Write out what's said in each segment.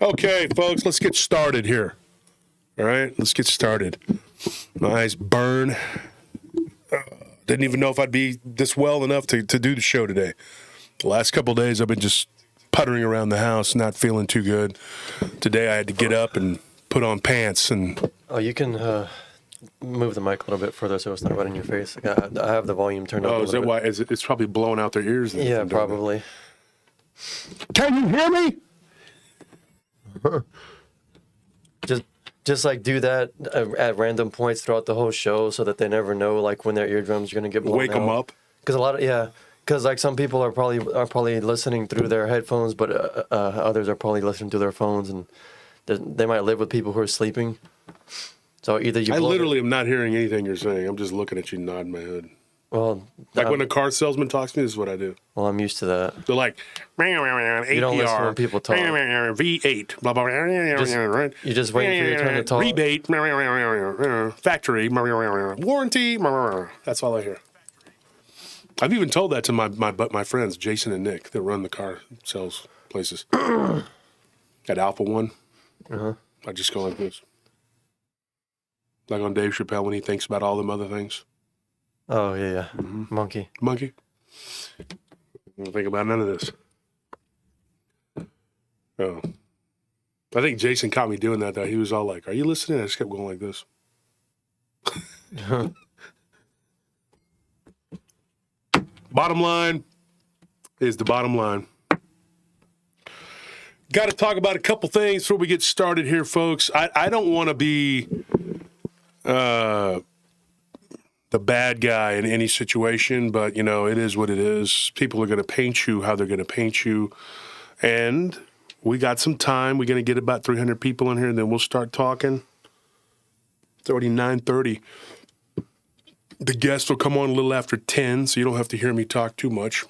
Okay, folks, let's get started here. All right, let's get started. My eyes burn. Didn't even know if I'd be this well enough to do the show today. The last couple of days, I've been just puttering around the house, not feeling too good. Today, I had to get up and put on pants. And you can move the mic a little bit further so it's not right in your face. I have the volume turned up. Oh, is that why? It's probably blowing out their ears? Yeah, probably. Can you hear me? Just like do that at random points throughout the whole show, so that they never know like when their eardrums are gonna get blown Wake out. them up. Because like some people are probably listening through their headphones, but others are probably listening through their phones, and they might live with people who are sleeping. So either you. I literally am not hearing anything you're saying. I'm just looking at you, nodding my head. Well, like when a car salesman talks to me, this is what I do. Well, I'm used to that. They're like, APR, you don't listen when people talk. V8, blah, blah, blah. You just wait for your turn to talk. Rebate, factory, warranty. That's all I hear. I've even told that to my friends, Jason and Nick, that run the car sales places. At Alpha One, I just go like this. Like on Dave Chappelle when he thinks about all them other things. Oh, yeah. Mm-hmm. Monkey. I don't think about none of this. Oh. I think Jason caught me doing that, though. He was all like, are you listening? I just kept going like this. Bottom line is the bottom line. Got to talk about a couple things before we get started here, folks. I don't want to be the bad guy in any situation, but, you know, it is what it is. People are going to paint you how they're going to paint you. And we got some time. We're going to get about 300 people in here, and then we'll start talking. It's already 9:30. The guests will come on a little after 10, so you don't have to hear me talk too much.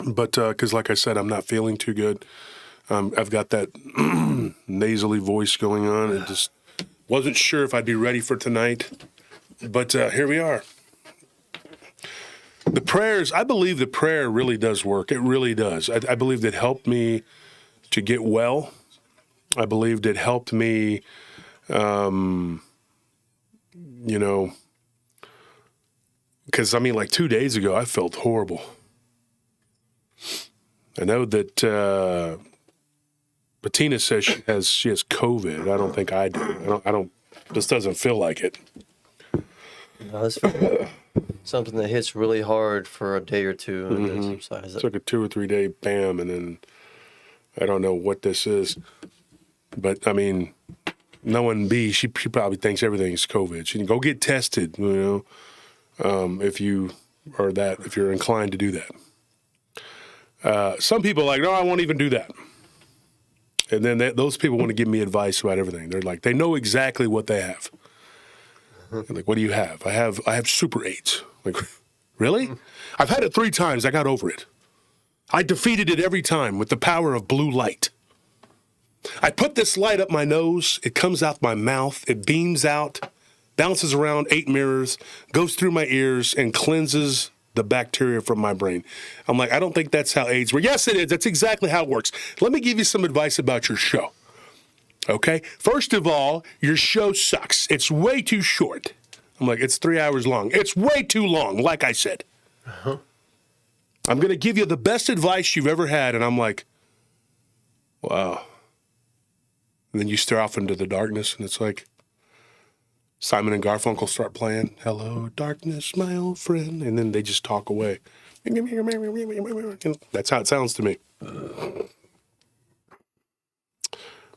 But because, like I said, I'm not feeling too good. I've got that nasally voice going on. I just wasn't sure if I'd be ready for tonight. But here we are. The prayers, I believe the prayer really does work. It really does. I believe it helped me to get well. I believed it helped me, you know, because, I mean, like 2 days ago, I felt horrible. I know that Bettina says she has COVID. I don't think I do. I don't. This doesn't feel like it. No, that's something that hits really hard for a day or two and then subsides. It's like a 2 or 3 day bam, and then I don't know what this is. But, I mean, knowing B, she probably thinks everything's COVID. She can go get tested, you know, if you're inclined to do that. Some people are like, no, I won't even do that. And then those people want to give me advice about everything. They're like, they know exactly what they have. Like, what do you have? I have Super 8. Like, really? I've had it 3 times. I got over it. I defeated it every time with the power of blue light. I put this light up my nose. It comes out my mouth. It beams out, bounces around 8 mirrors, goes through my ears, and cleanses the bacteria from my brain. I'm like, I don't think that's how AIDS works. Yes, it is. That's exactly how it works. Let me give you some advice about your show. Okay? First of all, your show sucks. It's way too short. I'm like, it's 3 hours long. It's way too long, like I said. I'm going to give you the best advice you've ever had. And I'm like, wow. And then you stare off into the darkness, and it's like Simon and Garfunkel start playing, hello, darkness, my old friend. And then they just talk away. That's how it sounds to me.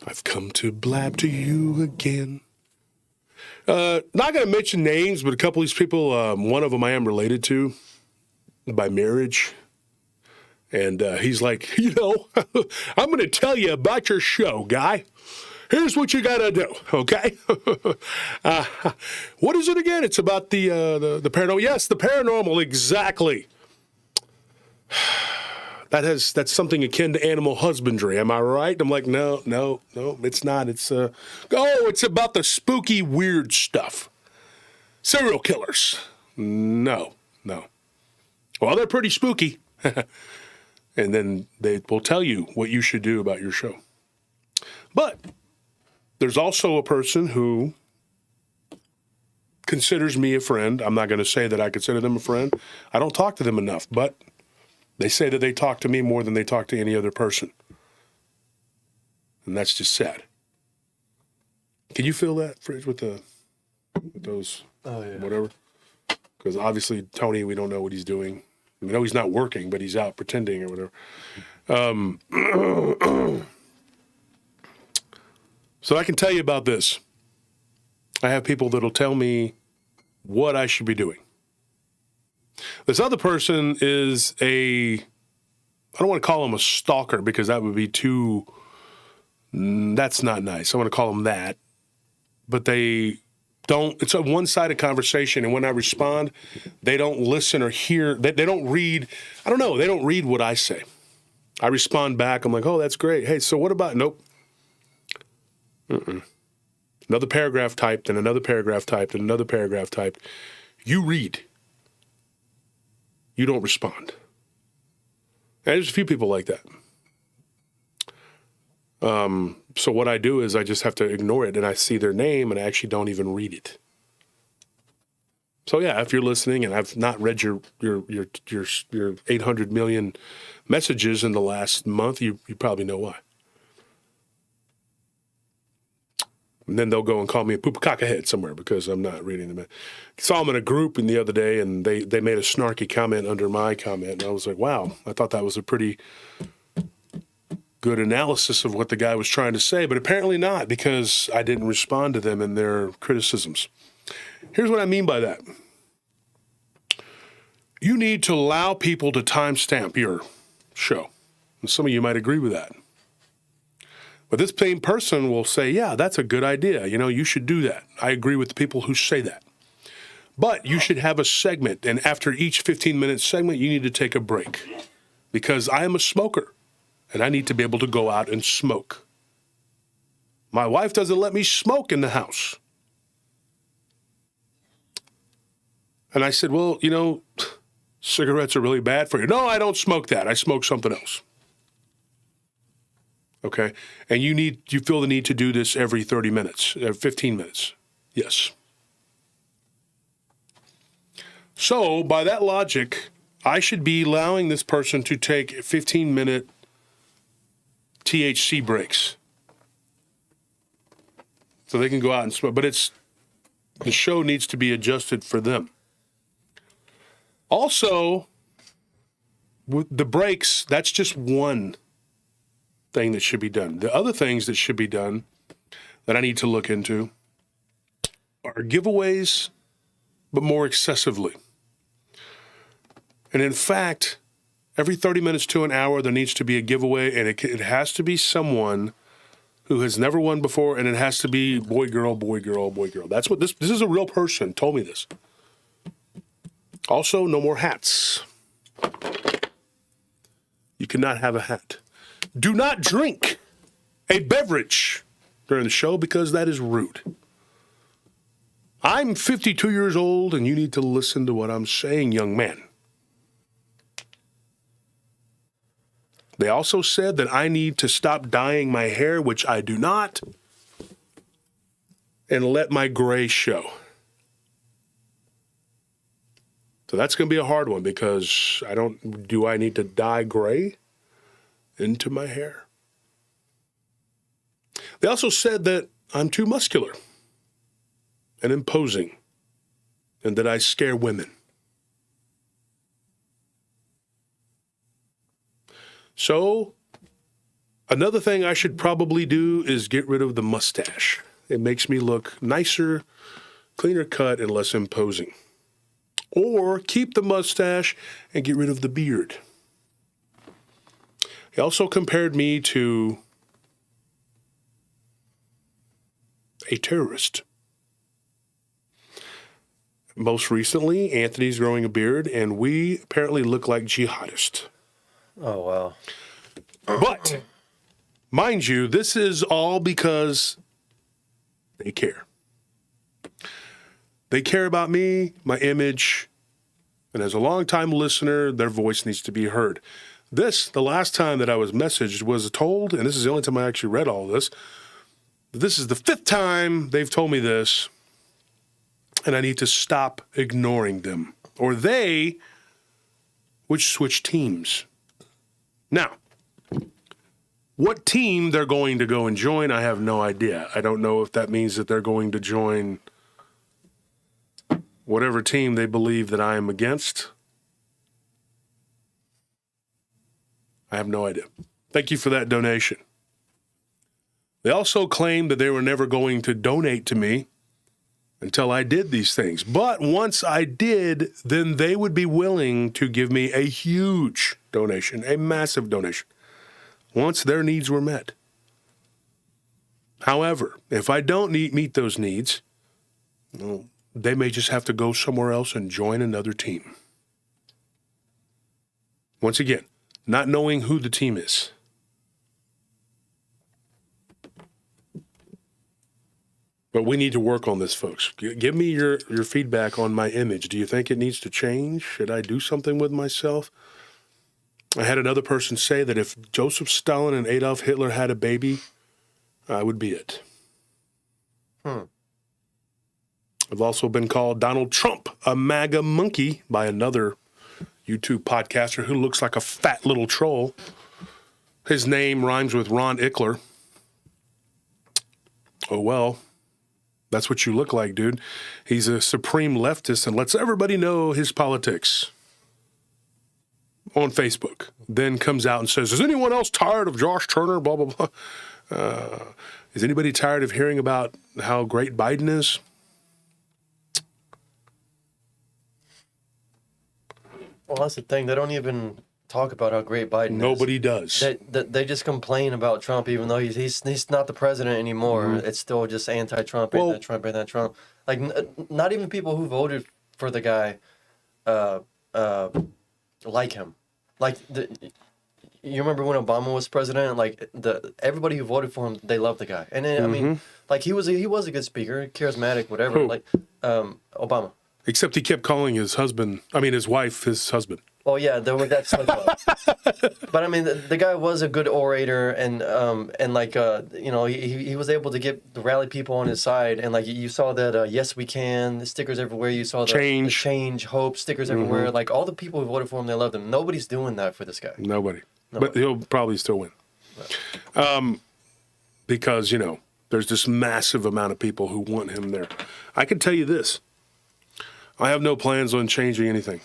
I've come to blab to you again. Not going to mention names, but a couple of these people, one of them I am related to by marriage. And he's like, you know, I'm going to tell you about your show, guy. Here's what you got to do, okay? What is it again? It's about the paranormal. Yes, the paranormal, exactly. That's something akin to animal husbandry. Am I right? I'm like, no, it's not. It's it's about the spooky, weird stuff. Serial killers. No. Well, they're pretty spooky. And then they will tell you what you should do about your show. But there's also a person who considers me a friend. I'm not going to say that I consider them a friend. I don't talk to them enough, but they say that they talk to me more than they talk to any other person. And that's just sad. Can you feel that, Fridge, with those, whatever? Because obviously, Tony, we don't know what he's doing. We know he's not working, but he's out pretending or whatever. So I can tell you about this. I have people that'll tell me what I should be doing. This other person is I don't want to call him a stalker because that would be that's not nice. I want to call them that. But it's a one-sided conversation, and when I respond, they don't listen or hear, they don't read, I don't know, they don't read what I say. I respond back, I'm like, oh, that's great. Hey, so what about, nope. Another paragraph typed, and another paragraph typed, and another paragraph typed. You read. You don't respond. And there's a few people like that. So what I do is I just have to ignore it, and I see their name, and I actually don't even read it. So yeah, if you're listening, and I've not read your 800 million messages in the last month, you probably know why. And then they'll go and call me a poop-a-cock-a-head somewhere because I'm not reading them. I saw them in a group the other day, and they made a snarky comment under my comment, and I was like, wow, I thought that was a pretty good analysis of what the guy was trying to say, but apparently not, because I didn't respond to them in their criticisms. Here's what I mean by that. You need to allow people to timestamp your show. And some of you might agree with that. But this same person will say, yeah, that's a good idea. You should do that. I agree with the people who say that. But you should have a segment, and after each 15-minute segment, you need to take a break. Because I am a smoker, and I need to be able to go out and smoke. My wife doesn't let me smoke in the house. And I said, well, cigarettes are really bad for you. No, I don't smoke that. I smoke something else. Okay? And you feel the need to do this every 30 minutes, 15 minutes. Yes. So, by that logic, I should be allowing this person to take 15-minute THC breaks so they can go out and smoke. But the show needs to be adjusted for them. Also, with the breaks, that's just one thing that should be done. The other things that should be done that I need to look into are giveaways, but more excessively. And in fact, every 30 minutes to an hour, there needs to be a giveaway, and it has to be someone who has never won before, and it has to be boy, girl, boy, girl, boy, girl. That's what this is a real person told me this. Also, no more hats. You cannot have a hat. Do not drink a beverage during the show because that is rude. I'm 52 years old, and you need to listen to what I'm saying, young man. They also said that I need to stop dyeing my hair, which I do not, and let my gray show. So that's going to be a hard one because do I need to dye gray into my hair? They also said that I'm too muscular and imposing and that I scare women. So another thing I should probably do is get rid of the mustache. It makes me look nicer, cleaner cut, and less imposing. Or keep the mustache and get rid of the beard. He also compared me to a terrorist. Most recently, Anthony's growing a beard, and we apparently look like jihadists. Oh, wow. But, mind you, this is all because they care. They care about me, my image, and as a long-time listener, their voice needs to be heard. The last time that I was messaged, was told, and this is the only time I actually read all this, This is the 5th time they've told me this, and I need to stop ignoring them, or they would switch teams. Now, what team they're going to go and join, I have no idea. I don't know if that means that they're going to join whatever team they believe that I am against. I have no idea. Thank you for that donation. They also claimed that they were never going to donate to me until I did these things. But once I did, then they would be willing to give me a huge donation, a massive donation, once their needs were met. However, if I don't meet those needs, well, they may just have to go somewhere else and join another team. Once again, not knowing who the team is. But we need to work on this, folks. Give me your feedback on my image. Do you think it needs to change? Should I do something with myself? I had another person say that if Joseph Stalin and Adolf Hitler had a baby, I would be it. I've also been called Donald Trump, a MAGA monkey, by another YouTube podcaster who looks like a fat little troll. His name rhymes with Ron Ickler. Oh, well. That's what you look like, dude. He's a supreme leftist and lets everybody know his politics on Facebook. Then comes out and says, is anyone else tired of Josh Turner, blah, blah, blah. Is anybody tired of hearing about how great Biden is? Well, that's the thing. They don't even talk about how great Biden is. Nobody does. They just complain about Trump, even though he's not the president anymore. Mm-hmm. It's still just anti-Trump, anti-Trump. Like, not even people who voted for the guy like him. Like, you remember when Obama was president? Like, everybody who voted for him, they loved the guy. And then, I mean, like, he was a good speaker, charismatic, whatever. Who? Like, Obama. Except he kept calling his wife, his husband. Oh yeah, that's like, but I mean, the guy was a good orator, and like you know, he was able to get the rally people on his side, and like you saw that yes we can, the stickers everywhere. You saw the change, hope stickers everywhere. Like all the people who voted for him, they loved him. Nobody's doing that for this guy. Nobody. But he'll probably still win, because you know there's this massive amount of people who want him there. I can tell you this: I have no plans on changing anything.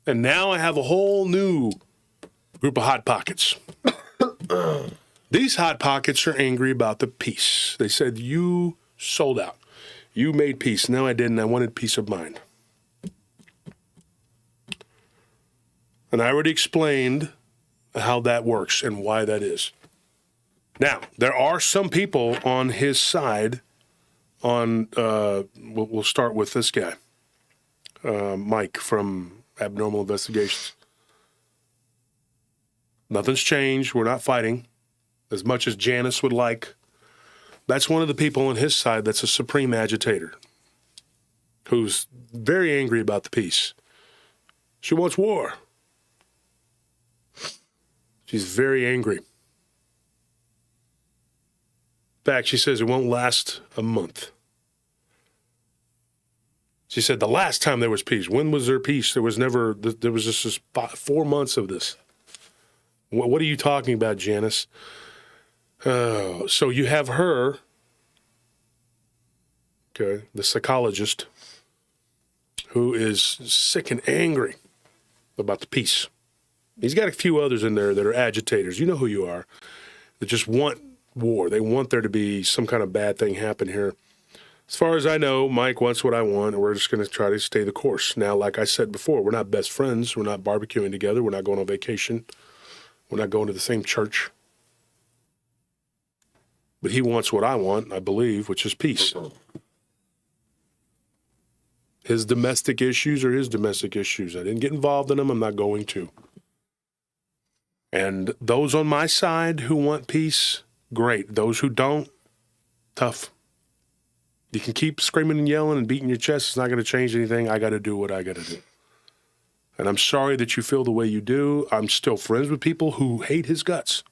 And now I have a whole new group of Hot Pockets. These Hot Pockets are angry about the peace. They said, you sold out. You made peace. No, I didn't. I wanted peace of mind. And I already explained how that works and why that is. Now, there are some people on his side on, we'll start with this guy, Mike from Abnormal Investigations. Nothing's changed. We're not fighting as much as Janice would like. That's one of the people on his side that's a supreme agitator who's very angry about the peace. She wants war. She's very angry. In fact, she says it won't last a month. She said the last time there was peace. When was there peace? There was just 4 months of this. What are you talking about, Janice? So you have her, okay, the psychologist, who is sick and angry about the peace. He's got a few others in there that are agitators. You know who you are. That just want war. They want there to be some kind of bad thing happen here. As far as I know, Mike wants what I want, and we're just going to try to stay the course. Now, like I said before, we're not best friends. We're not barbecuing together. We're not going on vacation. We're not going to the same church. But he wants what I want, I believe, which is peace. His domestic issues are his domestic issues. I didn't get involved in them. I'm not going to. And those on my side who want peace, great. Those who don't, tough. You can keep screaming and yelling and beating your chest. It's not going to change anything. I got to do what I got to do. And I'm sorry that you feel the way you do. I'm still friends with people who hate his guts.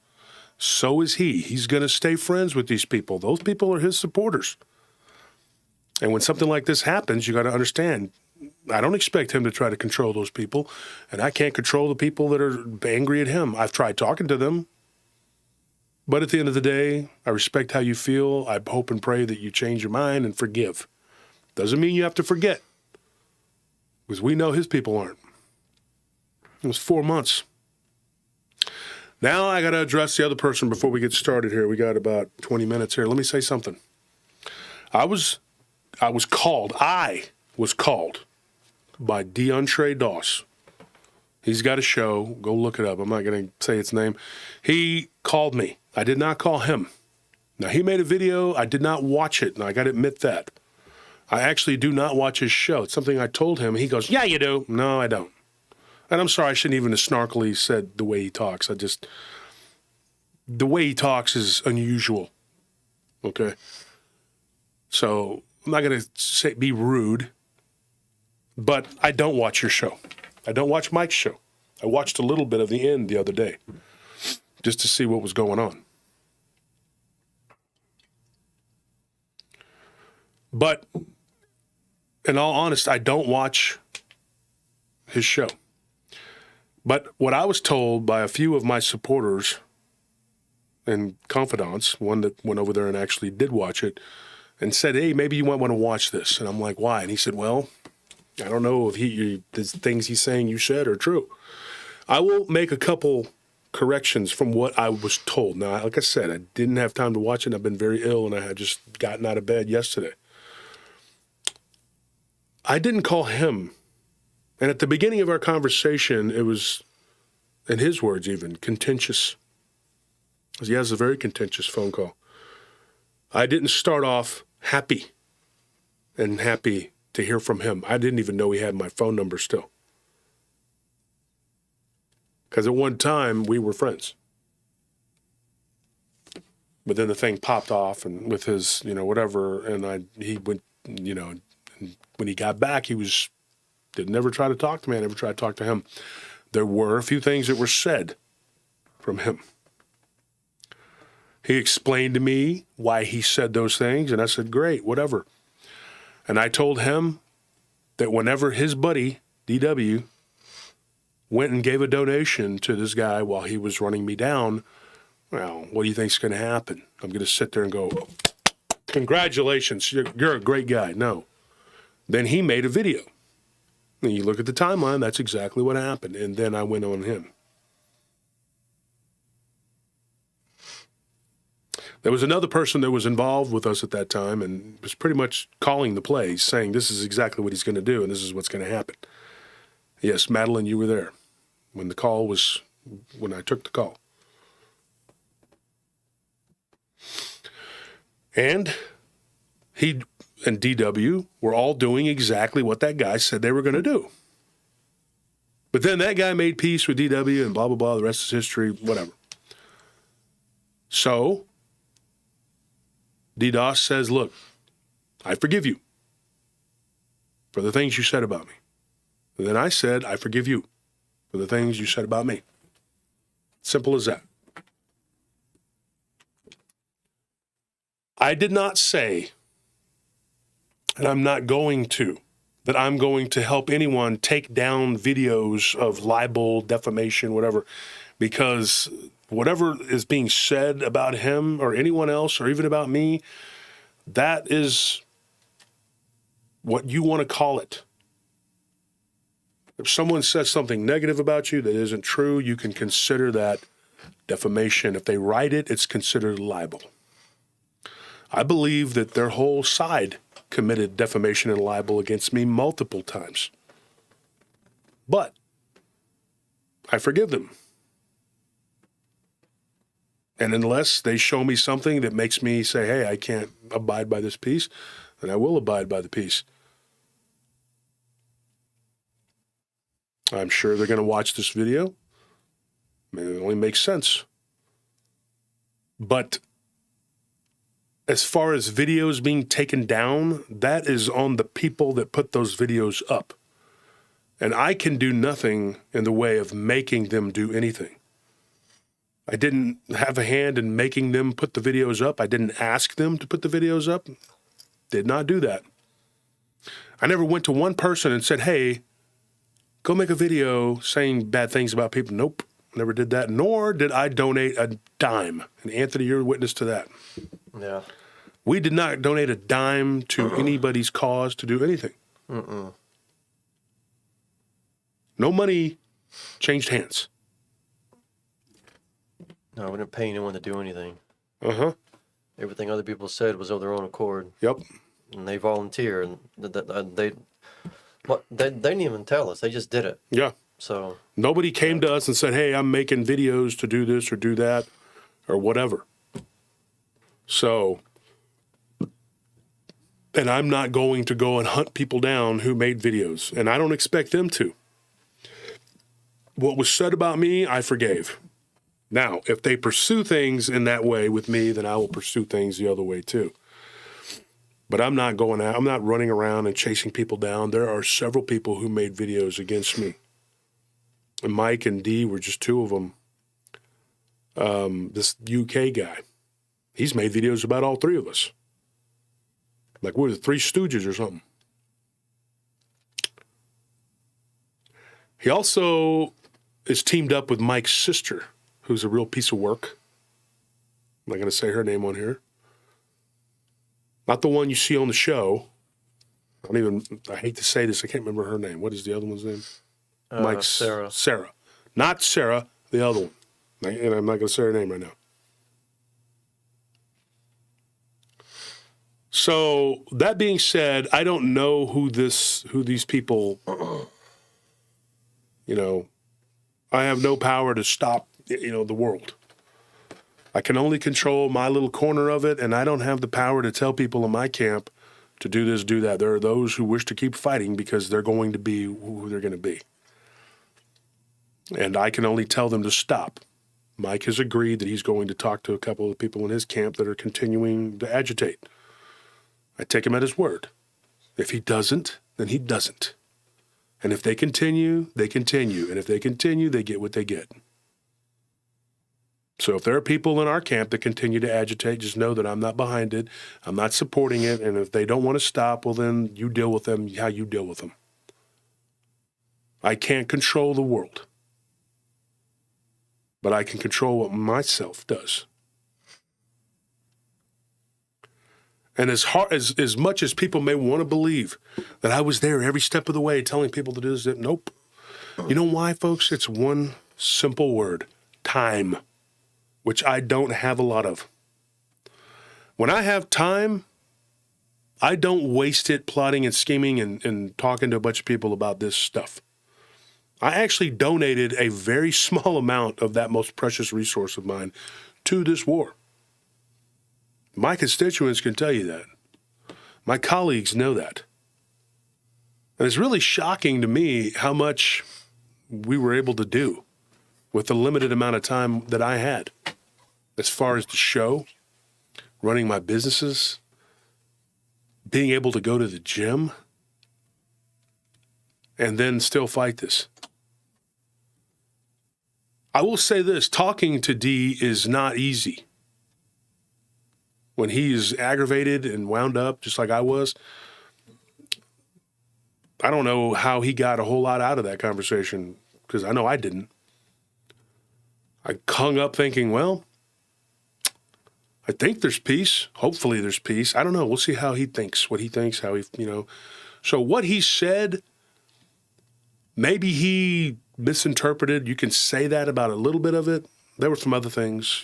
So is he. He's going to stay friends with these people. Those people are his supporters. And when something like this happens, you got to understand, I don't expect him to try to control those people, and I can't control the people that are angry at him. I've tried talking to them, but at the end of the day, I respect how you feel. I hope and pray that you change your mind and forgive. Doesn't mean you have to forget, because we know his people aren't. It was 4 months. Now I got to address the other person before we get started here. We got about 20 minutes here. Let me say something. I was called by DeAndre Doss. He's got a show. Go look it up. I'm not going to say its name. He called me. I did not call him. Now, he made a video. I did not watch it, and I got to admit that. I actually do not watch his show. It's something I told him. He goes, yeah, you do. No, I don't. And I'm sorry, I shouldn't even have snarkily said the way he talks. The way he talks is unusual. Okay? So I'm not going to be rude, but I don't watch your show. I don't watch Mike's show. I watched a little bit of the end the other day just to see what was going on. But in all honesty, I don't watch his show. But what I was told by a few of my supporters and confidants, one that went over there and actually did watch it, and said, hey, maybe you might want to watch this. And I'm like, why? And he said, well, I don't know if the things he's saying you said are true. I will make a couple corrections from what I was told. Now, like I said, I didn't have time to watch it. I've been very ill, and I had just gotten out of bed yesterday. I didn't call him. And at the beginning of our conversation, it was, in his words even, contentious. He has a very contentious phone call. I didn't start off happy to hear from him. I didn't even know he had my phone number still. Because at one time, we were friends. But then the thing popped off, and with his, whatever, and he went, and when he got back, did never try to talk to me. I never tried to talk to him. There were a few things that were said from him. He explained to me why he said those things, and I said, great, whatever. And I told him that whenever his buddy, DW, went and gave a donation to this guy while he was running me down, well, what do you think's going to happen? I'm going to sit there and go, congratulations, you're a great guy. No. Then he made a video. And you look at the timeline, that's exactly what happened. And then I went on him. There was another person that was involved with us at that time and was pretty much calling the plays, saying this is exactly what he's going to do and this is what's going to happen. Yes, Madeline, you were there when I took the call. And he and DW were all doing exactly what that guy said they were going to do. But then that guy made peace with DW and blah, blah, blah. The rest is history, whatever. So DDoS says, look, I forgive you for the things you said about me. And then I said, I forgive you for the things you said about me. Simple as that. I did not say, and I'm not going to, that I'm going to help anyone take down videos of libel, defamation, whatever, because whatever is being said about him or anyone else or even about me, that is what you want to call it. If someone says something negative about you that isn't true, you can consider that defamation. If they write it, it's considered libel. I believe that their whole side committed defamation and libel against me multiple times. But I forgive them. And unless they show me something that makes me say, hey, I can't abide by this peace, then I will abide by the peace. I'm sure they're going to watch this video. I mean, it only makes sense. But as far as videos being taken down, that is on the people that put those videos up. And I can do nothing in the way of making them do anything. I didn't have a hand in making them put the videos up. I didn't ask them to put the videos up. Did not do that. I never went to one person and said, hey, go make a video saying bad things about people. Nope, never did that. Nor did I donate a dime. And Anthony, you're a witness to that. Yeah. We did not donate a dime to anybody's cause to do anything. No money changed hands. No, we didn't pay anyone to do anything. Uh-huh. Everything other people said was of their own accord. Yep. And they volunteered. And they didn't even tell us. They just did it. Yeah. So nobody came to us and said, hey, I'm making videos to do this or do that or whatever. So, and I'm not going to go and hunt people down who made videos, and I don't expect them to. What was said about me, I forgave. Now, if they pursue things in that way with me, then I will pursue things the other way too. But I'm not going out. I'm not running around and chasing people down. There are several people who made videos against me. And Mike and Dee were just two of them. This UK guy, he's made videos about all three of us. Like we're the Three Stooges or something. He also is teamed up with Mike's sister, who's a real piece of work. I'm not going to say her name on here. Not the one you see on the show. I hate to say this, I can't remember her name. What is the other one's name? Mike's Sarah. Sarah. Not Sarah, the other one. And I'm not going to say her name right now. So that being said, I don't know who these people, I have no power to stop, the world. I can only control my little corner of it, and I don't have the power to tell people in my camp to do this, do that. There are those who wish to keep fighting because they're going to be who they're going to be. And I can only tell them to stop. Mike has agreed that he's going to talk to a couple of people in his camp that are continuing to agitate. I take him at his word. If he doesn't, then he doesn't. And if they continue, they continue. And if they continue, they get what they get. So if there are people in our camp that continue to agitate, just know that I'm not behind it. I'm not supporting it. And if they don't want to stop, well, then you deal with them how you deal with them. I can't control the world. But I can control what myself does. And as much as people may want to believe that I was there every step of the way telling people to do this, nope. You know why, folks? It's one simple word, time, which I don't have a lot of. When I have time, I don't waste it plotting and scheming and talking to a bunch of people about this stuff. I actually donated a very small amount of that most precious resource of mine to this war. My constituents can tell you that. My colleagues know that. And it's really shocking to me how much we were able to do with the limited amount of time that I had. As far as the show, running my businesses, being able to go to the gym, and then still fight this. I will say this, talking to Dee is not easy. When he's aggravated and wound up, just like I was, I don't know how he got a whole lot out of that conversation, because I know I didn't. I hung up thinking, well, I think there's peace. Hopefully there's peace. I don't know. We'll see how he thinks, what he thinks, how he, So what he said, maybe he misinterpreted. You can say that about a little bit of it. There were some other things,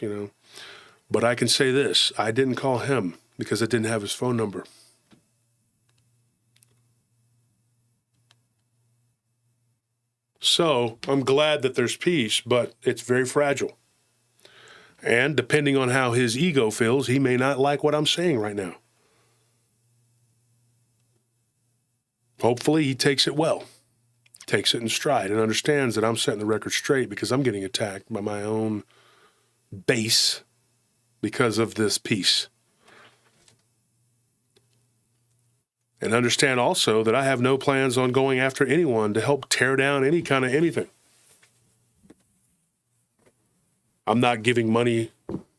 But I can say this. I didn't call him because I didn't have his phone number. So I'm glad that there's peace, but it's very fragile. And depending on how his ego feels, he may not like what I'm saying right now. Hopefully he takes it well, takes it in stride, and understands that I'm setting the record straight because I'm getting attacked by my own base because of this peace. And understand also that I have no plans on going after anyone to help tear down any kind of anything. I'm not giving money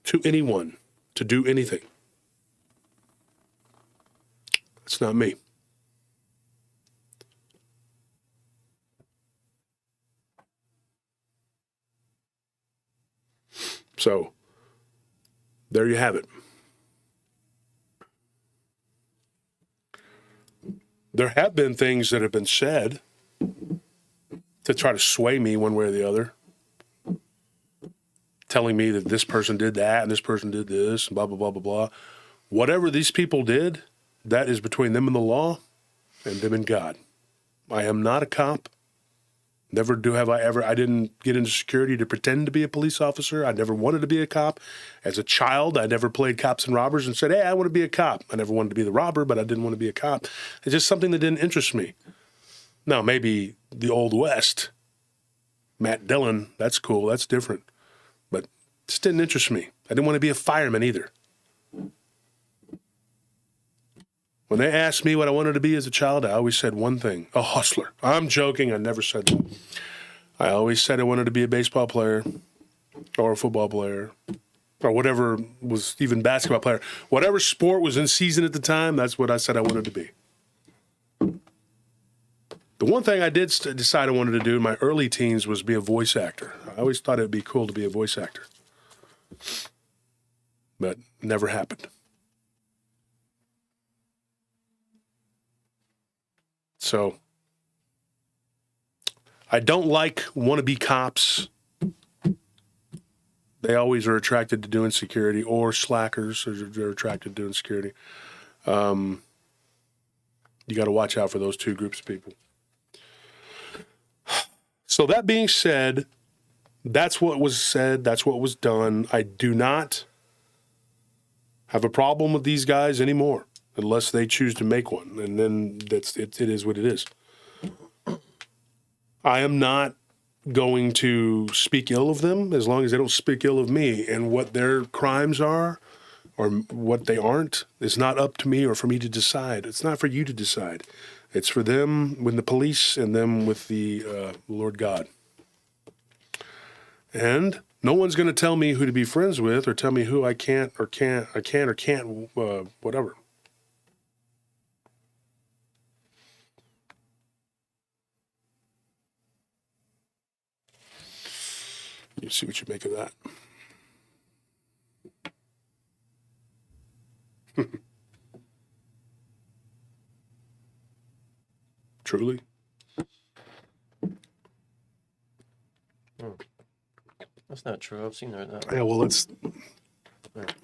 to anyone to do anything. That's not me. So, there you have it. There have been things that have been said to try to sway me one way or the other, telling me that this person did that and this person did this and blah, blah, blah, blah, blah. Whatever these people did, that is between them and the law and them and God. I am not a cop. Never do have I ever. I didn't get into security to pretend to be a police officer. I never wanted to be a cop. As a child, I never played cops and robbers and said, hey, I want to be a cop. I never wanted to be the robber, but I didn't want to be a cop. It's just something that didn't interest me. Now, maybe the Old West, Matt Dillon, that's cool. That's different. But it just didn't interest me. I didn't want to be a fireman either. When they asked me what I wanted to be as a child, I always said one thing, a hustler. I'm joking. I never said that. I always said I wanted to be a baseball player or a football player or whatever was, even basketball player. Whatever sport was in season at the time, that's what I said I wanted to be. The one thing I did decide I wanted to do in my early teens was be a voice actor. I always thought it would be cool to be a voice actor. But never happened. So, I don't like wannabe cops. They always are attracted to doing security, or slackers are attracted to doing security. You got to watch out for those two groups of people. So that being said, that's what was said. That's what was done. I do not have a problem with these guys anymore, unless they choose to make one, and then it is what it is. I am not going to speak ill of them as long as they don't speak ill of me, and what their crimes are or what they aren't is not up to me or for me to decide. It's not for you to decide. It's for them with the police and them with the Lord God. And no one's going to tell me who to be friends with or tell me who I can't, whatever. You see what you make of that. Truly? That's not true. I've seen that. Yeah, well, let's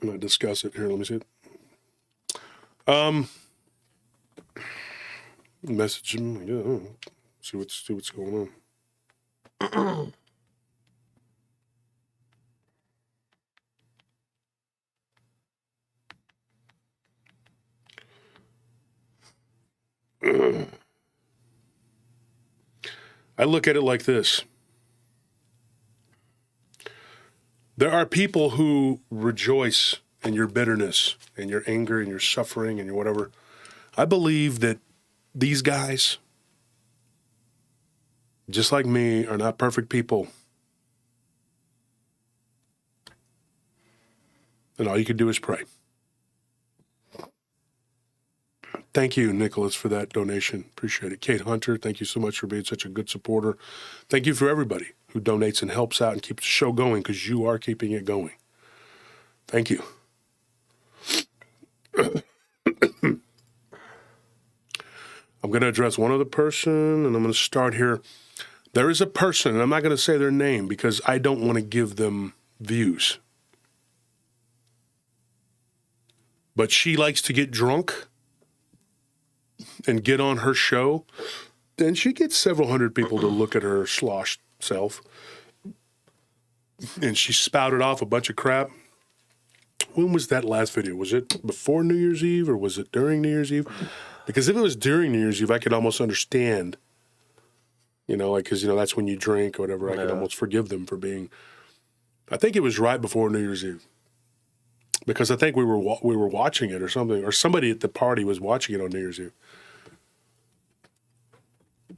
not discuss it here. Let me see it. Message him. Yeah, see what's going on. I look at it like this. There are people who rejoice in your bitterness and your anger and your suffering and your whatever. I believe that these guys, just like me, are not perfect people. And all you can do is pray. Thank you, Nicholas, for that donation. Appreciate it. Kate Hunter, thank you so much for being such a good supporter. Thank you for everybody who donates and helps out and keeps the show going, because you are keeping it going. Thank you. I'm going to address one other person, and I'm going to start here. There is a person, and I'm not going to say their name because I don't want to give them views. But she likes to get drunk and get on her show, and she gets several hundred people to look at her sloshed self. And she spouted off a bunch of crap. When was that last video? Was it before New Year's Eve or was it during New Year's Eve? Because if it was during New Year's Eve, I could almost understand, because, that's when you drink or whatever. I could almost forgive them for being, I think it was right before New Year's Eve. Because I think we were watching it or something, or somebody at the party was watching it on New Year's Eve.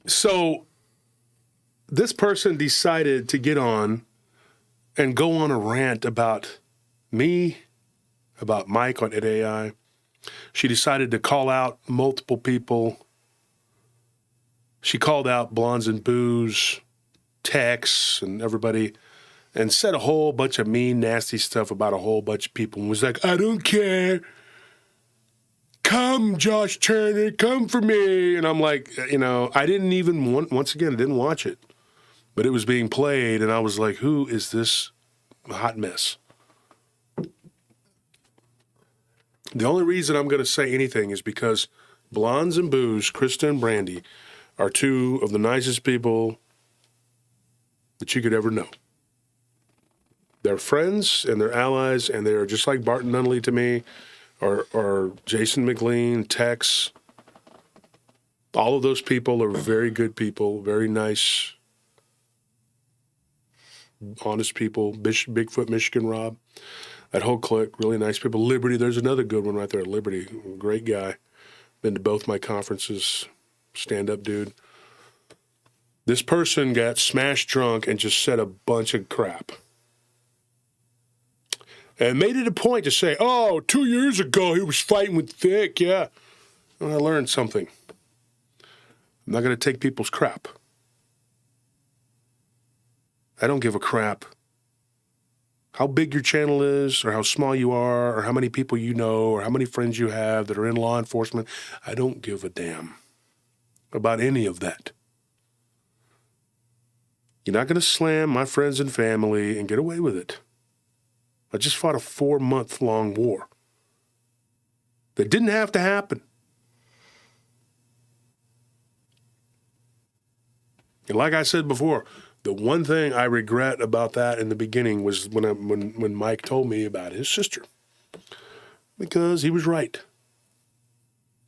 So this person decided to get on and go on a rant about me, about Mike on AI. She decided to call out multiple people. She called out Blondes and Booze, Tex, and everybody, and said a whole bunch of mean, nasty stuff about a whole bunch of people and was like, I don't care. Come, Josh Turner, come for me. And I'm like, I didn't even, once again, I didn't watch it. But it was being played, and I was like, who is this hot mess? The only reason I'm going to say anything is because Blondes and Booze, Krista and Brandy, are two of the nicest people that you could ever know. They're friends and they're allies, and they're just like Barton Nunley to me, or Jason McLean, Tex. All of those people are very good people, very nice, honest people. Bigfoot, Michigan Rob, that whole clique, really nice people. Liberty, there's another good one right there. Liberty, great guy. Been to both my conferences, stand-up dude. This person got smashed drunk and just said a bunch of crap. And made it a point to say, 2 years ago he was fighting with Thick, yeah. And I learned something. I'm not going to take people's crap. I don't give a crap how big your channel is, or how small you are, or how many people you know, or how many friends you have that are in law enforcement. I don't give a damn about any of that. You're not going to slam my friends and family and get away with it. I just fought a 4-month-long war that didn't have to happen. And like I said before, the one thing I regret about that in the beginning was when Mike told me about his sister. Because he was right.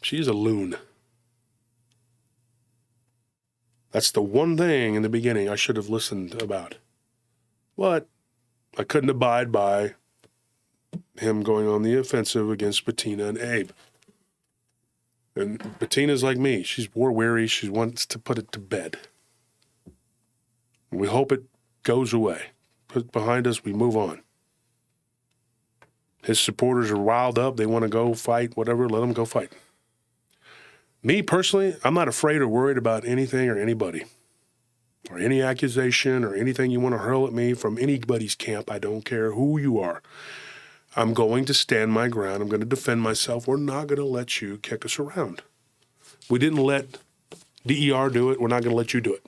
She's a loon. That's the one thing in the beginning I should have listened about. But I couldn't abide by him going on the offensive against Bettina and Abe. And Bettina's like me. She's war weary. She wants to put it to bed. We hope it goes away. Put it behind us, we move on. His supporters are riled up. They want to go fight, whatever. Let them go fight. Me, personally, I'm not afraid or worried about anything or anybody. Or any accusation or anything you want to hurl at me from anybody's camp. I don't care who you are. I'm going to stand my ground. I'm going to defend myself. We're not going to let you kick us around. We didn't let DER do it. We're not going to let you do it.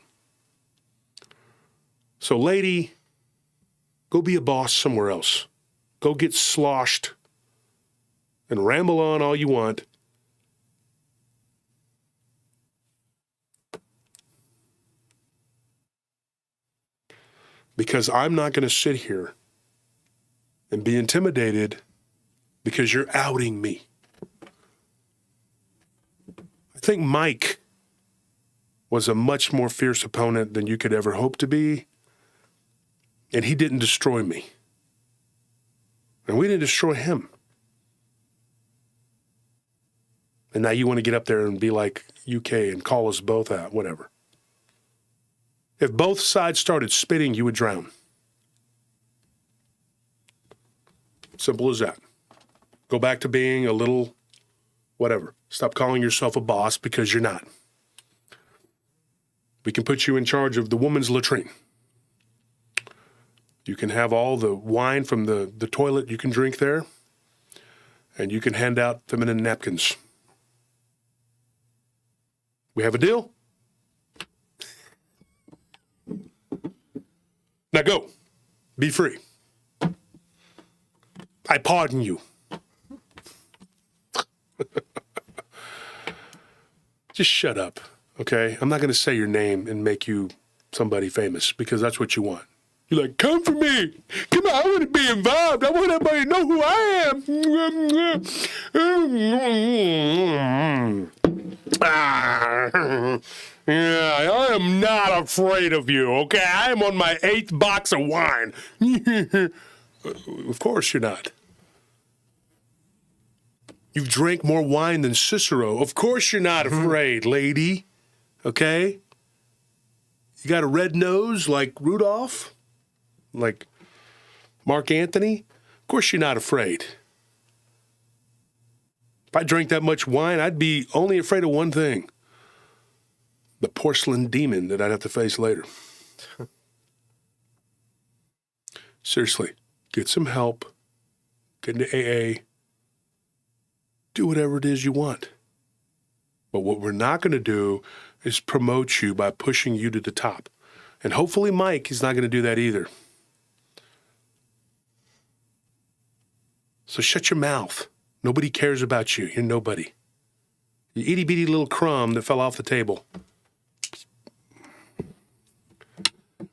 So, lady, go be a boss somewhere else. Go get sloshed and ramble on all you want. Because I'm not going to sit here and be intimidated because you're outing me. I think Mike was a much more fierce opponent than you could ever hope to be. And he didn't destroy me. And we didn't destroy him. And now you want to get up there and be like UK and call us both out, whatever. If both sides started spitting, you would drown. Simple as that. Go back to being a little whatever. Stop calling yourself a boss because you're not. We can put you in charge of the woman's latrine. You can have all the wine from the toilet you can drink there, and you can hand out feminine napkins. We have a deal? Now go. Be free. I pardon you. Just shut up, okay? I'm not going to say your name and make you somebody famous because that's what you want. You're like, come for me. Come on, I want to be involved. I want everybody to know who I am. Yeah, I am not afraid of you, okay? I am on my 8th box of wine. Of course you're not. You've drank more wine than Cicero. Of course you're not afraid, lady. Okay? You got a red nose like Rudolph? Like, Mark Anthony, of course you're not afraid. If I drank that much wine, I'd be only afraid of one thing. The porcelain demon that I'd have to face later. Seriously, get some help. Get into AA. Do whatever it is you want. But what we're not going to do is promote you by pushing you to the top. And hopefully Mike is not going to do that either. So shut your mouth. Nobody cares about you. You're nobody. You itty-bitty little crumb that fell off the table.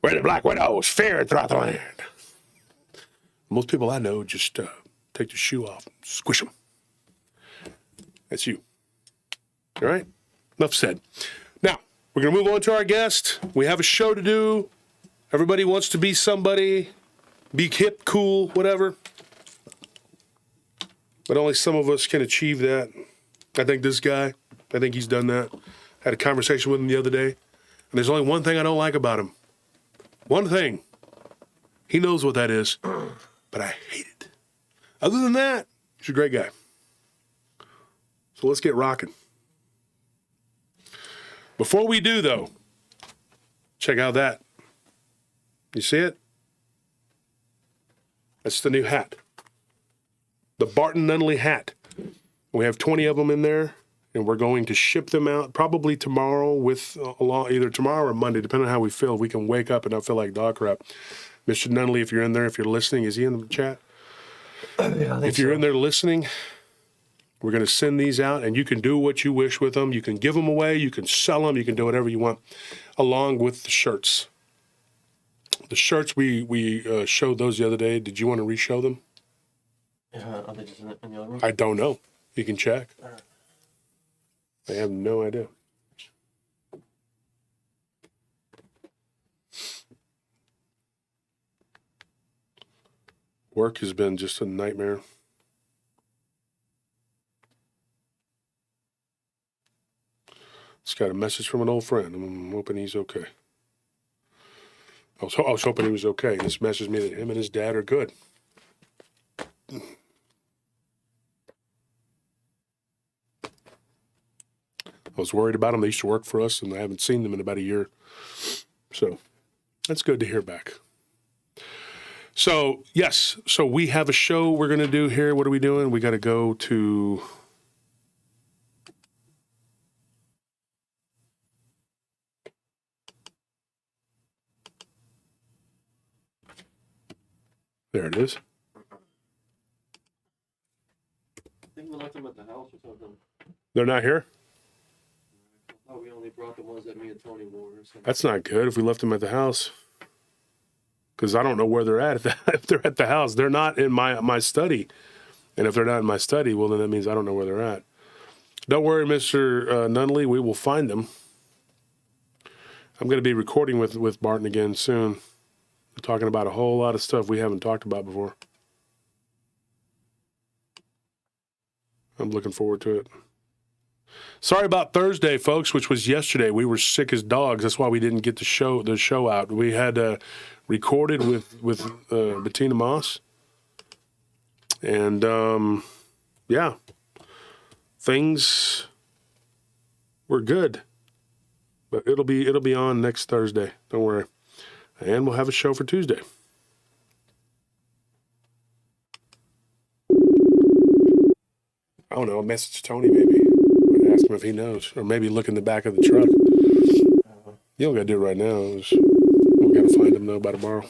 Where the black widows feared throughout the land. Most people I know just take the shoe off and squish them. That's you. All right? Enough said. Now, we're going to move on to our guest. We have a show to do. Everybody wants to be somebody, be hip, cool, whatever. But only some of us can achieve that. I think this guy, I think he's done that. Had a conversation with him the other day. And there's only one thing I don't like about him. One thing. He knows what that is. But I hate it. Other than that, he's a great guy. So let's get rocking. Before we do, though, check out that. You see it? That's the new hat. The Barton Nunley hat. We have 20 of them in there, and we're going to ship them out probably tomorrow either tomorrow or Monday, depending on how we feel. We can wake up and not feel like dog crap. Mr. Nunley, if you're in there, if you're listening, is he in the chat? Yeah, I think if you're in there listening, we're going to send these out, and you can do what you wish with them. You can give them away. You can sell them. You can do whatever you want, along with the shirts. The shirts, we showed those the other day. Did you want to re-show them? Yeah, are they just in the other room? I don't know. You can check. I have no idea. Work has been just a nightmare. Just got a message from an old friend. I'm hoping he's okay. I was hoping he was okay. He just messaged me that him and his dad are good. I was worried about them. They used to work for us, and I haven't seen them in about a year. So that's good to hear back. So, yes. So we have a show we're going to do here. What are we doing? We got to go to... There it is. I think we left them at the house or something. They're not here? Oh, we only brought the ones that me and Tony wore. So. That's not good if we left them at the house. Because I don't know where they're at. If they're at the house, they're not in my study. And if they're not in my study, well, then that means I don't know where they're at. Don't worry, Mr. Nunley. We will find them. I'm going to be recording with Barton again soon. We're talking about a whole lot of stuff we haven't talked about before. I'm looking forward to it. Sorry about Thursday, folks, which was yesterday. We were sick as dogs. That's why we didn't get the show out. We had recorded with Bettina Moss, and yeah, things were good. But it'll be on next Thursday. Don't worry, and we'll have a show for Tuesday. I don't know. Message Tony maybe. Ask him if he knows, or maybe look in the back of the truck. You don't got to do it right now. We got to find him though by tomorrow.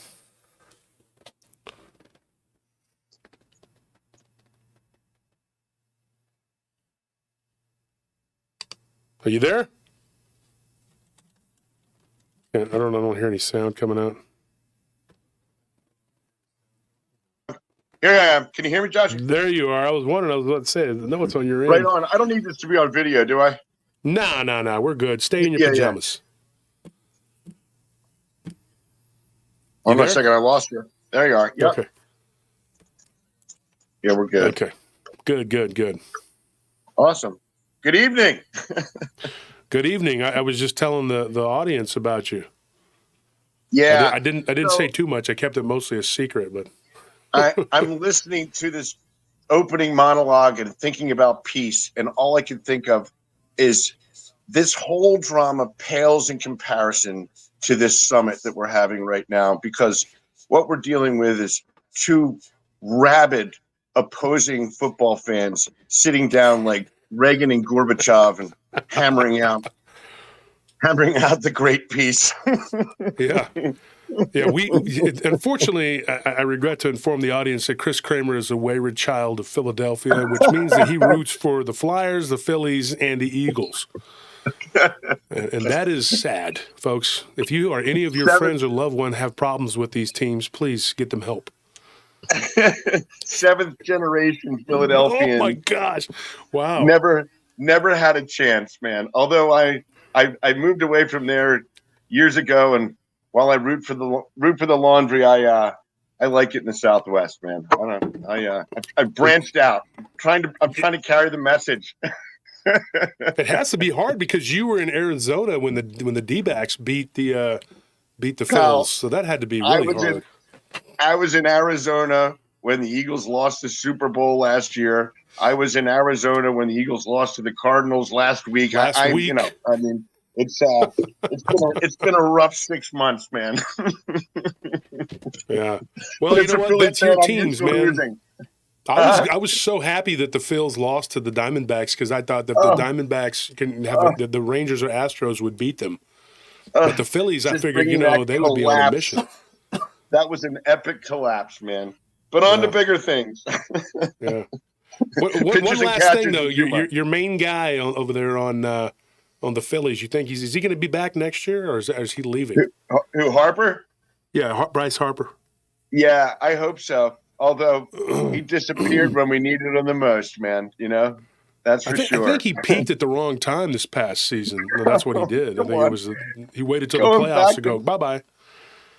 Are you there? I don't hear any sound coming out. Here I am. Can you hear me, Josh? There you are. I was wondering. I was about to say, no, it's on your end. Right on. I don't need this to be on video, do I? No. We're good. Stay in your pajamas. Yeah. Hold on a second. I lost you. There you are. Yep. Okay. Yeah, we're good. Okay. Good. Awesome. Good evening. Good evening. I was just telling the audience about you. Yeah. I didn't say too much. I kept it mostly a secret, but I'm listening to this opening monologue and thinking about peace, and all I can think of is this whole drama pales in comparison to this summit that we're having right now, because what we're dealing with is two rabid opposing football fans sitting down like Reagan and Gorbachev and hammering out the great peace. Yeah. Yeah, unfortunately, I regret to inform the audience that Chris Kramer is a wayward child of Philadelphia, which means that he roots for the Flyers, the Phillies, and the Eagles. And that is sad, folks. If you or any of your friends or loved one have problems with these teams, please get them help. 7th generation Philadelphian. Oh my gosh! Wow. Never had a chance, man. Although I moved away from there years ago, and while I root for the Laundry, I like it in the Southwest, man. I branched out. I'm trying to carry the message. It has to be hard because you were in Arizona when the D-backs beat the Phils, so that had to be really hard. I was in Arizona when the Eagles lost the Super Bowl last year. I was in Arizona when the Eagles lost to the Cardinals last week. You know, I mean, it's been a rough 6 months, man. Yeah. Well, you know what? That's your teams, man. I was so happy that the Phils lost to the Diamondbacks because I thought that the Diamondbacks can have the Rangers or Astros would beat them. But the Phillies, I figured, they would be on a mission. That was an epic collapse, man. But on to bigger things. Yeah. One last thing, though. Your main guy over there on the Phillies, you think is he going to be back next year, or is he leaving? Who, Harper? Yeah, Bryce Harper. Yeah, I hope so. Although he disappeared when we needed him the most, man. You know, that's for sure. I think he peaked at the wrong time this past season. Well, that's what he did. I think he waited till the playoffs to go bye-bye.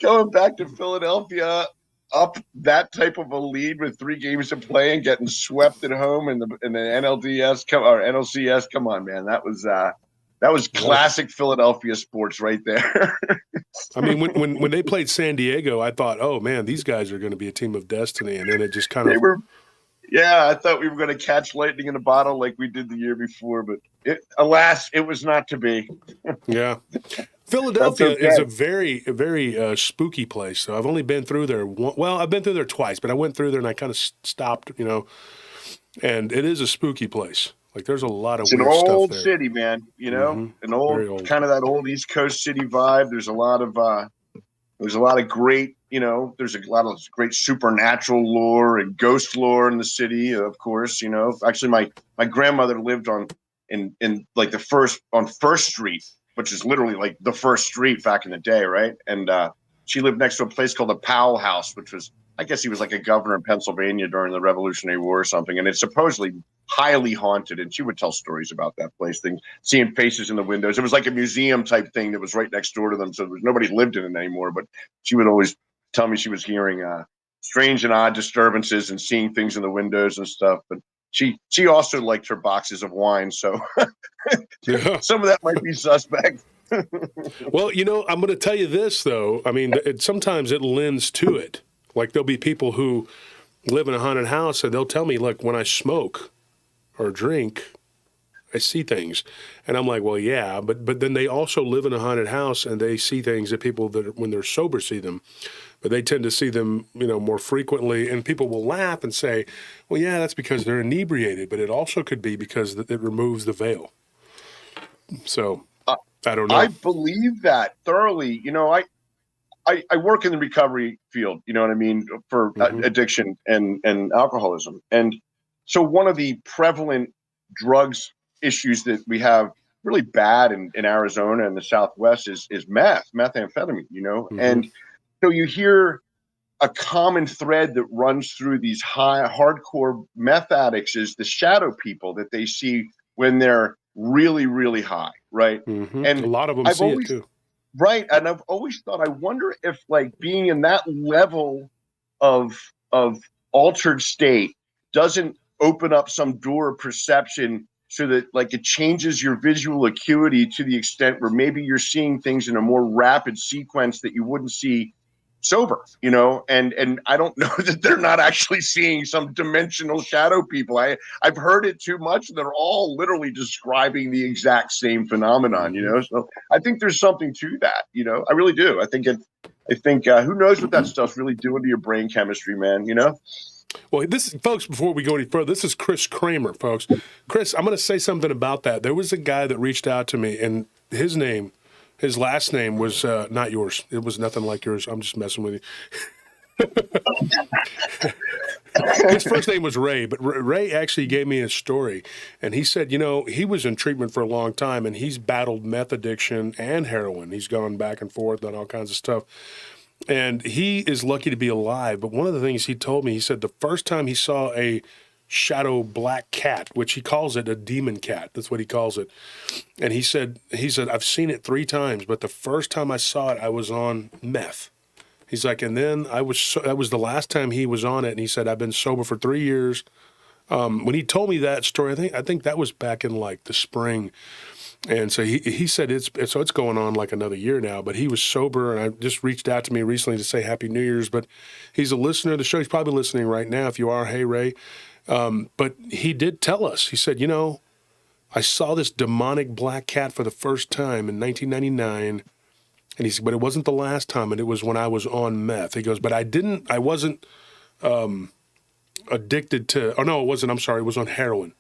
Going back to Philadelphia, up that type of a lead with 3 games to play and getting swept at home in the NLDS or NLCS. Come on, man, that was classic Philadelphia sports right there. I mean, when they played San Diego, I thought, oh man, these guys are going to be a team of destiny, and then it just kind of. Yeah, I thought we were going to catch lightning in a bottle like we did the year before, but alas, it was not to be. Yeah. Philadelphia is a very, very spooky place. So I've only been through there I've been through there twice, but I went through there and I kind of stopped, and it is a spooky place. Like there's a lot of weird stuff there. It's an old city, man, an old kind of that old East Coast city vibe. There's a lot of great, there's a lot of great supernatural lore and ghost lore in the city, of course. Actually my grandmother lived on First Street, which is literally like the first street back in the day, right? And she lived next to a place called the Powell House, which was, I guess he was like a governor in Pennsylvania during the Revolutionary War or something. And it's supposedly highly haunted. And she would tell stories about that place, seeing faces in the windows. It was like a museum type thing that was right next door to them. So nobody lived in it anymore. But she would always tell me she was hearing strange and odd disturbances and seeing things in the windows and stuff. But she also liked her boxes of wine. So some of that might be suspect. Well, I'm going to tell you this, though. I mean, sometimes it lends to it. Like there'll be people who live in a haunted house and they'll tell me, look, when I smoke or drink, I see things. And I'm like, well, yeah, but then they also live in a haunted house and they see things that people that when they're sober see them. But they tend to see them, more frequently. And people will laugh and say, well, yeah, that's because they're inebriated. But it also could be because it removes the veil. So I don't know. I believe that thoroughly. I work in the recovery field, you know what I mean, for addiction and alcoholism. And so one of the prevalent drugs issues that we have really bad in Arizona and the Southwest is methamphetamine, and so you hear a common thread that runs through these hardcore meth addicts is the shadow people that they see when they're really, really high, right? Mm-hmm. And a lot of them see it too. Right. And I've always thought, I wonder if like being in that level of altered state doesn't open up some door of perception so that like it changes your visual acuity to the extent where maybe you're seeing things in a more rapid sequence that you wouldn't see sober, and I don't know that they're not actually seeing some dimensional shadow people. I've heard it too much. They're all literally describing the exact same phenomenon, So I think there's something to that, I really do. I think who knows what that stuff's really doing to your brain chemistry, man, Well, folks, before we go any further, this is Chris Kramer, folks. Chris, I'm going to say something about that. There was a guy that reached out to me, and his last name was not yours. It was nothing like yours. I'm just messing with you. His first name was Ray, but Ray actually gave me a story, and he said, he was in treatment for a long time, and he's battled meth addiction and heroin. He's gone back and forth on all kinds of stuff. And he is lucky to be alive. But one of the things he told me, he said the first time he saw a shadow black cat, which he calls it a demon cat. That's what he calls it. And he said, I've seen it 3 times, but the first time I saw it, I was on meth. He's like, and then that was the last time he was on it. And he said, I've been sober for 3 years. When he told me that story, I think that was back in like the spring. And so he said it's going on like another year now, but he was sober, and I just reached out to me recently to say Happy New Year's, but he's a listener of the show. He's probably listening right now. If you are, hey, Ray. But he did tell us, he said, I saw this demonic black cat for the first time in 1999, and he said, but it wasn't the last time, and it was when I was on meth. He goes, but I wasn't addicted to, oh no, it wasn't, I'm sorry, it was on heroin.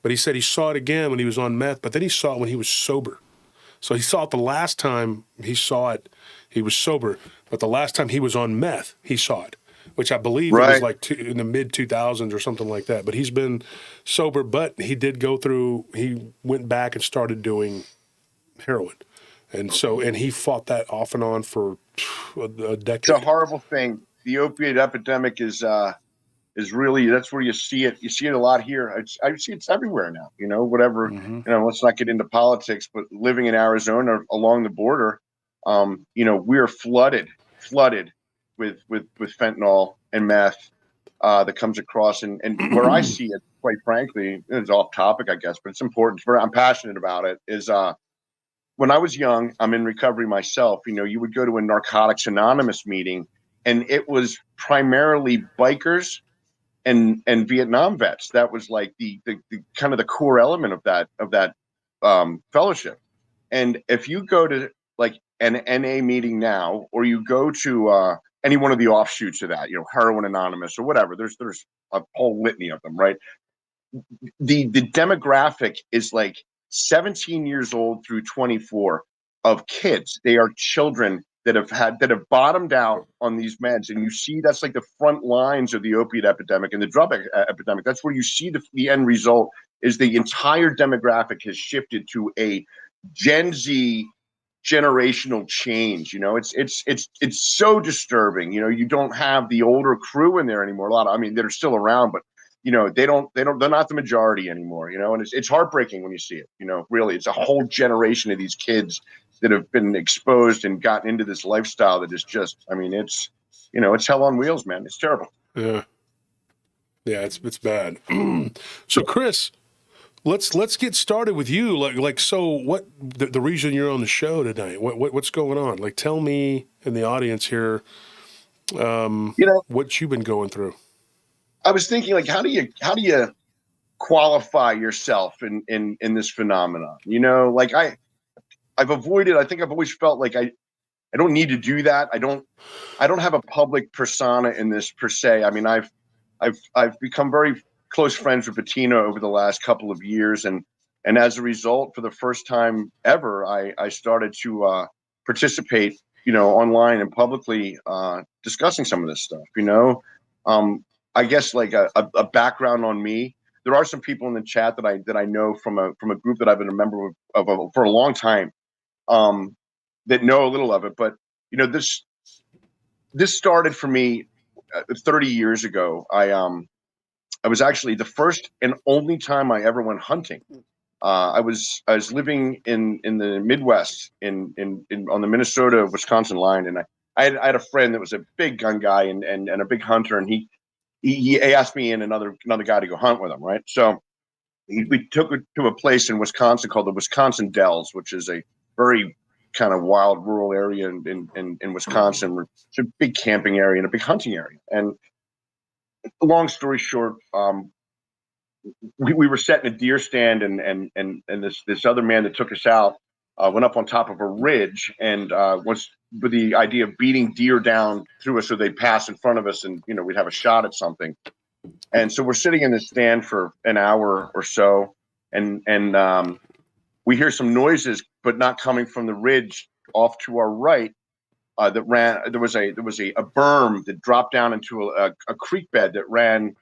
But he said he saw it again when he was on meth, but then he saw it when he was sober. So he saw it the last time he saw it, he was sober. But the last time he was on meth, he saw it, which I believe it was like in the mid-2000s or something like that. But he's been sober, but he went back and started doing heroin. And he fought that off and on for a decade. It's a horrible thing. The opiate epidemic is really, that's where you see it. You see it a lot here. I see it's everywhere now, whatever, let's not get into politics, but living in Arizona along the border, we are flooded with fentanyl and meth that comes across. And where I see it, quite frankly, it's off topic, I guess, but it's important. I'm passionate about it, is when I was young, I'm in recovery myself, you would go to a Narcotics Anonymous meeting, and it was primarily bikers and Vietnam vets. That was like the kind of the core element of that fellowship. And if you go to like an NA meeting now, or you go to any one of the offshoots of that, Heroin Anonymous or whatever, there's a whole litany of them, right? The demographic is like 17 years old through 24 of kids. They are children that have bottomed out on these meds, and you see that's like the front lines of the opiate epidemic and the drug epidemic. That's where you see the end result is the entire demographic has shifted to a Gen Z generational change. It's so disturbing. You don't have the older crew in there anymore. They're still around, but they're not the majority anymore. And it's heartbreaking when you see it. Really, it's a whole generation of these kids that have been exposed and gotten into this lifestyle that is just, it's hell on wheels, man. It's terrible. Yeah, it's bad. So Chris, let's get started with you. So what the reason you're on the show tonight? What's going on? Like, tell me and the audience here, what you've been going through. I was thinking, like, how do you qualify yourself in this phenomenon? Like I've avoided. I think I've always felt like I don't need to do that. I don't have a public persona in this per se. I've become very close friends with Bettina over the last couple of years, and as a result, for the first time ever, I started to participate, online and publicly, discussing some of this stuff. I guess like a background on me. There are some people in the chat that I know from a group that I've been a member of for a long time, that know a little of it. But this started for me 30 years ago. I was actually the first and only time I ever went hunting. I was living in the Midwest on the Minnesota-Wisconsin line, and I had a friend that was a big gun guy and a big hunter, and he asked me and another guy to go hunt with him, right? So we took it to a place in Wisconsin called the Wisconsin Dells, which is a very kind of wild rural area in Wisconsin. It's a big camping area and a big hunting area. And long story short, we were set in a deer stand, and this other man that took us out went up on top of a ridge and was with the idea of beating deer down through us so they'd pass in front of us, and we'd have a shot at something. And so we're sitting in this stand for an hour or so, and we hear some noises, but not coming from the ridge off to our right. That ran. There was a berm that dropped down into a creek bed that ran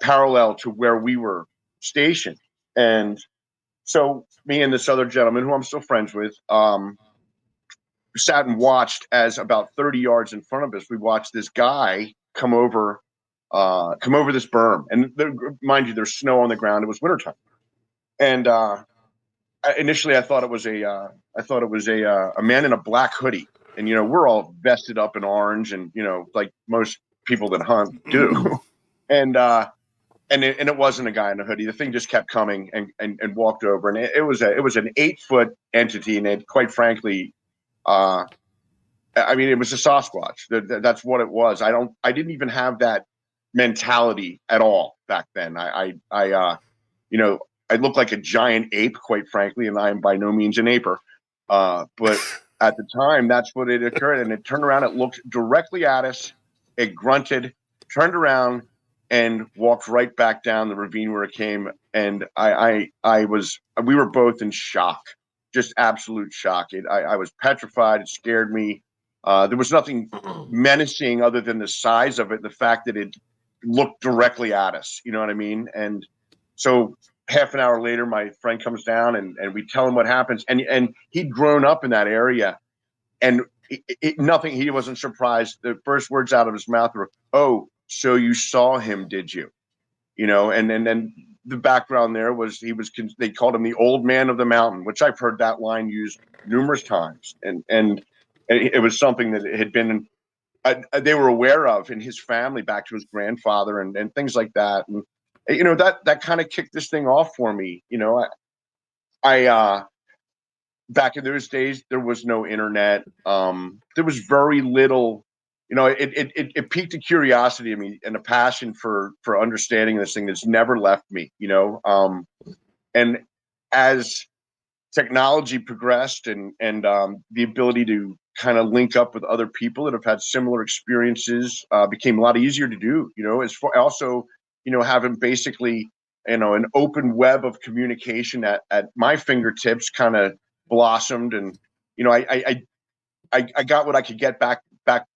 parallel to where we were stationed. And so me and this other gentleman, who I'm still friends with, sat and watched as about 30 yards in front of us, we watched this guy come over this berm. And mind you, there's snow on the ground. It was wintertime. And initially I thought it was a man in a black hoodie. And, we're all vested up in orange and, like most people that hunt do. And it wasn't a guy in a hoodie. The thing just kept coming and walked over. And it was an 8-foot entity. And it, quite frankly, it was a Sasquatch. That's what it was. I didn't even have that mentality at all back then. I looked like a giant ape, quite frankly, and I am by no means an aper. But at the time, that's what it occurred. And it turned around, it looked directly at us, it grunted, turned around, and walked right back down the ravine where it came. And we were both in shock, just absolute shock. I was petrified. It scared me. There was nothing menacing other than the size of it, the fact that it looked directly at us. You know what I mean? And so half an hour later, my friend comes down and we tell him what happens. And he'd grown up in that area, and he wasn't surprised. The first words out of his mouth were, "Oh, so you saw him, did you?" And then the background there was they called him the old man of the mountain, which I've heard that line used numerous times. And it was something that had been, they were aware of in his family back to his grandfather and things like that. And, that kind of kicked this thing off for me. I back in those days, there was no internet. There was very little, it piqued a curiosity in me and a passion for understanding this thing that's never left me, and as technology progressed and the ability to kind of link up with other people that have had similar experiences became a lot easier to do, as for also, having basically, an open web of communication at my fingertips kind of blossomed. And, I got what I could get back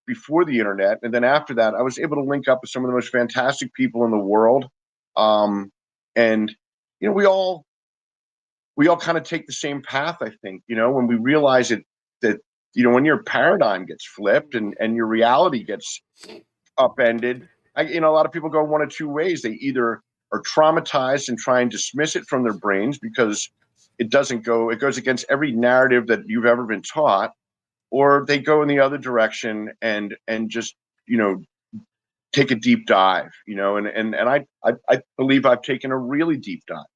before the internet. And then after that, I was able to link up with some of the most fantastic people in the world. And, we all kind of take the same path, I think, when we realize that, when your paradigm gets flipped and your reality gets upended, a lot of people go one of two ways. They either are traumatized and try and dismiss it from their brains because it goes against every narrative that you've ever been taught, or they go in the other direction and just, take a deep dive, and I believe I've taken a really deep dive.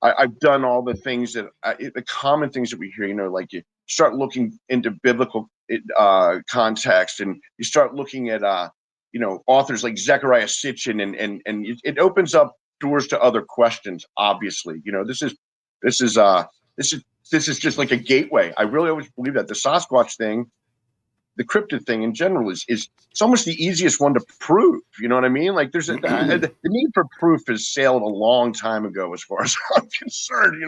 I've done all the things the common things that we hear, like you start looking into biblical context, and you start looking at, authors like Zecharia Sitchin, and it opens up doors to other questions. Obviously, this is just like a gateway. I really always believe that the Sasquatch thing, the cryptid thing in general, is it's almost the easiest one to prove. You know what I mean? Like there's the need for proof has sailed a long time ago, as far as I'm concerned.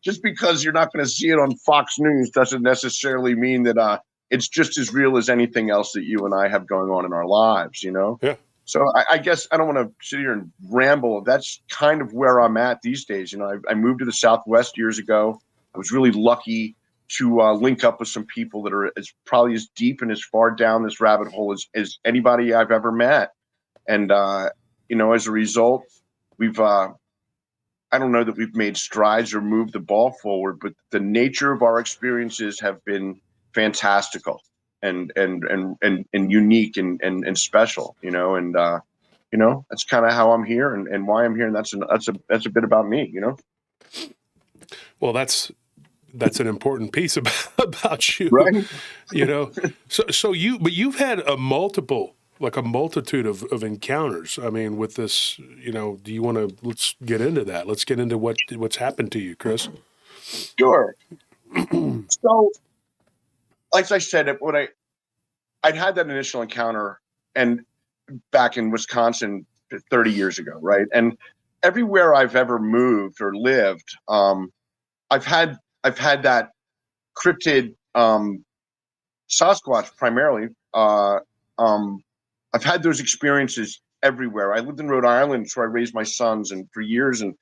Just because you're not going to see it on Fox News doesn't necessarily mean that it's just as real as anything else that you and I have going on in our lives. Yeah. So I guess I don't want to sit here and ramble. That's kind of where I'm at these days. I moved to the Southwest years ago. I was really lucky to link up with some people that are probably as deep and as far down this rabbit hole as anybody I've ever met. And, as a result, we've, I don't know that we've made strides or moved the ball forward, but the nature of our experiences have been fantastical and unique and special, and that's kind of how I'm here and why I'm here. And that's a bit about me, Well, that's that's an important piece about you, Right. you know. So you've had a multitude of encounters. I mean, with this, you know, do you want to, let's get into that. Let's get into what's happened to you, Chris. Sure. So, like I said, I'd had that initial encounter, and back in Wisconsin 30 years ago, right? And everywhere I've ever moved or lived, I've had that cryptid, Sasquatch primarily. I've had those experiences everywhere. I lived in Rhode Island, so I raised my sons, and for years, and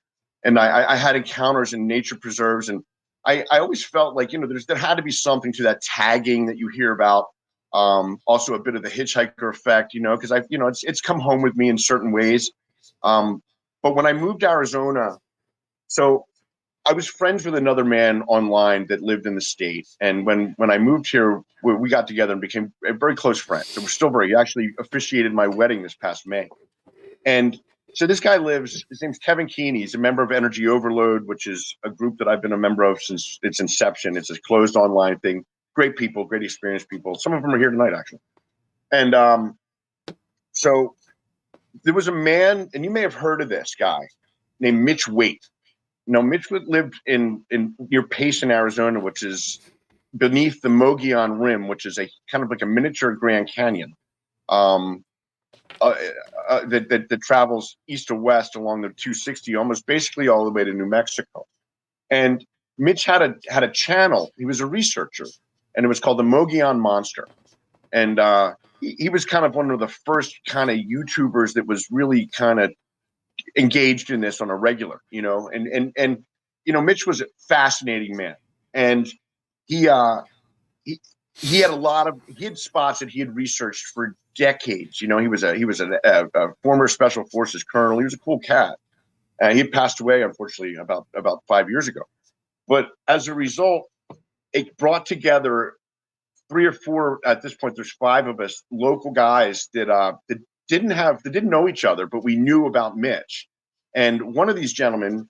I had encounters in nature preserves, and I always felt like, you know, there had to be something to that tagging that you hear about. Also a bit of the hitchhiker effect, you know, because it's come home with me in certain ways. But when I moved to Arizona, so I was friends with another man online that lived in the state, and when I moved here, we got together and became very close friends. And we're still very. He actually officiated my wedding this past May, and so this guy lives. His name's Kevin Keeney. He's a member of Energy Overload, which is a group that I've been a member of since its inception. It's a closed online thing. Great people, great experienced people. Some of them are here tonight, actually. And so there was a man, and you may have heard of this guy named Mitch Waite. No, Mitch lived in near Payson, Arizona, which is beneath the Mogollon Rim, which is a kind of like a miniature Grand Canyon, that travels east to west along the 260, almost basically all the way to New Mexico. And Mitch had a channel. He was a researcher, and it was called the Mogollon Monster. And he was kind of one of the first kind of YouTubers that was really kind of engaged in this on a regular, you know, and you know, Mitch was a fascinating man, and he had spots that he had researched for decades. You know, he was a former special forces colonel. He was a cool cat. He had passed away, unfortunately, about 5 years ago. But as a result, it brought together 3 or 4, at this point there's 5 of us, local guys that didn't know each other, but we knew about Mitch. And one of these gentlemen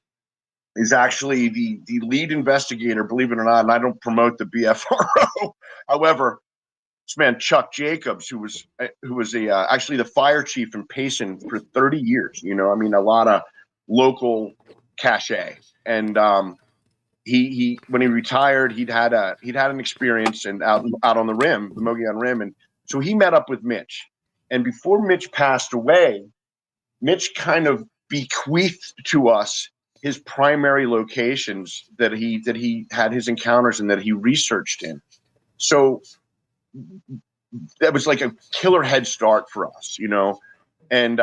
is actually the lead investigator, believe it or not, and I don't promote the BFRO. However, this man Chuck Jacobs, who was actually the fire chief in Payson for 30 years, you know, I mean, a lot of local cachet. And he when he retired, he'd had an experience and out on the rim, the Mogollon Rim, and so he met up with Mitch. And before Mitch passed away, Mitch kind of bequeathed to us his primary locations that he had his encounters and that he researched in. So that was like a killer head start for us, you know. And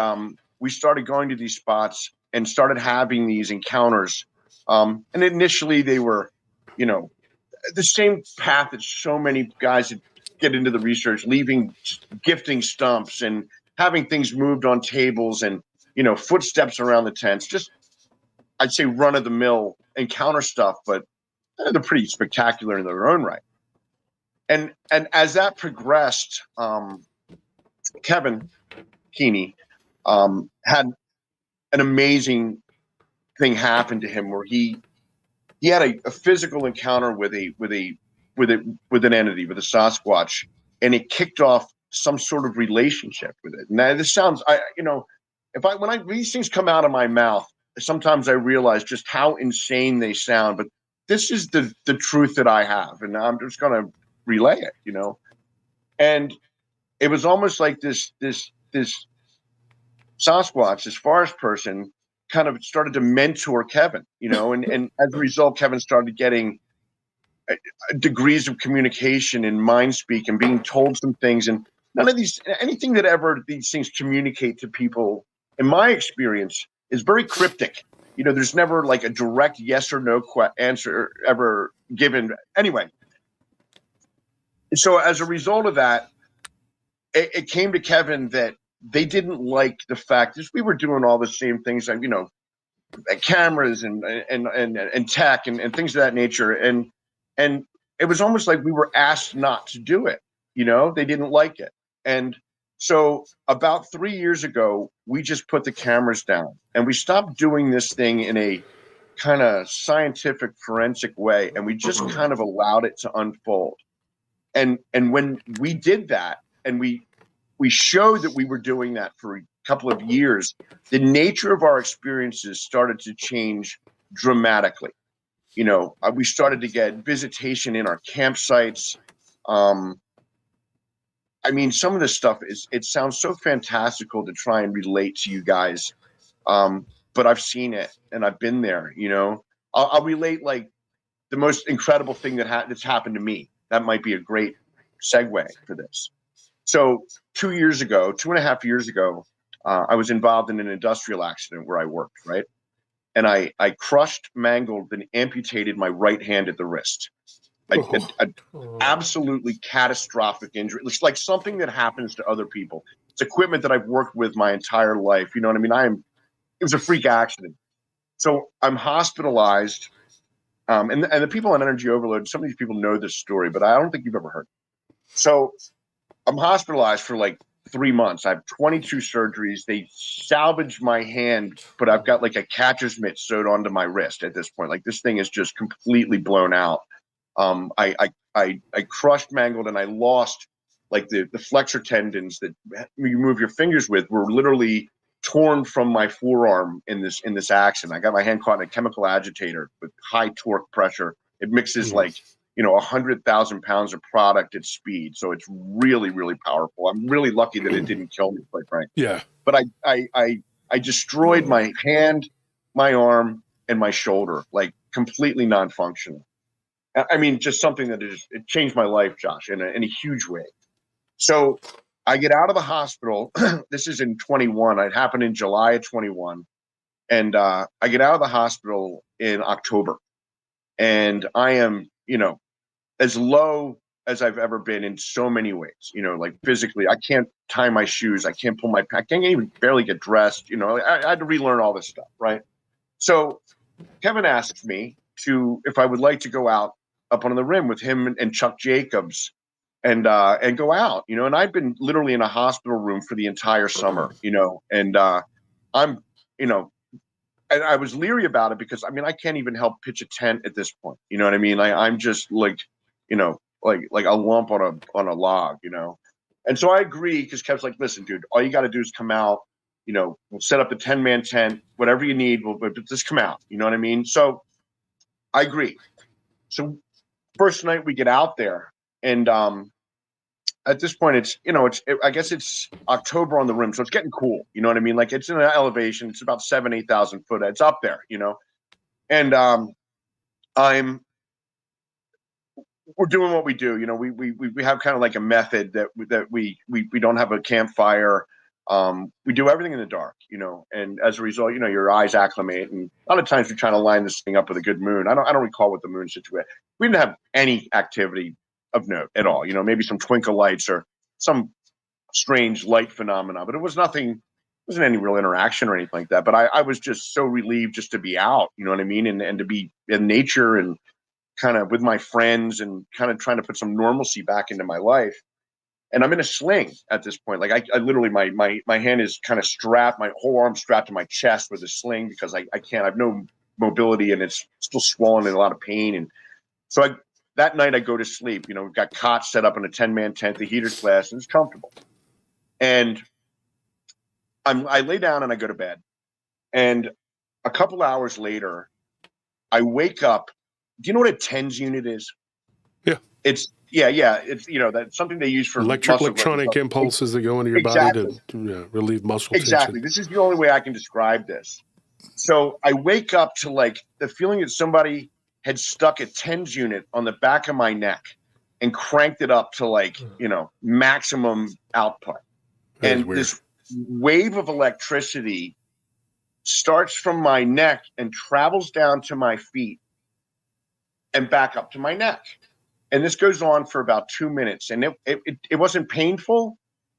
we started going to these spots and started having these encounters. And initially they were, you know, the same path that so many guys that get into the research, gifting stumps and having things moved on tables and, you know, footsteps around the tents. Just, I'd say, run of the mill encounter stuff, but they're pretty spectacular in their own right. And as that progressed, Kevin Keeney had an amazing thing happen to him where he had a physical encounter with an entity, with a Sasquatch, and it kicked off some sort of relationship with it. Now this sounds, when these things come out of my mouth, sometimes I realize just how insane they sound, but this is the truth that I have, and I'm just going to relay it, you know. And it was almost like this Sasquatch, this forest person, kind of started to mentor Kevin, you know, and as a result, Kevin started getting degrees of communication and mind speak and being told some things. And none of anything that ever these things communicate to people, in my experience, is very cryptic. You know, there's never like a direct yes or no answer ever given. Anyway, so as a result of that, it came to Kevin that they didn't like the fact that we were doing all the same things, you know, cameras and tech and things of that nature. And it was almost like we were asked not to do it. You know, they didn't like it. And so about 3 years ago, we just put the cameras down and we stopped doing this thing in a kind of scientific forensic way, and we just kind of allowed it to unfold. And when we did that, and we showed that we were doing that for a couple of years, the nature of our experiences started to change dramatically. We started to get visitation in our campsites. I mean, some of this stuff it sounds so fantastical to try and relate to you guys. But I've seen it and I've been there, I'll relate like the most incredible thing that's happened to me. That might be a great segue for this. So 2.5 years ago, I was involved in an industrial accident where I worked, right? And I crushed, mangled, and amputated my right hand at the wrist. Absolutely catastrophic injury. It's like something that happens to other people. It's equipment that I've worked with my entire life. You know what I mean? It was a freak accident. So I'm hospitalized. And the people on Energy Overload, some of these people know this story, but I don't think you've ever heard it. So I'm hospitalized for like 3 months. I have 22 surgeries. They salvaged my hand, but I've got like a catcher's mitt sewed onto my wrist at this point. Like this thing is just completely blown out. I crushed, mangled, and I lost like the flexor tendons that you move your fingers with were literally torn from my forearm in this accident. I got my hand caught in a chemical agitator with high torque pressure. It mixes like 100,000 pounds of product at speed, so it's really, really powerful. I'm really lucky that it didn't kill me, quite frankly. Yeah. But I destroyed my hand, my arm, and my shoulder, like completely non-functional. I mean, just something that it changed my life, Josh, in a huge way. So I get out of the hospital. This is in 21. It happened in July of 21. And I get out of the hospital in October. And I am, as low as I've ever been in so many ways, like physically. I can't tie my shoes. I can't pull I can't even barely get dressed. I had to relearn all this stuff, right? So Kevin asked me if I would like to go out up on the rim with him and Chuck Jacobs and go out, and I'd been literally in a hospital room for the entire summer, and I'm, and I was leery about it because, I mean, I can't even help pitch a tent at this point. You know what I mean? I'm just like, like a lump on a log, And so I agree because Kev's like, listen, dude, all you got to do is come out, we'll set up the 10-man tent, whatever you need, but just come out. You know what I mean? So I agree. So first night we get out there, and at this point I guess it's October on the rim, so it's getting cool. You know what I mean? Like it's in an elevation. It's about 8,000 foot. It's up there, And we're doing what we do. We have kind of like a method that we don't have a campfire. We do everything in the dark, and as a result, your eyes acclimate. And a lot of times we're trying to line this thing up with a good moon. I don't recall what the moon situation. We didn't have any activity of note at all. Maybe some twinkle lights or some strange light phenomena, but it was nothing. It wasn't any real interaction or anything like that. But I was just so relieved just to be out. You know what I mean? And to be in nature and kind of with my friends and kind of trying to put some normalcy back into my life. And I'm in a sling at this point. Like I literally, my hand is kind of strapped, my whole arm strapped to my chest with a sling because I have no mobility and it's still swollen and a lot of pain. And so that night I go to sleep, we've got cots set up in a 10-man tent, the heater's flashed, and it's comfortable. And I lay down and I go to bed. And a couple hours later, I wake up. Do you know what a TENS unit is? Yeah. It's that's something they use for electronic impulses that go into your body to relieve muscle tension. This is the only way I can describe this. So I wake up to like the feeling that somebody had stuck a TENS unit on the back of my neck and cranked it up to like, maximum output. And this wave of electricity starts from my neck and travels down to my feet and back up to my neck. And this goes on for about 2 minutes. And it wasn't painful,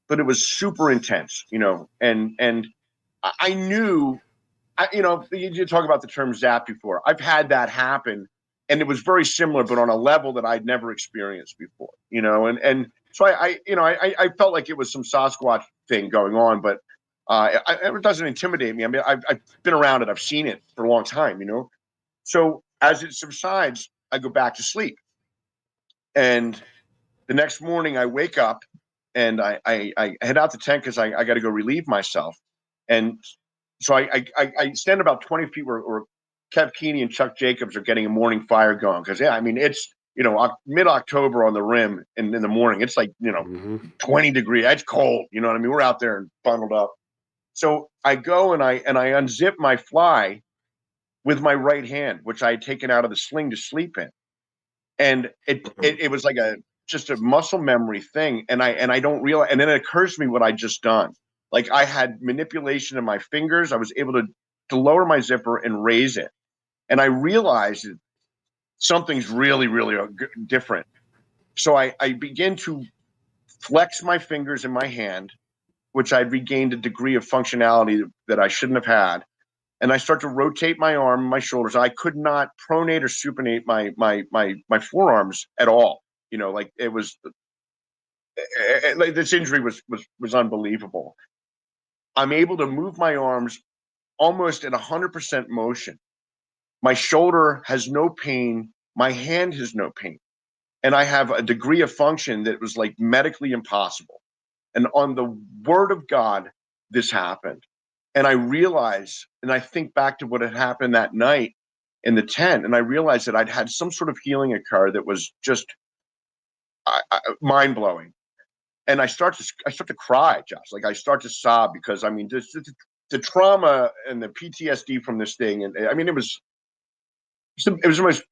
but it was super intense, and I knew, you talk about the term zap before. I've had that happen, and it was very similar, but on a level that I'd never experienced before, and so I felt like it was some Sasquatch thing going on, but it doesn't intimidate me. I mean, I've been around it. I've seen it for a long time, So as it subsides, I go back to sleep. And the next morning I wake up and I head out the tent because I got to go relieve myself. And so I stand about 20 feet where Kev Keeney and Chuck Jacobs are getting a morning fire going. Because, yeah, I mean, it's, mid-October on the rim and in the morning. It's like, 20 degrees. It's cold. You know what I mean? We're out there and bundled up. So I go and I unzip my fly with my right hand, which I had taken out of the sling to sleep in. And it was like just a muscle memory thing. And I don't realize, and then it occurs to me what I just done. Like I had manipulation of my fingers. I was able to lower my zipper and raise it. And I realized that something's really, really different. So I begin to flex my fingers in my hand, which I'd regained a degree of functionality that I shouldn't have had. And I start to rotate my arm, my shoulders. I could not pronate or supinate my forearms at all. Like it was, like this injury was unbelievable. I'm able to move my arms almost at 100% motion. My shoulder has no pain. My hand has no pain. And I have a degree of function that was like medically impossible. And on the word of God, this happened. And I realize, and I think back to what had happened that night in the tent, and I realized that I'd had some sort of healing occur that was just mind blowing. And I start to cry, Josh. Like I start to sob because I mean, the trauma and the PTSD from this thing, and I mean, it was the most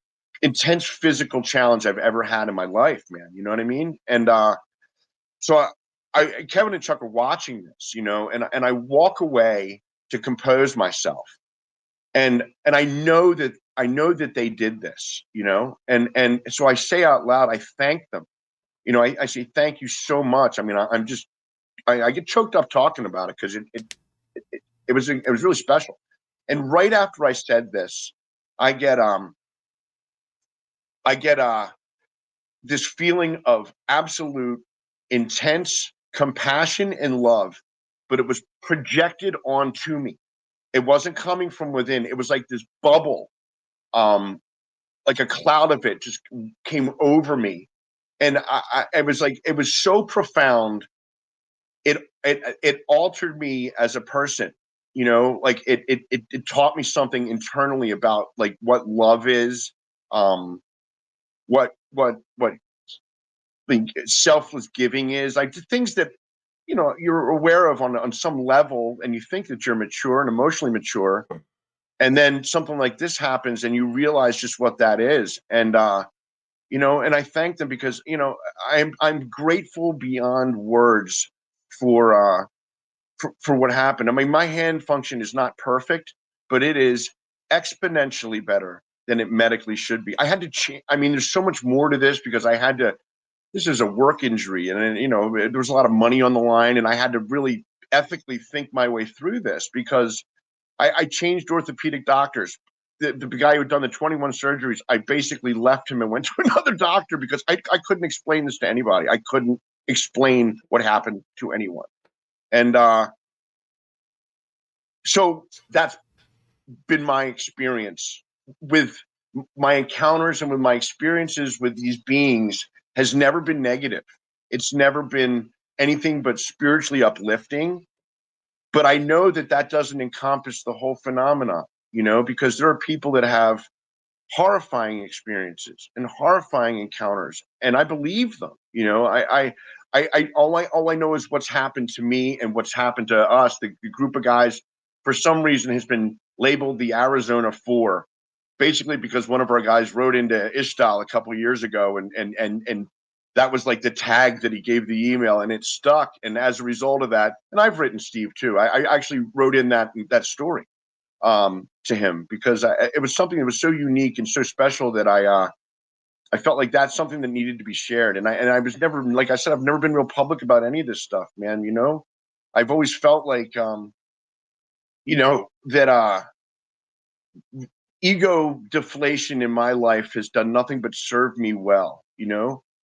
intense physical challenge I've ever had in my life, man. You know what I mean? And so Kevin and Chuck are watching this, and I walk away to compose myself, and I know that they did this, and so I say out loud, I thank them, I say thank you so much. I mean, I get choked up talking about it because it was really special. And right after I said this, I get this feeling of absolute intense compassion and love, but it was projected onto me. It wasn't coming from within. It was like this bubble, like a cloud of it just came over me. And it was like, it was so profound. It altered me as a person, like it taught me something internally about like what love is, what selfless giving is, like the things that you're aware of on some level, and you think that you're mature and emotionally mature, and then something like this happens and you realize just what that is. And and I thank them because I'm grateful beyond words for what happened. I mean, my hand function is not perfect, but it is exponentially better than it medically should be. I had to change. I mean, there's so much more to this because I had to. This is a work injury, and there was a lot of money on the line, and I had to really ethically think my way through this because I changed orthopedic doctors. The guy who had done the 21 surgeries, I basically left him and went to another doctor because I couldn't explain this to anybody. I couldn't explain what happened to anyone. And so that's been my experience with my encounters, and with my experiences with these beings has never been negative. It's never been anything but spiritually uplifting. But I know that doesn't encompass the whole phenomena, because there are people that have horrifying experiences and horrifying encounters, and I believe them. All I know is what's happened to me and what's happened to us. The group of guys, for some reason, has been labeled the Arizona Four, basically because one of our guys wrote into Ishtal a couple of years ago, and that was like the tag that he gave the email, and it stuck. And as a result of that, and I've written Steve too. I actually wrote in that story to him because it was something that was so unique and so special that I felt like that's something that needed to be shared. And I was never, like I said, I've never been real public about any of this stuff, man. I've always felt like, that ego deflation in my life has done nothing but serve me well,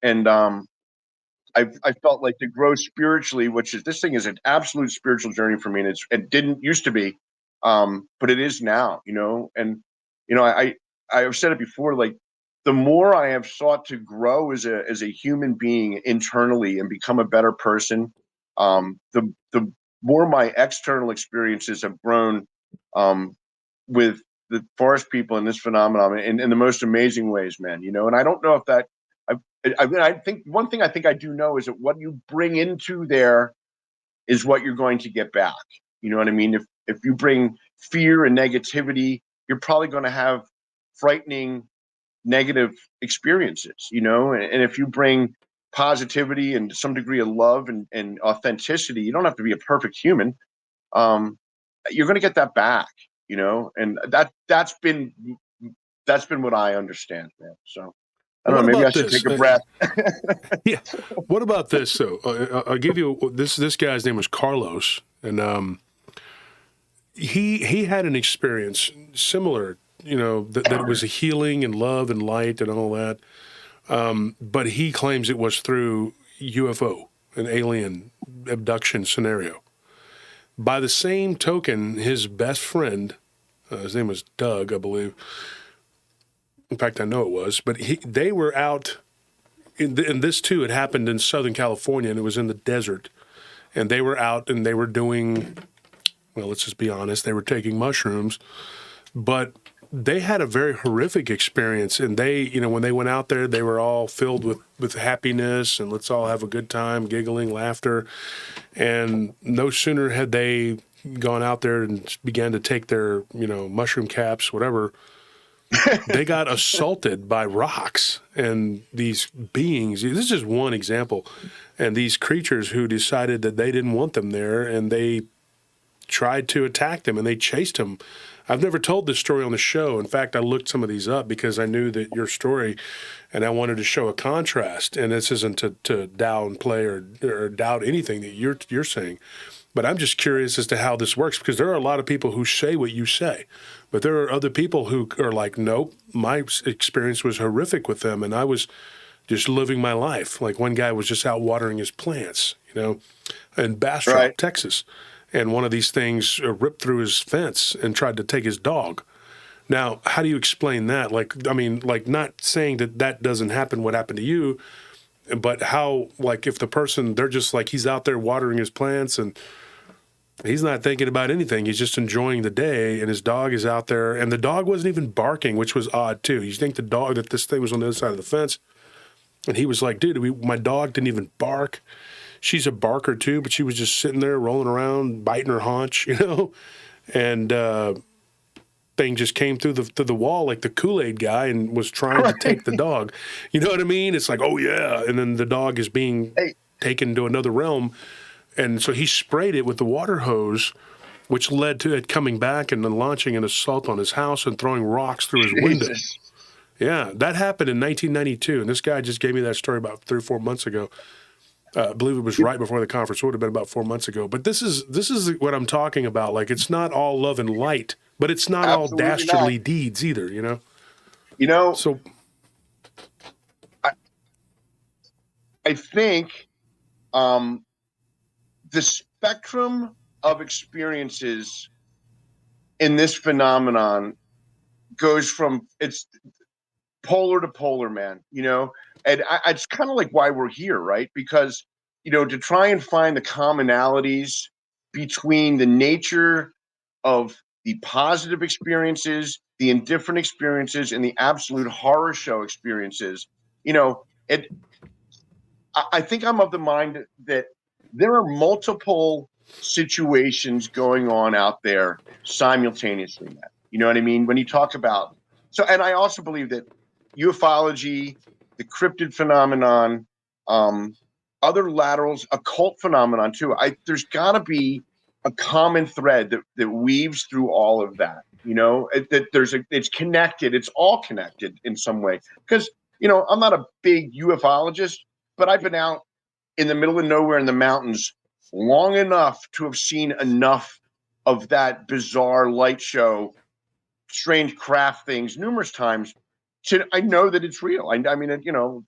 and I felt like to grow spiritually, which is, this thing is an absolute spiritual journey for me, and it didn't used to be, but it is now, and I've said it before, like the more I have sought to grow as a human being internally and become a better person, the more my external experiences have grown with the forest people and this phenomenon in the most amazing ways, man. You know, and I don't know if that. I think one thing I think I do know is that what you bring into there is what you're going to get back. You know what I mean? If you bring fear and negativity, you're probably going to have frightening, negative experiences. You know, and if you bring positivity and some degree of love and authenticity, you don't have to be a perfect human. You're going to get that back. You know, and that's been what I understand, man. So. I don't know. Maybe I should take a breath. Yeah. What about this? So I'll give you this guy's name was Carlos, and he had an experience similar. You know that it was a healing and love and light and all that. But he claims it was through UFO, an alien abduction scenario. By the same token, his best friend, his name was Doug, I believe. In fact, I know it was, but they were out, and this too, it happened in Southern California, and it was in the desert, and they were out and they were doing, well, let's just be honest, they were taking mushrooms, but they had a very horrific experience, and they, you know, when they went out there, they were all filled with happiness, and let's all have a good time, giggling, laughter, and no sooner had they gone out there and began to take their, you know, mushroom caps, whatever, they got assaulted by rocks and these beings. This is just one example. And these creatures who decided that they didn't want them there, and they tried to attack them, and they chased them. I've never told this story on the show. In fact, I looked some of these up because I knew that your story, and I wanted to show a contrast. And this isn't to downplay or doubt anything that you're saying. But I'm just curious as to how this works, because there are a lot of people who say what you say. But there are other people who are like, nope, my experience was horrific with them, and I was just living my life. Like one guy was just out watering his plants, you know, in Bastrop, Right. Texas. And one of these things ripped through his fence and tried to take his dog. Now, how do you explain that? Like, I mean, like not saying that doesn't happen, what happened to you, but how, like if the person, they're just like, he's out there watering his plants and he's not thinking about anything. He's just enjoying the day, and his dog is out there, and the dog wasn't even barking, which was odd too. You think the dog, that this thing was on the other side of the fence, and he was like, dude, my dog didn't even bark. She's a barker too, but she was just sitting there rolling around, biting her haunch, you know, and thing just came through the wall like the Kool-Aid guy and was trying to take the dog. You know what I mean? It's like, oh yeah, and then the dog is being taken to another realm. And so he sprayed it with the water hose, which led to it coming back and then launching an assault on his house and throwing rocks through his window. Yeah, that happened in 1992. And this guy just gave me that story about 3 or 4 months ago. I believe it was right before the conference. It would have been about 4 months ago. But this is what I'm talking about. Like, it's not all love and light, but it's not Absolutely all dastardly not. deeds either, you know? You know, So, I think the spectrum of experiences in this phenomenon goes from it's polar to polar, man, you know, and it's kind of like why we're here, right? Because, you know, to try and find the commonalities between the nature of the positive experiences, the indifferent experiences, and the absolute horror show experiences, you know, I think I'm of the mind that there are multiple situations going on out there simultaneously, man. You know what I mean? When you talk about, so, and I also believe that ufology, the cryptid phenomenon, other laterals, occult phenomenon too. There's got to be a common thread that weaves through all of that. You know, it's connected. It's all connected in some way. Because, you know, I'm not a big ufologist, but I've been out in the middle of nowhere in the mountains long enough to have seen enough of that bizarre light show, strange craft things numerous times. I know that it's real. I mean, you know,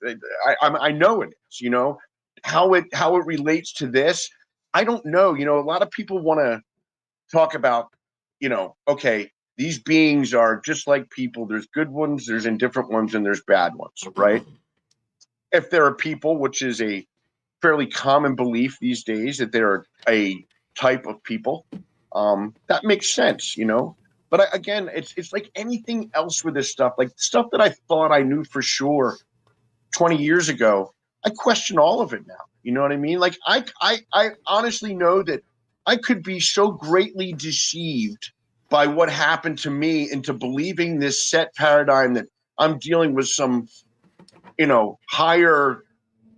I know it is. You know, how it relates to this, I don't know. You know, a lot of people want to talk about, you know, okay, these beings are just like people. There's good ones, there's indifferent ones, and there's bad ones, right? If there are people, which is a fairly common belief these days, that there are a type of people, that makes sense, you know. But again, it's like anything else with this stuff, like stuff that I thought I knew for sure 20 years ago. I question all of it now. You know what I mean? Like I honestly know that I could be so greatly deceived by what happened to me into believing this set paradigm that I'm dealing with some, you know, higher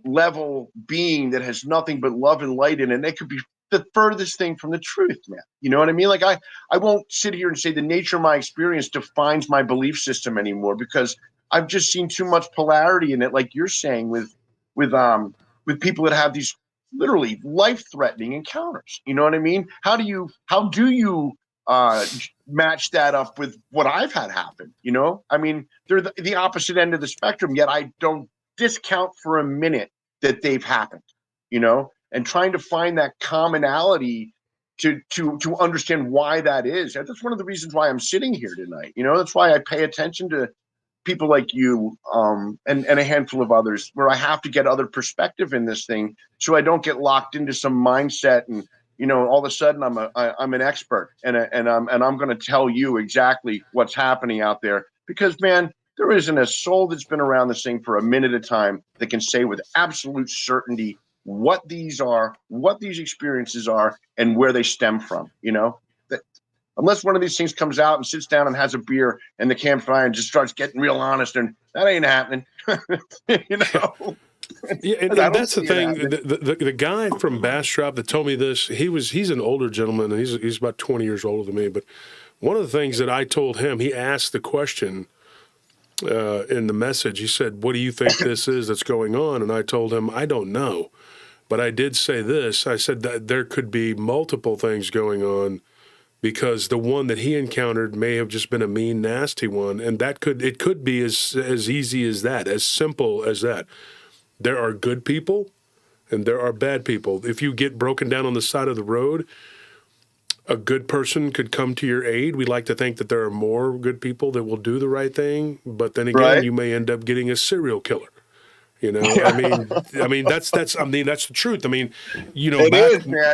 level being that has nothing but love and light in it. And it could be the furthest thing from the truth, man. You know what I mean? Like I won't sit here and say the nature of my experience defines my belief system anymore, because I've just seen too much polarity in it, like you're saying, with people that have these literally life-threatening encounters. You know what I mean? How do you match that up with what I've had happen? You know, I mean, they're the opposite end of the spectrum, yet I don't discount for a minute that they've happened, you know, and trying to find that commonality to understand why that is. That's one of the reasons why I'm sitting here tonight. You know, that's why I pay attention to people like you, and a handful of others, where I have to get other perspective in this thing, so I don't get locked into some mindset and, you know, all of a sudden I'm an expert and I'm going to tell you exactly what's happening out there, because, man, there isn't a soul that's been around this thing for a minute at a time that can say with absolute certainty what these are, what these experiences are, and where they stem from. You know, that unless one of these things comes out and sits down and has a beer and the campfire and just starts getting real honest, and that ain't happening. You know. Yeah, and that's the thing. The guy from Bastrop that told me this, he's an older gentleman, and he's about 20 years older than me. But one of the things that I told him, he asked the question in the message. He said, "What do you think this is that's going on?" And I told him, "I don't know, but I did say this. I said that there could be multiple things going on, because the one that he encountered may have just been a mean, nasty one, and it could be as easy as that, as simple as that. There are good people and there are bad people. If you get broken down on the side of the road, a good person could come to your aid. We like to think that there are more good people that will do the right thing, but then again, you may end up getting a serial killer. You know, I mean, that's the truth. I mean, you know,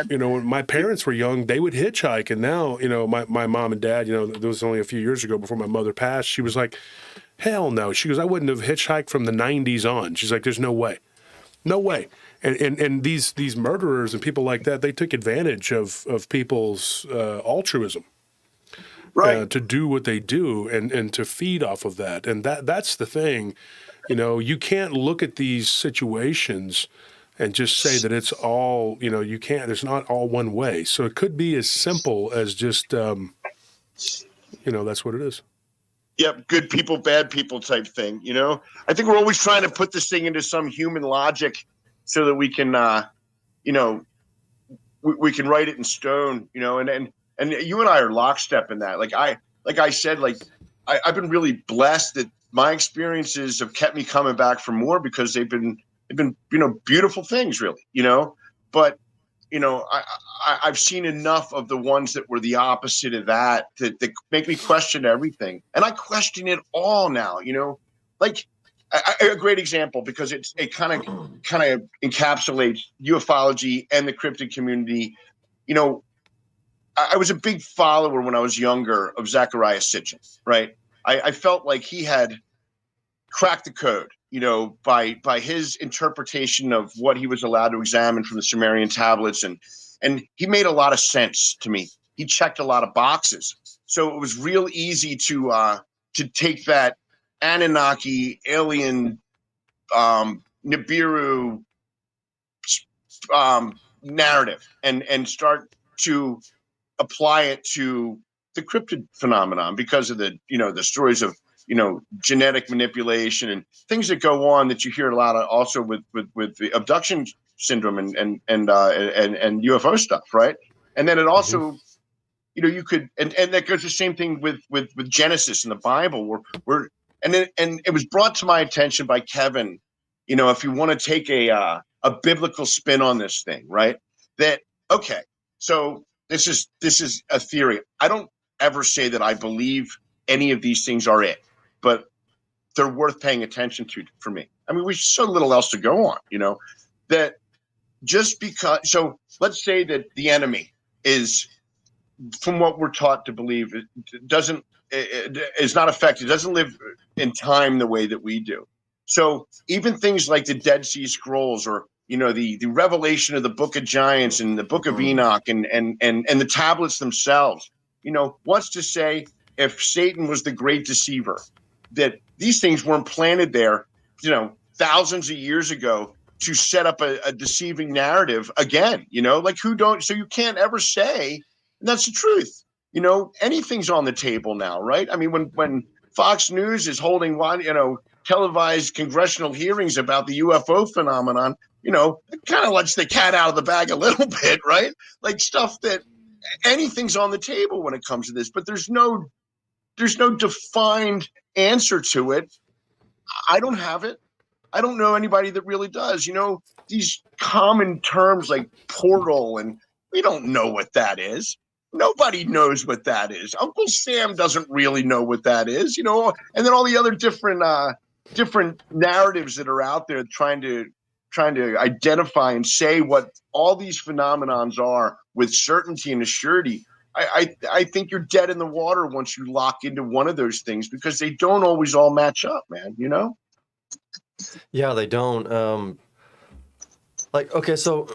you know, when my parents were young, they would hitchhike, and now, you know, my mom and dad, you know, there was only a few years ago before my mother passed. She was like, "Hell no." She goes, "I wouldn't have hitchhiked from the 90s on." She's like, "There's no way. No way." And these murderers and people like that, they took advantage of people's altruism, to do what they do and to feed off of that. And that's the thing. You know, you can't look at these situations and just say that it's all, you know, you can't, there's not all one way. So it could be as simple as just, you know, that's what it is. Yep, good people, bad people type thing. You know, I think we're always trying to put this thing into some human logic so that we can, you know, we can write it in stone. You know, and you and I are lockstep in that. Like I said, I've been really blessed that my experiences have kept me coming back for more, because they've been, you know, beautiful things, really. You know, but you know, I've seen enough of the ones that were the opposite of that make me question everything. And I question it all now, you know, like a great example, because it kind of encapsulates ufology and the cryptid community. You know, I was a big follower when I was younger of Zecharia Sitchin, right? I felt like he had cracked the code, you know, by his interpretation of what he was allowed to examine from the Sumerian tablets, and he made a lot of sense to me. He checked a lot of boxes, so it was real easy to take that Anunnaki alien Nibiru narrative and start to apply it to the cryptid phenomenon, because of the, you know, the stories of, you know, genetic manipulation and things that go on that you hear a lot of also with the abduction syndrome and UFO stuff, right? And then it also, you know, you could, and that goes the same thing with Genesis in the Bible, where and it was brought to my attention by Kevin, you know, if you want to take a biblical spin on this thing, right? That, okay, so this is a theory. I don't ever say that I believe any of these things are it, but they're worth paying attention to for me. I mean, we've so little else to go on, that just because. So let's say that the enemy is, from what we're taught to believe, is not affected, doesn't live in time the way that we do. So even things like the Dead Sea Scrolls, or the revelation of the Book of Giants and the Book of Enoch and the tablets themselves, wants to say, if Satan was the great deceiver, that these things weren't planted there, thousands of years ago to set up a deceiving narrative again, so you can't ever say, and that's the truth, anything's on the table now, right? I mean, when Fox News is holding televised congressional hearings about the UFO phenomenon, it kind of lets the cat out of the bag a little bit, right? Like stuff that anything's on the table when it comes to this, but there's no defined answer to it. I don't have it. I don't know anybody that really does. These common terms like portal, and we don't know what that is. Nobody knows what that is. Uncle Sam doesn't really know what that is, and then all the other different narratives that are out there trying to identify and say what all these phenomenons are with certainty and assurity. I think you're dead in the water once you lock into one of those things, because they don't always all match up, man, Yeah, they don't. Okay, so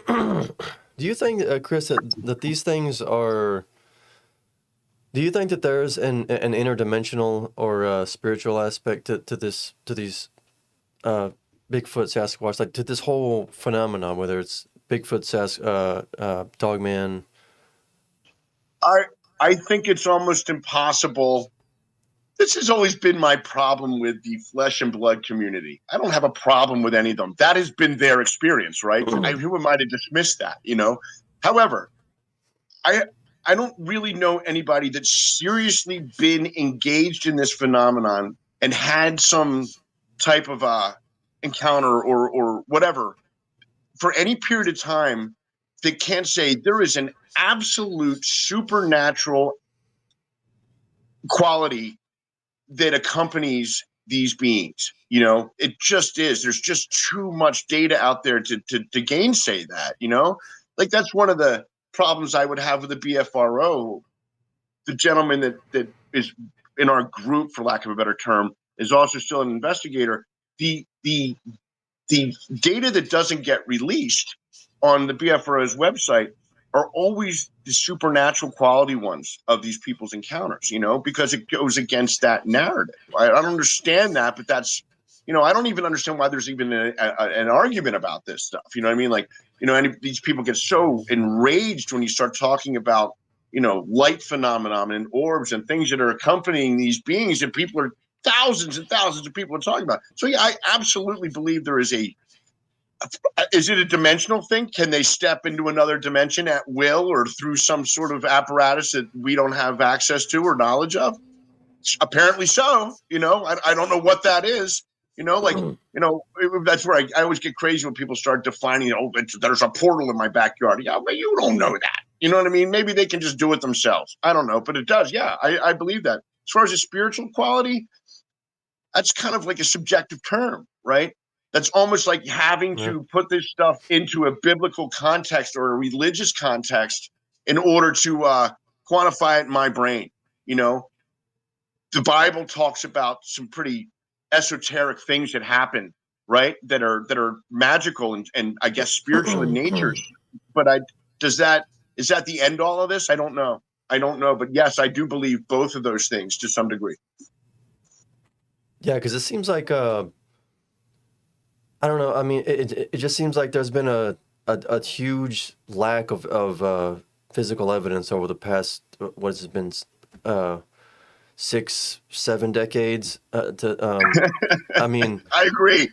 do you think, Chris, that these things are... Do you think that there's an interdimensional or spiritual aspect to these Bigfoot, Sasquatch, like to this whole phenomenon, whether it's Bigfoot, Dogman? I think it's almost impossible. This has always been my problem with the flesh and blood community. I don't have a problem with any of them. That has been their experience, right? Who am I to dismiss that, However, I don't really know anybody that's seriously been engaged in this phenomenon and had some type of encounter or whatever for any period of time that can't say there is an absolute supernatural quality that accompanies these beings. It just is. There's just too much data out there to gainsay that, like that's one of the problems I would have with the BFRO. The gentleman that is in our group, for lack of a better term, is also still an investigator. The data that doesn't get released on the BFRO's website are always the supernatural quality ones of these people's encounters, because it goes against that narrative. I don't understand that, but that's, I don't even understand why there's even an argument about this stuff. You know what I mean? Like, these people get so enraged when you start talking about, light phenomenon and orbs and things that are accompanying these beings that people are, thousands and thousands of people are talking about. So yeah, I absolutely believe there is is it a dimensional thing? Can they step into another dimension at will or through some sort of apparatus that we don't have access to or knowledge of? Apparently so. I don't know what that is. That's where I always get crazy when people start defining, there's a portal in my backyard. Yeah, but you don't know that. You know what I mean? Maybe they can just do it themselves. I don't know, but it does. Yeah, I believe that. As far as a spiritual quality, that's kind of like a subjective term, right? That's almost like having to put this stuff into a biblical context or a religious context in order to quantify it in my brain. The Bible talks about some pretty esoteric things that happen, right? That are magical and I guess spiritual in nature. But is that the end all of this? I don't know. But yes, I do believe both of those things to some degree. Yeah, because it seems like I don't know. I mean, it just seems like there's been a huge lack of physical evidence over the past, what has it been, 6-7 decades. I mean, I agree.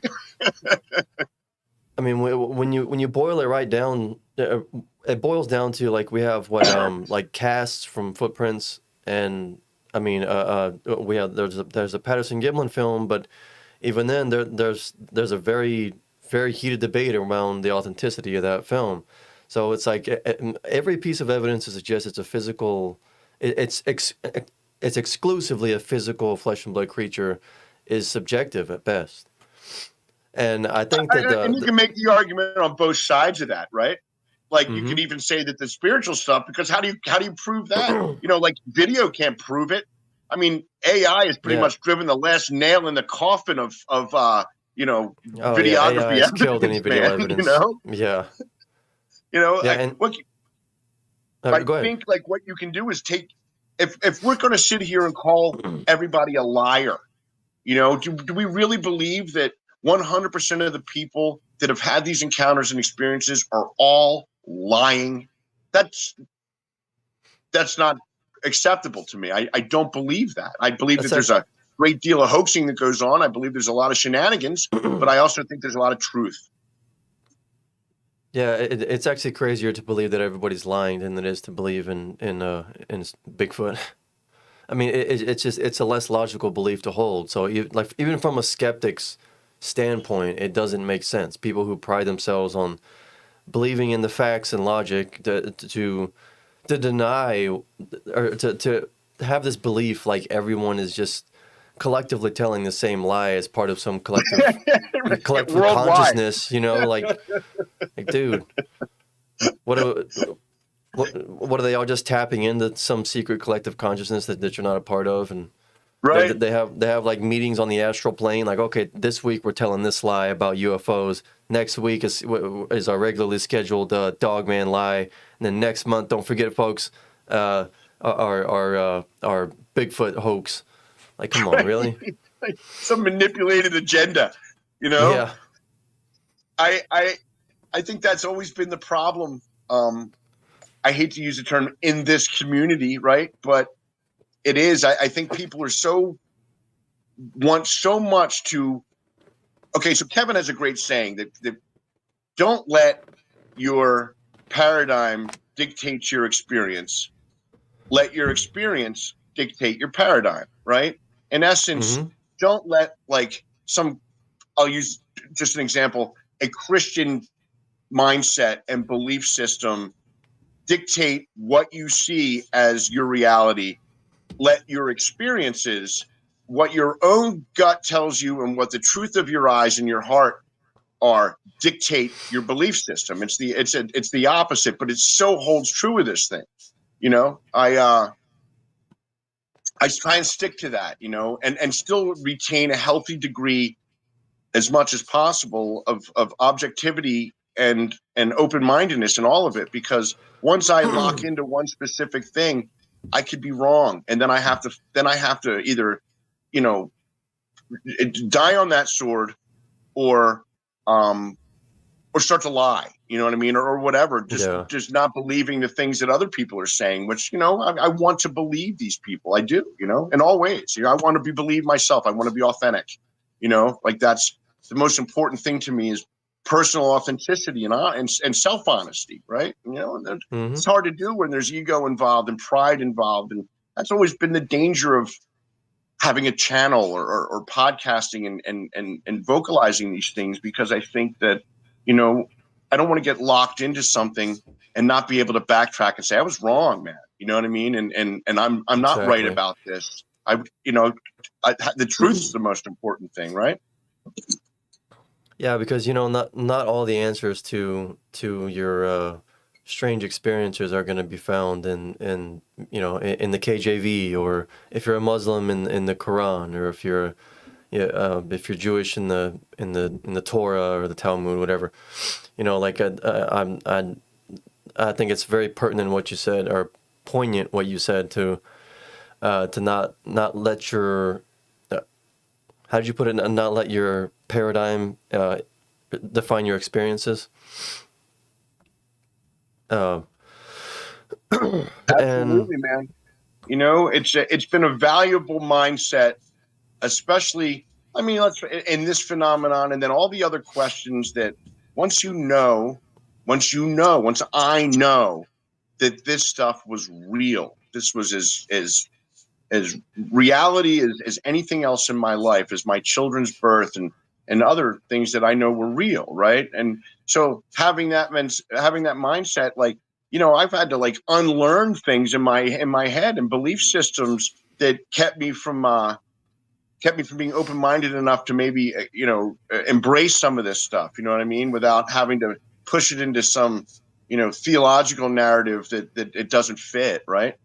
I mean, when you boil it right down, it boils down to like we have like casts from footprints, and I mean, we have there's a Patterson-Gimlin film, but even then, there's a very, very heated debate around the authenticity of that film. So it's like every piece of evidence suggests it's a physical it's exclusively a physical flesh and blood creature is subjective at best. And I think that and you can make the argument on both sides of that, right? Like you could even say that the spiritual stuff, because how do you prove that? Like video can't prove it. I mean, AI has pretty much driven the last nail in the coffin of videography. AI has killed any video evidence. Yeah. Go ahead. Think like what you can do is take, if we're going to sit here and call everybody a liar, do we really believe that 100% of the people that have had these encounters and experiences are all lying? That's not acceptable to me. I don't believe that. I believe that there's a great deal of hoaxing that goes on. I believe there's a lot of shenanigans, but I also think there's a lot of truth. Yeah, it's actually crazier to believe that everybody's lying than it is to believe in Bigfoot. I mean, it's a less logical belief to hold. So even from a skeptic's standpoint, it doesn't make sense. People who pride themselves on believing in the facts and logic to deny or to have this belief like everyone is just collectively telling the same lie as part of some collective consciousness, like dude, what are they all just tapping into some secret collective consciousness that you're not a part of? And right, they have like meetings on the astral plane, like, okay, this week we're telling this lie about UFOs, next week is our regularly scheduled Dogman lie, and then next month, don't forget folks, our Bigfoot hoax. Like, come on, really? Some manipulated agenda, Yeah. I think that's always been the problem. I hate to use the term in this community, right? But it is. I think people are want so much to. Okay, so Kevin has a great saying that don't let your paradigm dictate your experience. Let your experience dictate your paradigm, right? In essence, don't let I'll use just an example, a Christian mindset and belief system dictate what you see as your reality. Let your experiences, what your own gut tells you and what the truth of your eyes and your heart are, dictate your belief system. It's the opposite, but it so holds true with this thing. I try and stick to that, and still retain a healthy degree as much as possible of objectivity and open-mindedness in all of it, because once I lock into one specific thing, I could be wrong. And then I have to either, die on that sword or start to lie, you know what I mean? Or whatever, just not believing the things that other people are saying, which, I want to believe these people. I do, in all ways. I want to believe myself. I want to be authentic, like that's the most important thing to me, is personal authenticity and self-honesty, right? It's hard to do when there's ego involved and pride involved. And that's always been the danger of having a channel or podcasting and vocalizing these things, because I think that, I don't want to get locked into something and not be able to backtrack and say, I was wrong, man. You know what I mean? And I'm not right about this. The truth is the most important thing, right? Yeah, because not all the answers to your strange experiences are going to be found in the KJV, or if you're a Muslim in the Quran, or if you're Jewish in the Torah or the Talmud, whatever. I think it's very pertinent what you said, or poignant what you said, to not let your how did you put it? Not let your paradigm define your experiences. Absolutely, man. It's been a valuable mindset, especially, in this phenomenon, and then all the other questions that once I know that this stuff was real, this was as reality as anything else in my life, as my children's birth and other things that I know were real, right? And so having that mindset, like, I've had to like unlearn things in my head and belief systems that kept me from being open-minded enough to maybe embrace some of this stuff. You know what I mean? Without having to push it into some theological narrative that it doesn't fit. Right?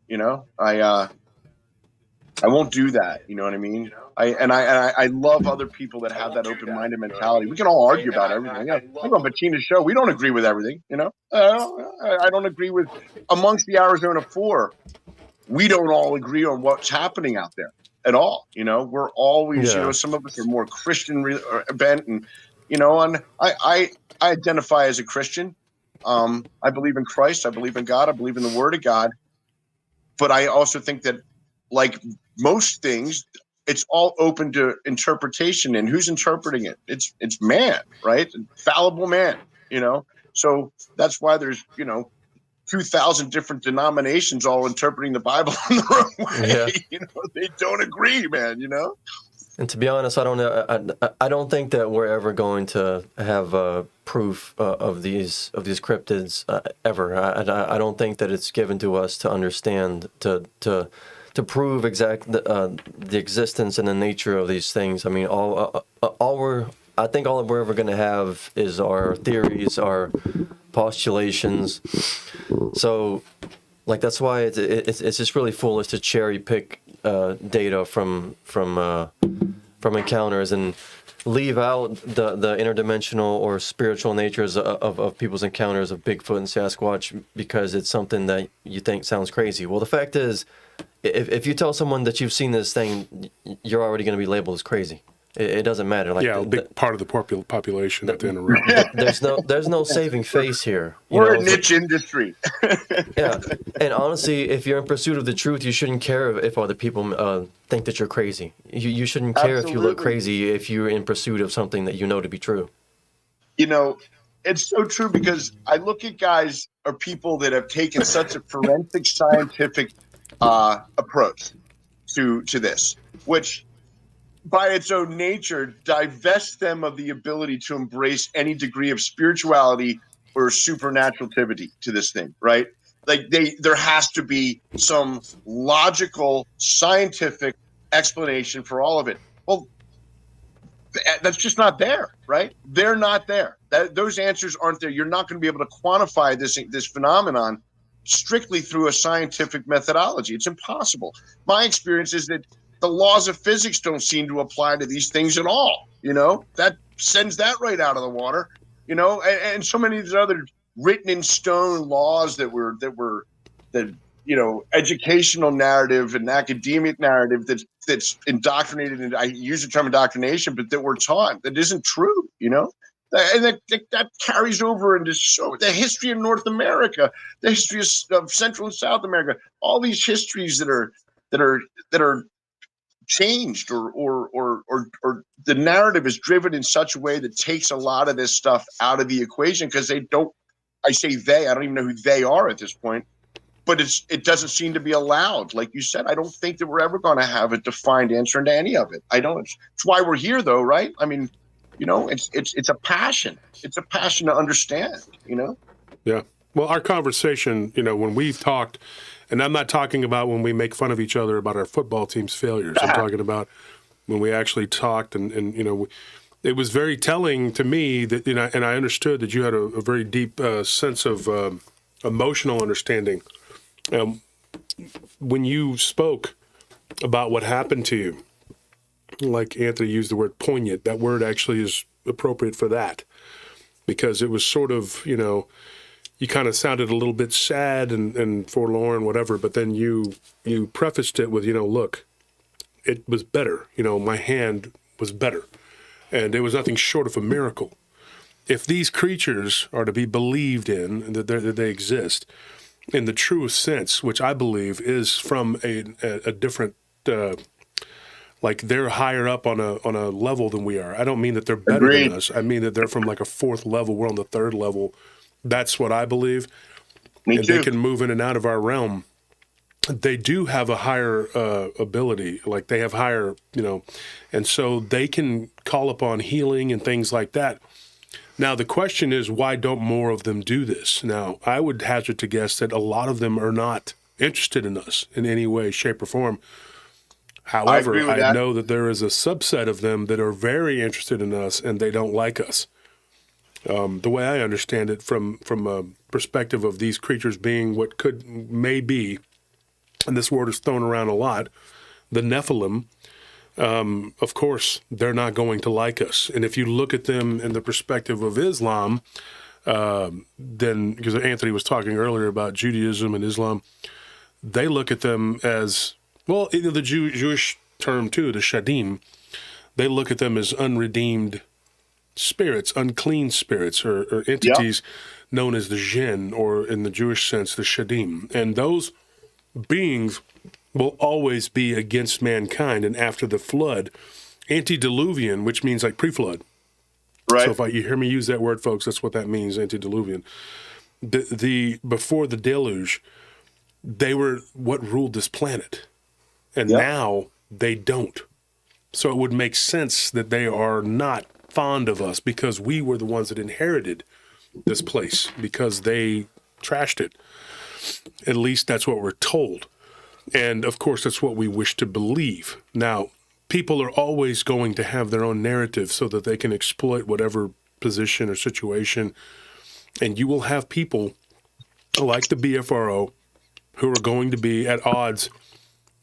I won't do that. You know what I mean? I love other people that have that open-minded mentality. We can all argue about everything. I'm on Bettina's show. We don't agree with everything. I don't agree with amongst the Arizona Four. We don't all agree on what's happening out there at all. We're always, some of us are more Christian bent, and I identify as a Christian. I believe in Christ. I believe in God. I believe in the Word of God. But I also think that, like most things, it's all open to interpretation, and who's interpreting it? It's man, right? Fallible man, So that's why there's 2,000 different denominations all interpreting the Bible in their own way. Yeah. They don't agree, man. And to be honest, I don't think that we're ever going to have proof of these cryptids ever. I don't think that it's given to us to understand to prove the existence and the nature of these things. I mean, all we're ever going to have is our theories, our postulations. So, like, that's why it's just really foolish to cherry pick data from encounters and leave out the interdimensional or spiritual natures of people's encounters of Bigfoot and Sasquatch because it's something that you think sounds crazy. Well, the fact is, if you tell someone that you've seen this thing, you're already going to be labeled as crazy. It doesn't matter. Like, a big part of the population at the end of the there's no saving face here. We're a niche industry. Yeah, and honestly, if you're in pursuit of the truth, you shouldn't care if other people think that you're crazy. You shouldn't care if you look crazy if you're in pursuit of something that you know to be true. It's so true, because I look at guys or people that have taken such a forensic scientific approach to this, which by its own nature divests them of the ability to embrace any degree of spirituality or supernaturality to this thing, right? Like there has to be some logical, scientific explanation for all of it. Well, that's just not there, right? They're not there. Those answers aren't there. You're not going to be able to quantify this phenomenon strictly through a scientific methodology. It's impossible. My experience is that the laws of physics don't seem to apply to these things at all. That sends that right out of the water. And so many of these other written in stone laws that educational narrative and academic narrative that's indoctrinated. And I use the term indoctrination, but that we're taught that isn't true. And that carries over into the history of North America, the history of Central and South America, all these histories that are changed or the narrative is driven in such a way that takes a lot of this stuff out of the equation, because I don't even know who they are at this point, but it doesn't seem to be allowed. Like you said, I don't think that we're ever going to have a defined answer into any of it. I don't. It's why we're here, though, right? I mean, it's a passion. It's a passion to understand. Yeah. Well, our conversation, when we've talked, and I'm not talking about when we make fun of each other about our football team's failures. I'm talking about when we actually talked, and it was very telling to me that, and I understood that you had a very deep sense of emotional understanding. When you spoke about what happened to you, like Anthony used the word poignant, that word actually is appropriate for that, because it was sort of, you kind of sounded a little bit sad and forlorn, whatever, but then you prefaced it with, look, it was better. My hand was better. And it was nothing short of a miracle. If these creatures are to be believed in, that they exist in the truest sense, which I believe is from a different, like they're higher up on a level than we are. I don't mean that they're better than us. I mean that they're from like a fourth level. We're on the third level. That's what I believe. Me and too. They can move in and out of our realm. They do have a higher ability, like they have higher, and so they can call upon healing and things like that. Now, the question is, why don't more of them do this? Now, I would hazard to guess that a lot of them are not interested in us in any way, shape, or form. However, agree with I that. know that there is a subset of them that are very interested in us and they don't like us. The way I understand it from a perspective of these creatures being what may be, and this word is thrown around a lot, the Nephilim, of course, they're not going to like us. And if you look at them in the perspective of Islam, then, because Anthony was talking earlier about Judaism and Islam, they look at them as, well, the Jewish term too, the Shadim, they look at them as unredeemed spirits, unclean spirits, or entities known as the jinn, or in the Jewish sense, the Shadim. And those beings will always be against mankind. And after the flood, antediluvian, which means like pre-flood. Right. So if you hear me use that word, folks, that's what that means, antediluvian. Before the deluge, they were what ruled this planet. And now they don't. So it would make sense that they are not fond of us because we were the ones that inherited this place because they trashed it. At least that's what we're told. And of course, that's what we wish to believe. Now, people are always going to have their own narrative so that they can exploit whatever position or situation. And you will have people like the BFRO who are going to be at odds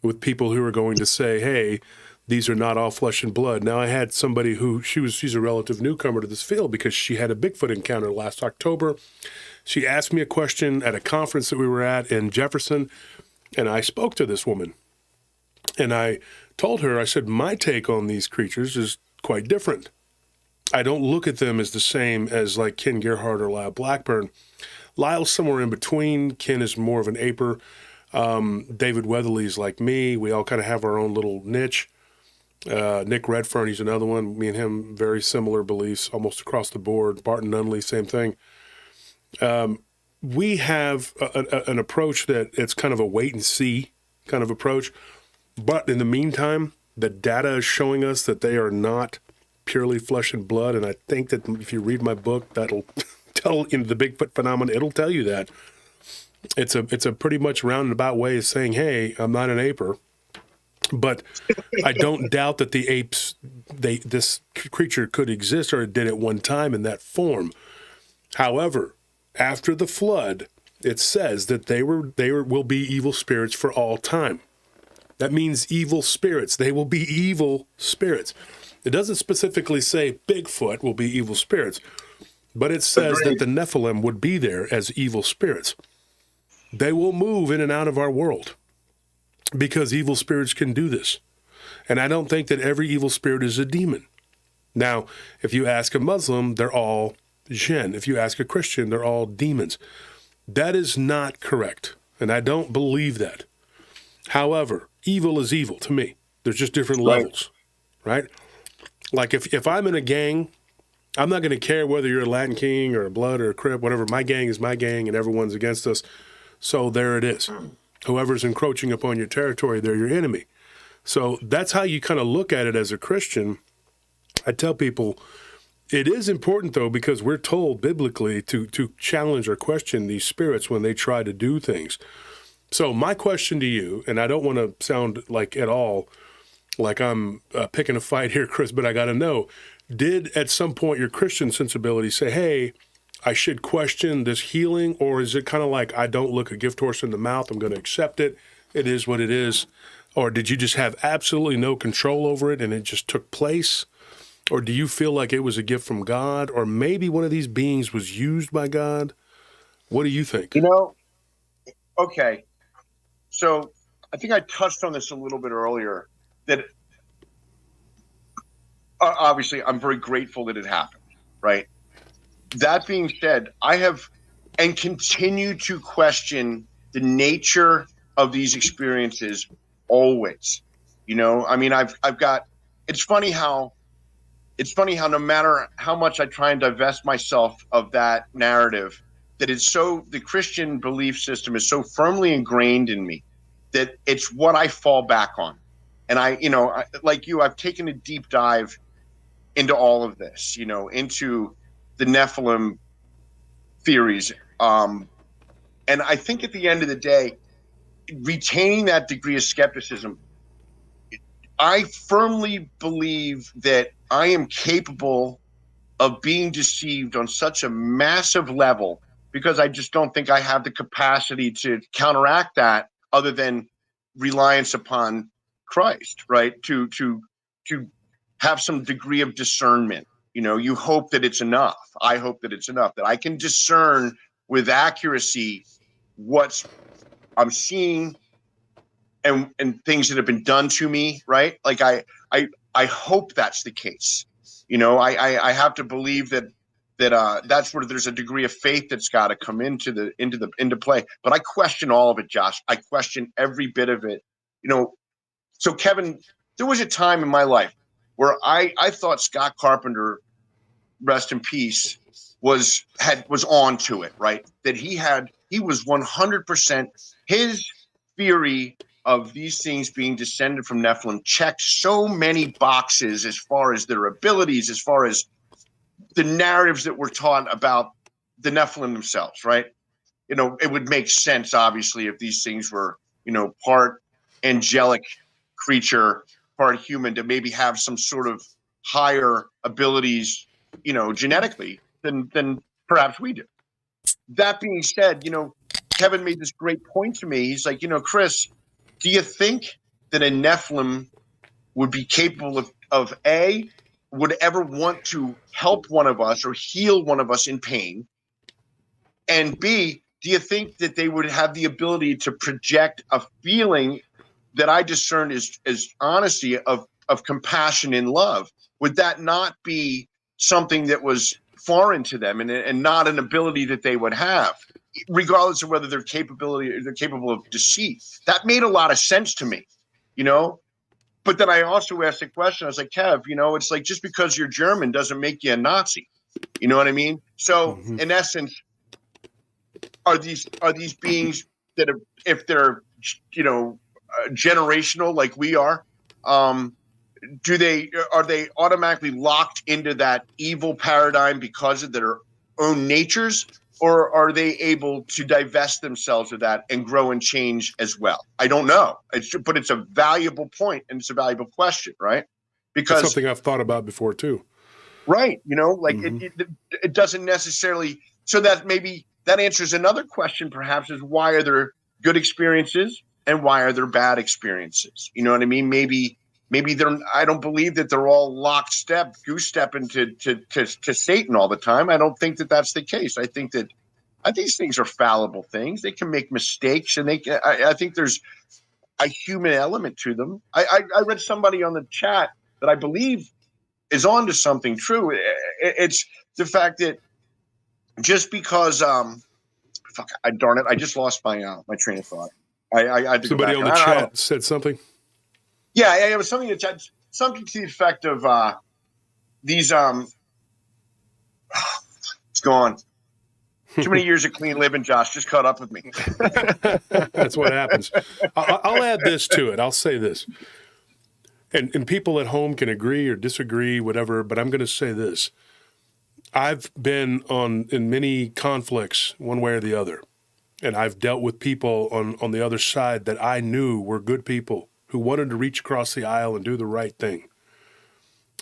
with people who are going to say, hey, these are not all flesh and blood. Now, I had somebody who, she's a relative newcomer to this field because she had a Bigfoot encounter last October. She asked me a question at a conference that we were at in Jefferson, and I spoke to this woman. And I told her, I said, my take on these creatures is quite different. I don't look at them as the same as like Ken Gerhardt or Lyle Blackburn. Lyle's somewhere in between. Ken is more of an aper. David Weatherly's like me. We all kind of have our own little niche. Nick Redfern, he's another one. Me and him, very similar beliefs, almost across the board. Barton Nunley, same thing. We have an approach that it's kind of a wait and see kind of approach. But in the meantime, the data is showing us that they are not purely flesh and blood. And I think that if you read my book, that'll tell the Bigfoot phenomenon. It'll tell you that. It's a pretty much roundabout way of saying, hey, I'm not an aper. But I don't doubt that the apes, this creature could exist or did at one time in that form. However, after the flood, it says that they will be evil spirits for all time. That means evil spirits. They will be evil spirits. It doesn't specifically say Bigfoot will be evil spirits, but it says that the Nephilim would be there as evil spirits. They will move in and out of our world because evil spirits can do this. And I don't think that every evil spirit is a demon. Now, if you ask a Muslim, they're all jinn. If you ask a Christian, they're all demons. That is not correct, and I don't believe that. However, evil is evil to me. There's just different levels, right? Like if I'm in a gang, I'm not going to care whether you're a Latin King or a Blood or a Crip, whatever. My gang is my gang, and everyone's against us. So there it is. Whoever's encroaching upon your territory, they're your enemy. So that's how you kind of look at it as a Christian. I tell people it is important, though, because we're told biblically to challenge or question these spirits when they try to do things. So my question to you, and I don't want to sound like at all like I'm picking a fight here, Chris, but I got to know, did at some point your Christian sensibility say, hey, I should question this healing, or is it kind of like I don't look a gift horse in the mouth, I'm going to accept it, it is what it is? Or did you just have absolutely no control over it and it just took place? Or do you feel like it was a gift from God, or maybe one of these beings was used by God? What do you think? Okay. So I think I touched on this a little bit earlier, that obviously I'm very grateful that it happened, right? That being said, I have and continue to question the nature of these experiences always. I mean, I've got, it's funny how no matter how much I try and divest myself of that narrative, that the Christian belief system is so firmly ingrained in me that it's what I fall back on. And like you, I've taken a deep dive into all of this, into the Nephilim theories. And I think at the end of the day, retaining that degree of skepticism, I firmly believe that I am capable of being deceived on such a massive level, because I just don't think I have the capacity to counteract that other than reliance upon Christ, right? To have some degree of discernment. You know, you hope that it's enough. I hope that it's enough, that I can discern with accuracy what's I'm seeing and things that have been done to me, right? Like I hope that's the case. You know, I have to believe that that's where there's a degree of faith that's got to come into play. But I question all of it, Josh. I question every bit of it. You know, so Kevin, there was a time in my life where I thought Scott Carpenter, rest in peace, was on to it, right? That he was 100%, his theory of these things being descended from Nephilim checked so many boxes as far as their abilities, as far as the narratives that were taught about the Nephilim themselves, right? You know, it would make sense, obviously, if these things were, you know, part angelic creature, part human, to maybe have some sort of higher abilities, you know, genetically than perhaps we do. That being said, you know, Kevin made this great point to me. He's like, you know, Chris, do you think that a Nephilim would be capable of A, would ever want to help one of us or heal one of us in pain? And B, do you think that they would have the ability to project a feeling that I discern as honesty of compassion and love? Would that not be something that was foreign to them and not an ability that they would have, regardless of whether they're capable of deceit? That made a lot of sense to me, you know? But then I also asked the question, I was like, Kev, you know, it's like, just because you're German doesn't make you a Nazi. You know what I mean? So in essence, are these beings that are, if they're, you know, generational like we are, are they automatically locked into that evil paradigm because of their own natures, or are they able to divest themselves of that and grow and change as well? I don't know. But it's a valuable point, and it's a valuable question, right? Because it's something I've thought about before too. Right. You know, like it doesn't necessarily. So that maybe that answers another question, perhaps, is why are there good experiences and why are there bad experiences? You know what I mean? Maybe they're. I don't believe that they're all lockstep, goose-step into to Satan all the time. I don't think that that's the case. I think that these things are fallible things. They can make mistakes, and I think there's a human element to them. I read somebody on the chat that I believe is onto something true. It's the fact that just because darn it, I just lost my train of thought. I had to somebody go back. On the chat said something. Yeah, it was something to the effect of these. It's gone. Too many years of clean living, Josh. Just caught up with me. That's what happens. I'll add this to it. I'll say this, and people at home can agree or disagree, whatever. But I'm going to say this: I've been in many conflicts, one way or the other, and I've dealt with people on the other side that I knew were good people who wanted to reach across the aisle and do the right thing.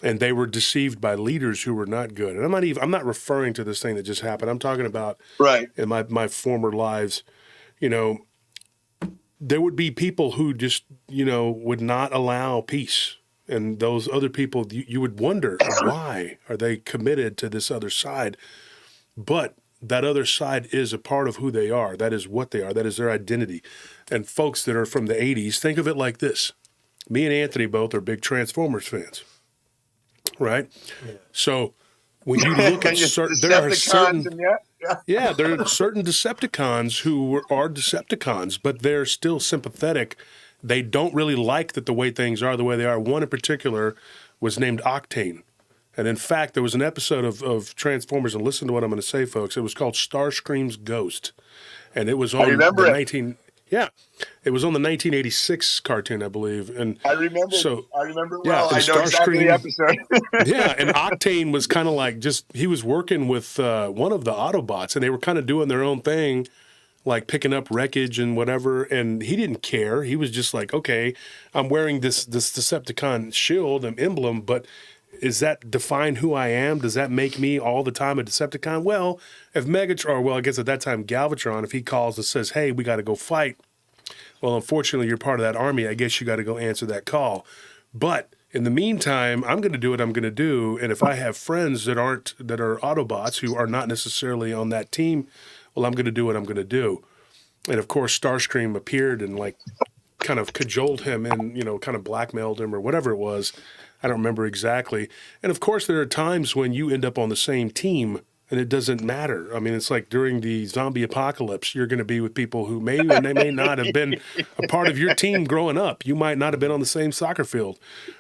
And they were deceived by leaders who were not good. And I'm not referring to this thing that just happened. I'm talking about in my former lives, you know, there would be people who just, you know, would not allow peace. And those other people, you would wonder, why are they committed to this other side? But that other side is a part of who they are. That is what they are. That is their identity. And folks that are from the 80s, think of it like this. Me and Anthony both are big Transformers fans, right? Yeah. So when you look at there are certain Decepticons who are Decepticons, but they're still sympathetic. They don't really like that the way things are the way they are. One in particular was named Octane. And in fact, there was an episode of Transformers, and listen to what I'm going to say, folks. It was called Starscream's Ghost. And it was on Yeah, it was on the 1986 cartoon, I believe, and I remember. So I remember yeah, well. and I know exactly the episode. yeah, and Octane was kind of like he was working with one of the Autobots, and they were kind of doing their own thing, like picking up wreckage and whatever, and he didn't care. He was just like, okay, I'm wearing this Decepticon shield and emblem, but is that define who I am? Does that make me all the time a Decepticon? Well, if Megatron, or well, I guess at that time Galvatron, if he calls and says, hey, we got to go fight, well, unfortunately, you're part of that army. I guess you got to go answer that call. But in the meantime, I'm going to do what I'm going to do. And if I have friends that are Autobots who are not necessarily on that team, well, I'm going to do what I'm going to do. And of course, Starscream appeared and like kind of cajoled him and, kind of blackmailed him or whatever it was. I don't remember exactly. And of course, there are times when you end up on the same team and it doesn't matter. I mean, it's like during the zombie apocalypse, you're going to be with people who may and they may not have been a part of your team growing up. You might not have been on the same soccer field.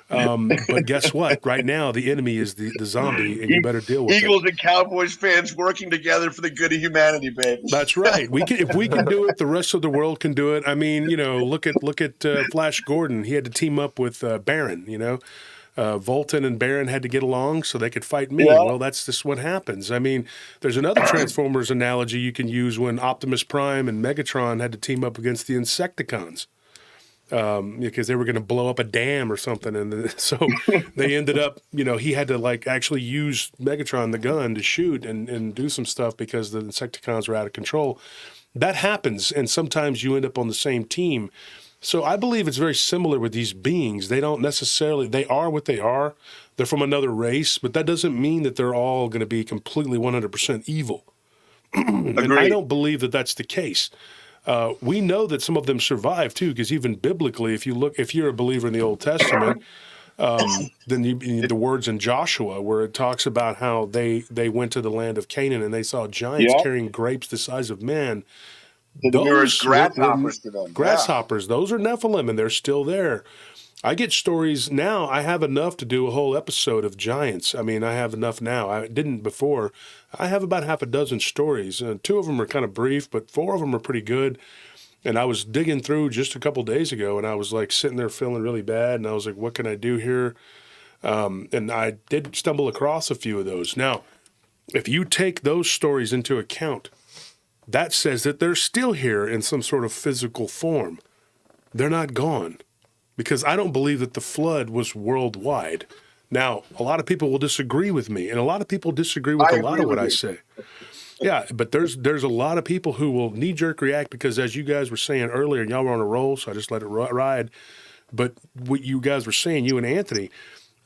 But guess what? Right now, the enemy is the zombie, and you better deal with Eagles and Cowboys fans working together for the good of humanity, babe. That's right. If we can do it, the rest of the world can do it. I mean, look at Flash Gordon. He had to team up with Baron, Volton and Baron had to get along so they could fight me. Yeah. Well, that's just what happens. I mean, there's another Transformers analogy you can use when Optimus Prime and Megatron had to team up against the Insecticons because they were going to blow up a dam or something. And so they ended up, he had to actually use Megatron, the gun, to shoot and do some stuff because the Insecticons were out of control. That happens, and sometimes you end up on the same team. So I believe it's very similar with these beings. They don't necessarily, they are what they are. They're from another race, but that doesn't mean that they're all going to be completely 100% evil. And I don't believe that that's the case. We know that some of them survive too, because even biblically, if you're a believer in the Old Testament, then the words in Joshua where it talks about how they went to the land of Canaan and they saw giants carrying grapes the size of men. Those grasshoppers to them. Grasshoppers, those are Nephilim, and they're still there. I get stories now. I have enough to do a whole episode of giants. I mean, I have enough now. I didn't before. I have about half a dozen stories. 2 of them are kind of brief, but 4 of them are pretty good. And I was digging through just a couple days ago, and I was sitting there feeling really bad, and I was like, what can I do here? And I did stumble across a few of those. Now, if you take those stories into account, that says that they're still here in some sort of physical form. They're not gone, because I don't believe that the flood was worldwide. Now, a lot of people will disagree with me, and a lot of people disagree with a lot of what I say. Yeah, but there's a lot of people who will knee-jerk react because, as you guys were saying earlier, y'all were on a roll, so I just let it ride. But what you guys were saying, you and Anthony,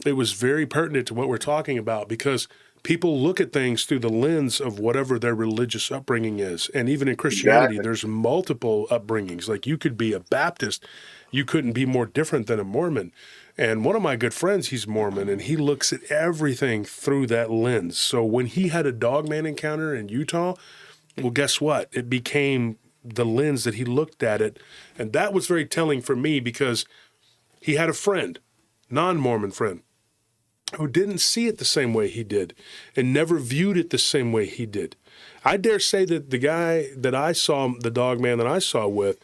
it was very pertinent to what we're talking about because people look at things through the lens of whatever their religious upbringing is. And even in Christianity, there's multiple upbringings. Like you could be a Baptist, you couldn't be more different than a Mormon. And one of my good friends, he's Mormon, and he looks at everything through that lens. So when he had a Dogman encounter in Utah, well, guess what? It became the lens that he looked at it. And that was very telling for me because he had a friend, non-Mormon friend, who didn't see it the same way he did and never viewed it the same way he did. I dare say that the guy that I saw, the Dogman that I saw with,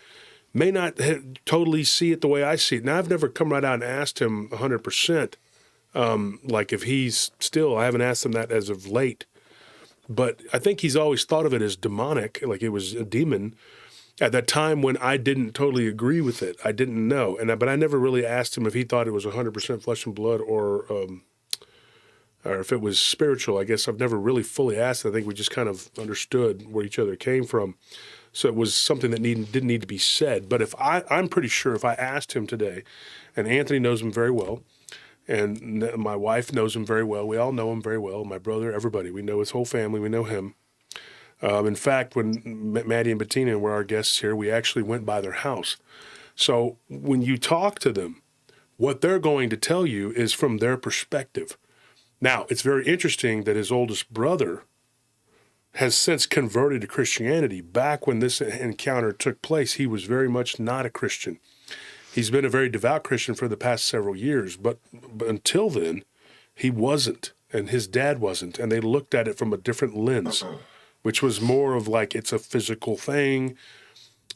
may not totally see it the way I see it. Now, I've never come right out and asked him 100%, like if he's still, I haven't asked him that as of late. But I think he's always thought of it as demonic, like it was a demon. At that time when I didn't totally agree with it, I didn't know. But I never really asked him if he thought it was 100% flesh and blood or if it was spiritual. I guess I've never really fully asked. I think we just kind of understood where each other came from. So it was something that didn't need to be said. But I'm pretty sure if I asked him today, and Anthony knows him very well, and my wife knows him very well, we all know him very well, my brother, everybody. We know his whole family. We know him. In fact, when Maddie and Bettina were our guests here, we actually went by their house. So when you talk to them, what they're going to tell you is from their perspective. Now, it's very interesting that his oldest brother has since converted to Christianity. Back when this encounter took place, he was very much not a Christian. He's been a very devout Christian for the past several years, but until then, he wasn't, and his dad wasn't, and they looked at it from a different lens, which was more of like it's a physical thing.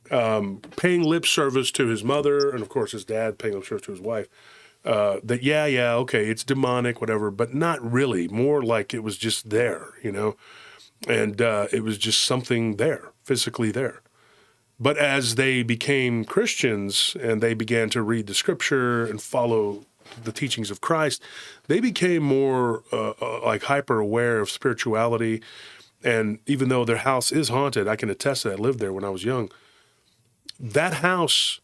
paying lip service to his mother, and of course his dad paying lip service to his wife. That okay, it's demonic, whatever, but not really. More like it was just there, and it was just something there, physically there. But as they became Christians and they began to read the Scripture and follow the teachings of Christ, they became more like hyper aware of spirituality. And even though their house is haunted, I can attest that I lived there when I was young. That house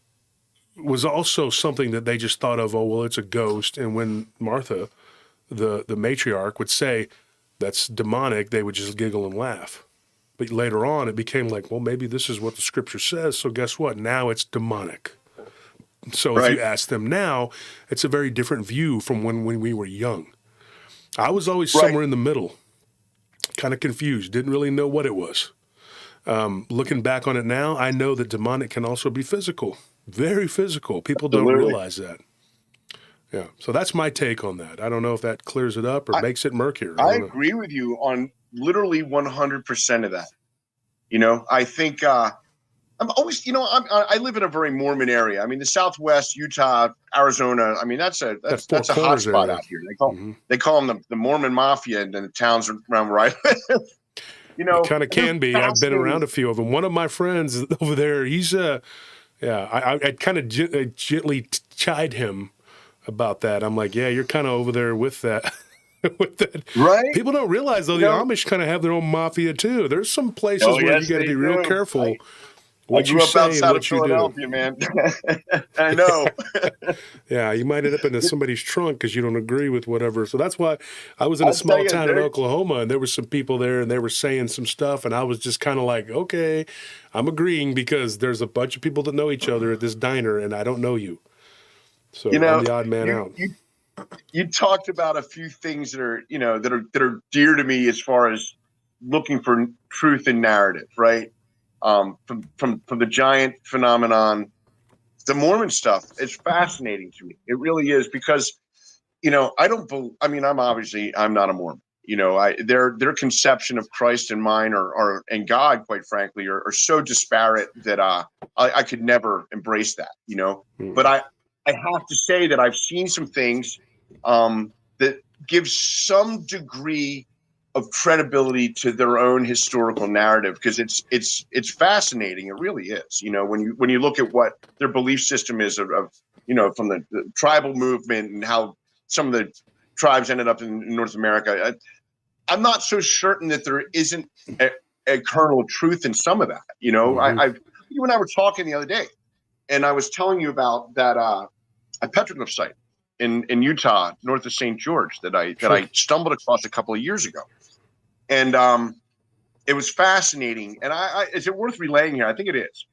was also something that they just thought of, oh, well, it's a ghost. And when Martha, the matriarch, would say, that's demonic, they would just giggle and laugh. But later on, it became like, well, maybe this is what the Scripture says, so guess what? Now it's demonic. So if you ask them now, it's a very different view from when we were young. I was always somewhere in the middle, kind of confused, didn't really know what it was. Looking back on it now, I know that demonic can also be physical. Very physical. People don't realize that. Yeah. So that's my take on that. I don't know if that clears it up or makes it murkier. I agree with you on literally 100% of that. I think I'm always, I live in a very Mormon area. I mean, the Southwest, Utah, Arizona. I mean, that's a hot spot out here. They call them the Mormon Mafia in the towns around where I live. It kind of can be. I've been around a few of them. One of my friends over there, he's I kind of gently chide him about that. I'm like, yeah, you're kind of over there with that. Right? People don't realize, though, the Amish kind of have their own mafia, too. There's some places where you got to be real careful what you say and what you do. Man. I know. Yeah, you might end up in somebody's trunk because you don't agree with whatever. So that's why I was in a small town in Oklahoma, and there were some people there, and they were saying some stuff, and I was just kind of like, okay, I'm agreeing because there's a bunch of people that know each other at this diner, and I don't know you. So I'm the odd man out. You talked about a few things that are, that are dear to me as far as looking for truth in narrative, right? From the giant phenomenon, the Mormon stuff is fascinating to me. It really is because, I'm not a Mormon. Their conception of Christ and mine and God, quite frankly, are so disparate that I could never embrace that. But I have to say that I've seen some things that give some degree of credibility to their own historical narrative, because it's fascinating. It really is. When you look at what their belief system is of from the tribal movement and how some of the tribes ended up in North America. I'm not so certain that there isn't a kernel of truth in some of that. You and I were talking the other day, and I was telling you about that a petroglyph site in Utah, north of St. George, that I stumbled across a couple of years ago. And it was fascinating. And is it worth relaying here? I think it is.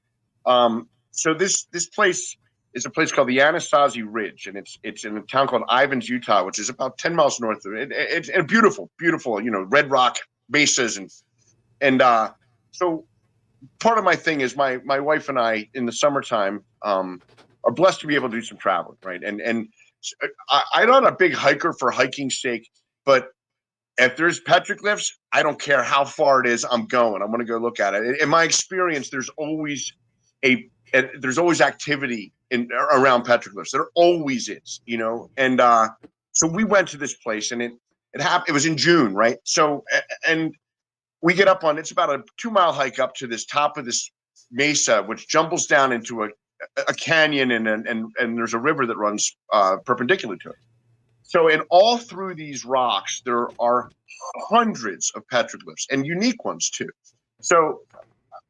So this place is a place called the Anasazi Ridge, and it's in a town called Ivins, Utah, which is about 10 miles north of it. It's a beautiful, red rock mesas, and so part of my thing is my wife and I in the summertime are blessed to be able to do some traveling, right? And I'm not a big hiker for hiking's sake, but if there's petroglyphs, I don't care how far it is. I'm going. I'm going to go look at it. In my experience, there's always activity around petroglyphs. There always is, And so we went to this place, and it happened. It was in June, right? So, and we get up on. It's about a 2-mile hike up to this top of this mesa, which jumbles down into a canyon, and there's a river that runs perpendicular to it. So in all through these rocks, there are hundreds of petroglyphs, and unique ones too. So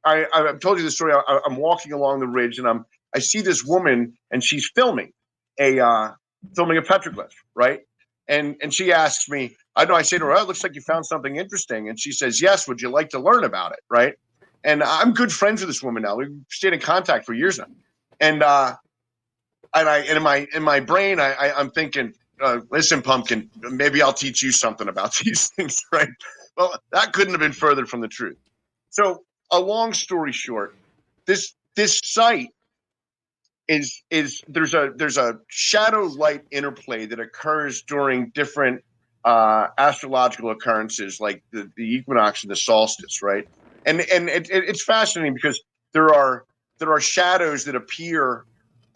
I've told you the story. I'm walking along the ridge, and I see this woman, and she's filming a petroglyph, right? And she asks me, I say to her, "Oh, it looks like you found something interesting." And she says, "Yes, would you like to learn about it?" Right? And I'm good friends with this woman now. We've stayed in contact for years now. And in my brain, I'm thinking, listen, pumpkin, maybe I'll teach you something about these things, right? Well, that couldn't have been further from the truth. So, a long story short, this site is there's a shadow light interplay that occurs during different astrological occurrences, like the equinox and the solstice, right? And it's fascinating because there are there are shadows that appear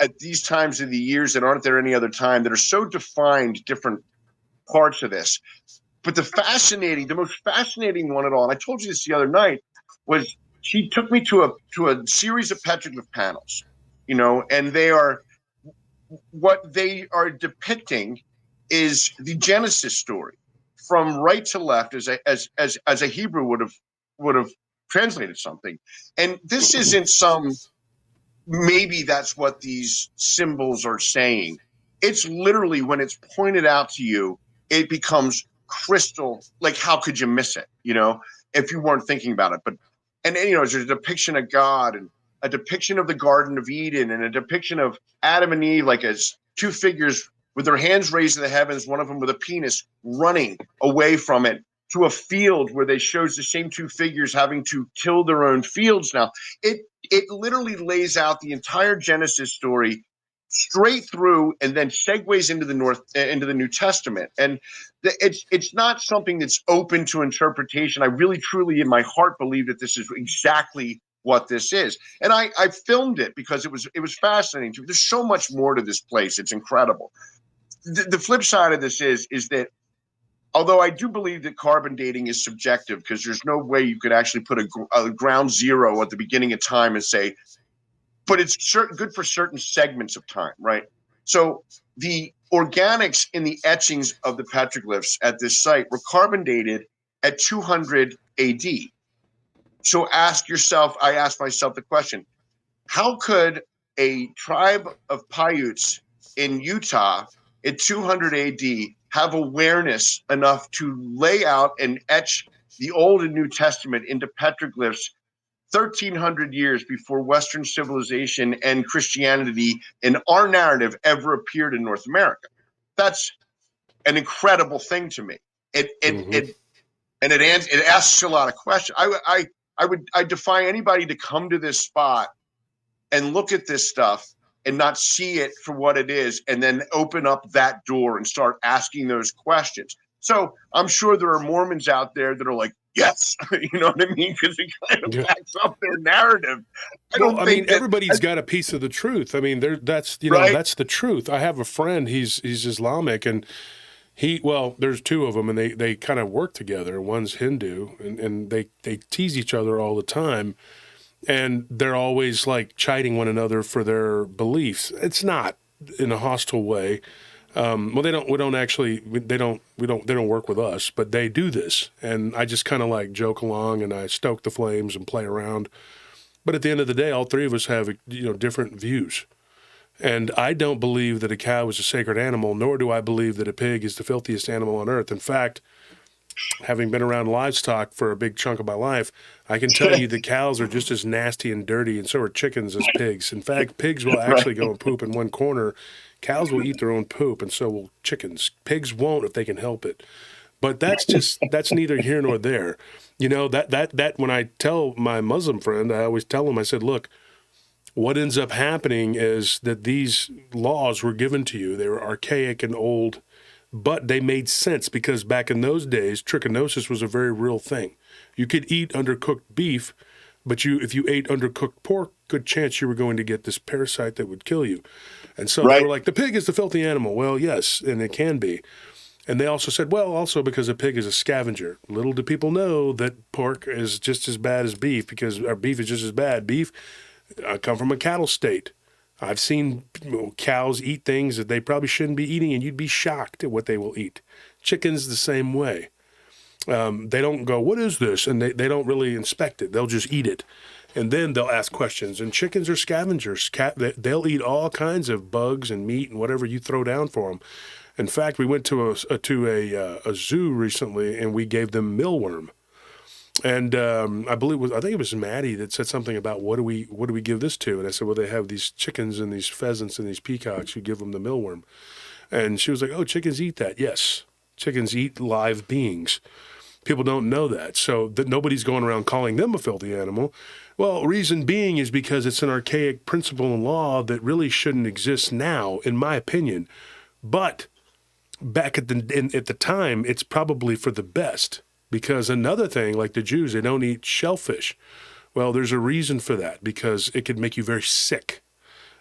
at these times of the years that aren't there any other time, that are so defined, different parts of this. But the most fascinating one at all, and I told you this the other night, was she took me to a series of petroglyph panels, and what they are depicting is the Genesis story from right to left, as a Hebrew would have translated something. And this isn't maybe that's what these symbols are saying. It's literally, when it's pointed out to you, it becomes crystal. Like, how could you miss it? If you weren't thinking about it. And there's a depiction of God, and a depiction of the Garden of Eden, and a depiction of Adam and Eve, like as two figures with their hands raised to the heavens, one of them with a penis, running away from it to a field where they shows the same two figures having to till their own fields. Now, it literally lays out the entire Genesis story straight through, and then segues into the New Testament. And it's not something that's open to interpretation. I really, truly, in my heart, believe that this is exactly what this is. And I filmed it because it was fascinating to me. There's so much more to this place. It's incredible. The flip side of this is that, although I do believe that carbon dating is subjective, because there's no way you could actually put a ground zero at the beginning of time and say, but it's good for certain segments of time, right? So the organics in the etchings of the petroglyphs at this site were carbon dated at 200 AD. So I asked myself the question, how could a tribe of Paiutes in Utah at 200 AD have awareness enough to lay out and etch the Old and New Testament into petroglyphs 1,300 years before Western civilization and Christianity in our narrative ever appeared in North America? That's an incredible thing to me. It asks a lot of questions. I defy anybody to come to this spot and look at this stuff and not see it for what it is, and then open up that door and start asking those questions. So I'm sure there are Mormons out there that are like, yes, you know what I mean? Because it kind of backs up their narrative. I mean, everybody's got a piece of the truth. I mean, that's the truth. I have a friend, he's Islamic, and there's two of them, and they kind of work together. One's Hindu, and they tease each other all the time. And they're always like chiding one another for their beliefs. It's not in a hostile way. They don't work with us, but they do this. And I just kind of like joke along, and I stoke the flames and play around. But at the end of the day, all three of us have, different views. And I don't believe that a cow is a sacred animal, nor do I believe that a pig is the filthiest animal on earth. In fact, having been around livestock for a big chunk of my life, I can tell you that cows are just as nasty and dirty, and so are chickens, as pigs. In fact, pigs will actually go and poop in one corner. Cows will eat their own poop, and so will chickens. Pigs won't if they can help it. But that's neither here nor there. That when I tell my Muslim friend, I always tell him, I said, look, what ends up happening is that these laws were given to you. They were archaic and old, but they made sense, because back in those days, trichinosis was a very real thing. You could eat undercooked beef, but if you ate undercooked pork, good chance you were going to get this parasite that would kill you. And so they were like, the pig is the filthy animal. Well, yes, and it can be. And they also said, well, also because a pig is a scavenger. Little do people know that pork is just as bad as beef, because our beef is just as bad. Beef, I come from a cattle state. I've seen cows eat things that they probably shouldn't be eating, and you'd be shocked at what they will eat. Chickens the same way. They don't go, what is this? And they don't really inspect it. They'll just eat it. And then they'll ask questions. And chickens are scavengers. They'll eat all kinds of bugs and meat and whatever you throw down for them. In fact, we went to a zoo recently, and we gave them mealworm. And I think it was Maddie that said something about what do we give this to? And I said, well, they have these chickens and these pheasants and these peacocks who give them the mealworm. And she was like, oh, chickens eat that. Yes, chickens eat live beings. People don't know that, so that nobody's going around calling them a filthy animal. Well, reason being is because it's an archaic principle and law that really shouldn't exist now, in my opinion. But back at the time, it's probably for the best. Because another thing, like the Jews, they don't eat shellfish. Well, there's a reason for that, because it could make you very sick.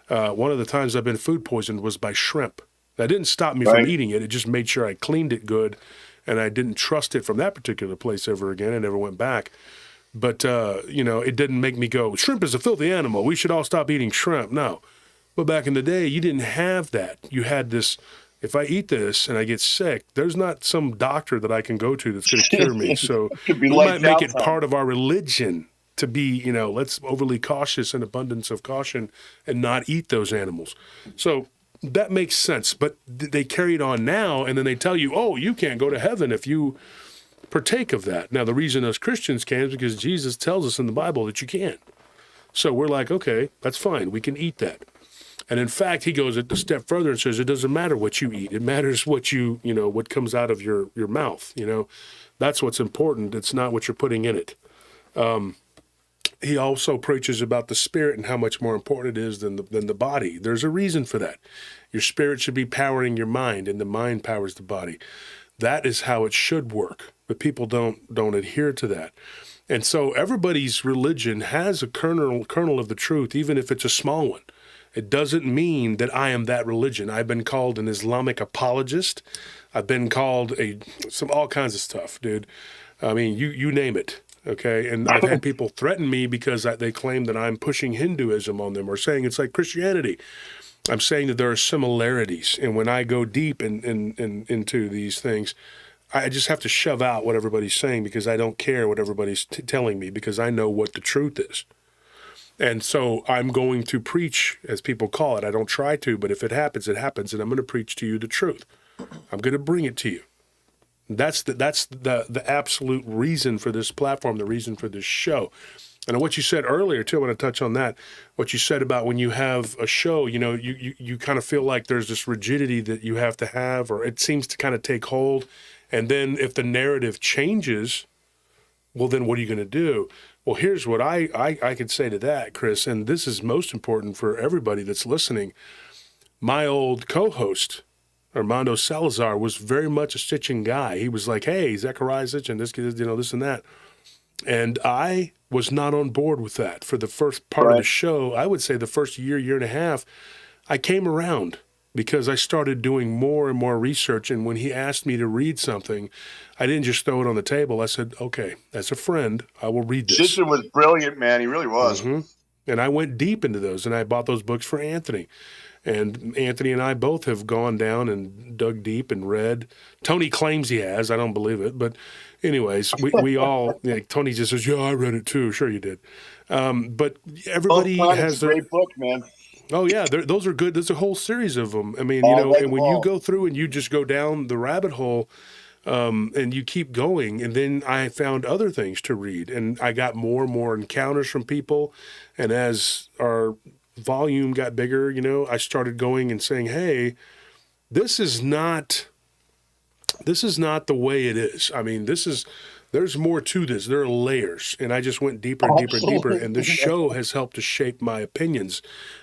One of the times I've been food poisoned was by shrimp. That didn't stop me from eating it. It just made sure I cleaned it good, and I didn't trust it from that particular place ever again. I never went back. But, it didn't make me go, shrimp is a filthy animal. We should all stop eating shrimp. No. But back in the day, you didn't have that. You had this, if I eat this and I get sick, there's not some doctor that I can go to that's going to cure me. So we might make it part of our religion to be, let's overly cautious and abundance of caution and not eat those animals. So that makes sense. But they carry it on now, and then they tell you, oh, you can't go to heaven if you partake of that. Now, the reason us Christians can is because Jesus tells us in the Bible that you can't. So we're like, okay, that's fine. We can eat that. And in fact, he goes a step further and says, it doesn't matter what you eat. It matters what what comes out of your mouth. That's what's important. It's not what you're putting in it. He also preaches about the spirit and how much more important it is than the body. There's a reason for that. Your spirit should be powering your mind, and the mind powers the body. That is how it should work. But people don't adhere to that. And so everybody's religion has a kernel of the truth, even if it's a small one. It doesn't mean that I am that religion. I've been called an Islamic apologist. I've been called all kinds of stuff, dude. I mean, you name it, okay? And I've had people threaten me because they claim that I'm pushing Hinduism on them or saying it's like Christianity. I'm saying that there are similarities. And when I go deep into these things, I just have to shove out what everybody's saying because I don't care what everybody's telling me, because I know what the truth is. And so I'm going to preach, as people call it. I don't try to, but if it happens, it happens, and I'm going to preach to you the truth. I'm going to bring it to you. That's the absolute reason for this platform, the reason for this show. And what you said earlier, too, I want to touch on that. What you said about when you have a show, you kind of feel like there's this rigidity that you have to have, or it seems to kind of take hold. And then if the narrative changes, well, then what are you going to do? Well, here's what I could say to that, Chris, and this is most important for everybody that's listening. My old co-host, Armando Salazar, was very much a stitching guy. He was like, hey, Zechariah's stitching, this and that. And I was not on board with that. For the first part of the show, I would say the first year and a half, I came around because I started doing more and more research. And when he asked me to read something, I didn't just throw it on the table. I said, okay, as a friend, I will read this. Stitching was brilliant, man. He really was. Mm-hmm. And I went deep into those, and I bought those books for Anthony. And Anthony and I both have gone down and dug deep and read. Tony claims he has. I don't believe it. But anyways, we all, Tony just says, yeah, I read it too. Sure you did. But everybody has their... great book, man. Oh, yeah, those are good. There's a whole series of them. I mean, and when you go through and you just go down the rabbit hole and you keep going, and then I found other things to read. And I got more and more encounters from people. And as our volume got bigger, I started going and saying, hey, this is not the way it is. I mean, there's more to this. There are layers. And I just went deeper and deeper and deeper. And the show has helped to shape my opinions,